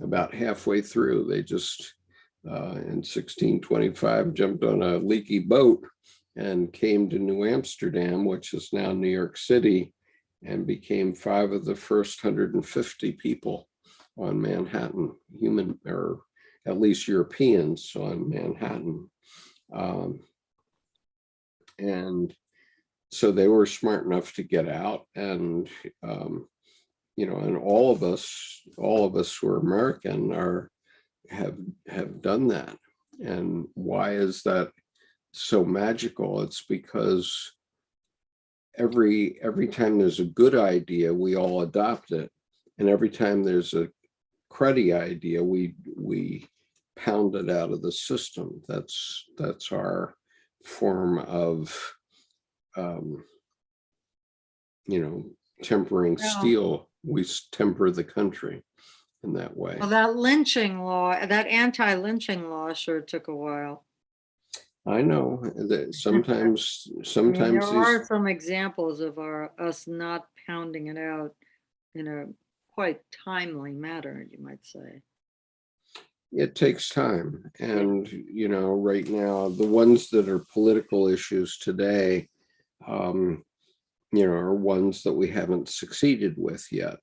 Speaker 1: About halfway through, they just, in 1625, jumped on a leaky boat and came to New Amsterdam, which is now New York City, and became 5 of the first 150 people on Manhattan, human, or at least Europeans on Manhattan. And so they were smart enough to get out, and and all of us who are American have done that. And why is that so magical? It's because every time there's a good idea, we all adopt it, and every time there's a cruddy idea, we pound it out of the system. That's our form of tempering steel. We temper the country in that way.
Speaker 2: Well, that lynching law, that anti-lynching law sure took a while.
Speaker 1: I know that sometimes
Speaker 2: there are some examples of us not pounding it out in a quite timely manner, you might say.
Speaker 1: It takes time. And, right now, the ones that are political issues today, are ones that we haven't succeeded with yet,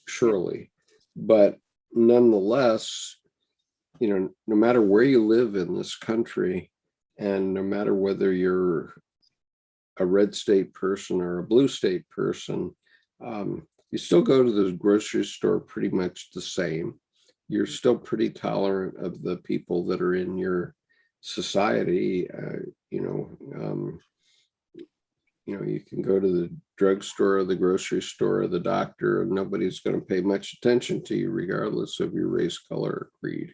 Speaker 1: surely. But nonetheless, no matter where you live in this country, and no matter whether you're a red state person or a blue state person, you still go to the grocery store pretty much the same. You're still pretty tolerant of the people that are in your society. You can go to the drugstore or the grocery store or the doctor, and nobody's going to pay much attention to you, regardless of your race, color, or creed.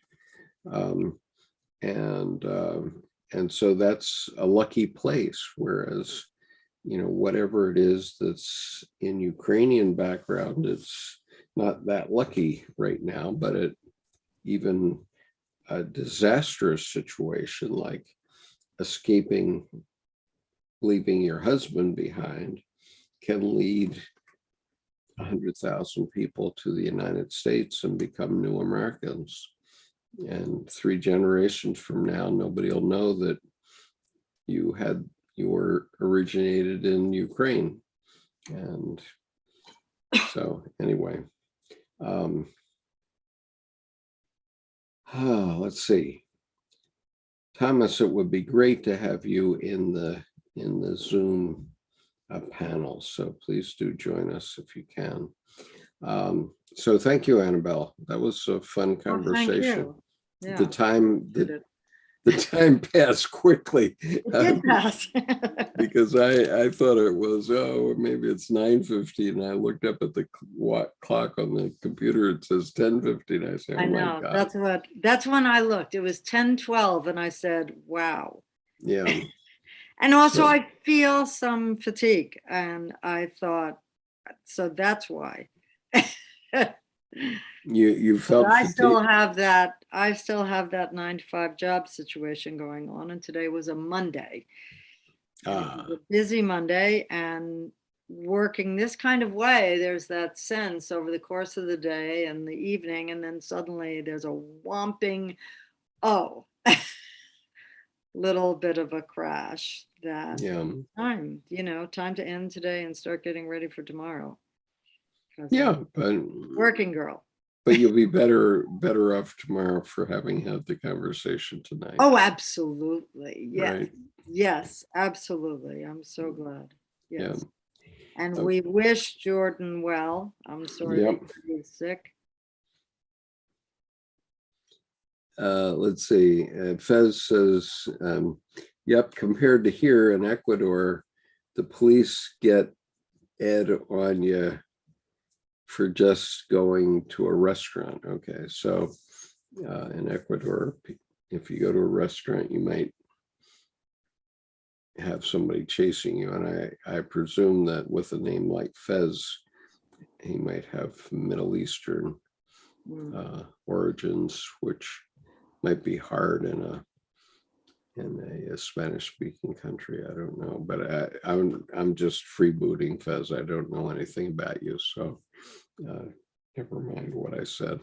Speaker 1: And so that's a lucky place. Whereas, whatever it is that's in Ukrainian background, it's not that lucky right now. But even a disastrous situation like leaving your husband behind can lead 100,000 people to the United States and become new Americans. And 3 generations from now, nobody will know that you were originated in Ukraine. And so anyway, let's see. Thomas, it would be great to have you in the Zoom panel. So please do join us if you can. So thank you, Annabelle. That was a fun conversation.
Speaker 2: Yeah.
Speaker 1: The time passed quickly.
Speaker 2: It did pass.
Speaker 1: Because I thought it was, maybe it's 9:50, and I looked up at the clock on the computer. It says 10:50. I said,
Speaker 2: I know.
Speaker 1: My God.
Speaker 2: That's when I looked. It was 10:12, and I said, wow.
Speaker 1: Yeah.
Speaker 2: And also I feel some fatigue, and I thought, so that's why.
Speaker 1: You felt
Speaker 2: I still have that 9-to-5 job situation going on, and today was a Monday. It was a busy Monday, and working this kind of way, there's that sense over the course of the day and the evening, and then suddenly there's a whomping, little bit of a crash that
Speaker 1: Yeah.
Speaker 2: time, time to end today and start getting ready for tomorrow.
Speaker 1: Yeah, but
Speaker 2: Working girl.
Speaker 1: But you'll be better off tomorrow for having had the conversation tonight.
Speaker 2: Oh, absolutely. Yes.
Speaker 1: Right.
Speaker 2: Yes, absolutely. I'm so glad. Yes.
Speaker 1: Yeah.
Speaker 2: And we wish Jordan well. I'm sorry
Speaker 1: Yep.
Speaker 2: he's sick.
Speaker 1: Let's see. Fez says, yep, compared to here in Ecuador, the police get ed on you for just going to a restaurant. Okay, so in Ecuador, if you go to a restaurant, you might have somebody chasing you. And I presume that with a name like Fez, he might have Middle Eastern origins, which might be hard in a Spanish-speaking country. I don't know, but I'm just freebooting, Fez. I don't know anything about you, so never mind what I said.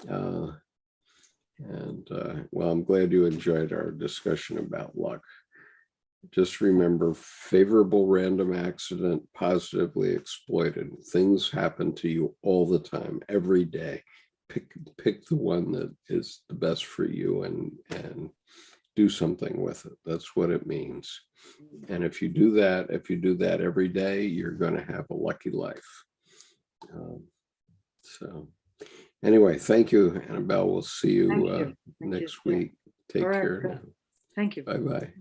Speaker 1: Well, I'm glad you enjoyed our discussion about luck. Just remember, favorable random accident, positively exploited. Things happen to you all the time, every day. Pick the one that is the best for you and do something with it. That's what it means. And if you do that every day, you're going to have a lucky life. So anyway, thank you, Annabelle. We'll see you next week. Take care now.
Speaker 2: Thank you.
Speaker 1: Bye-bye.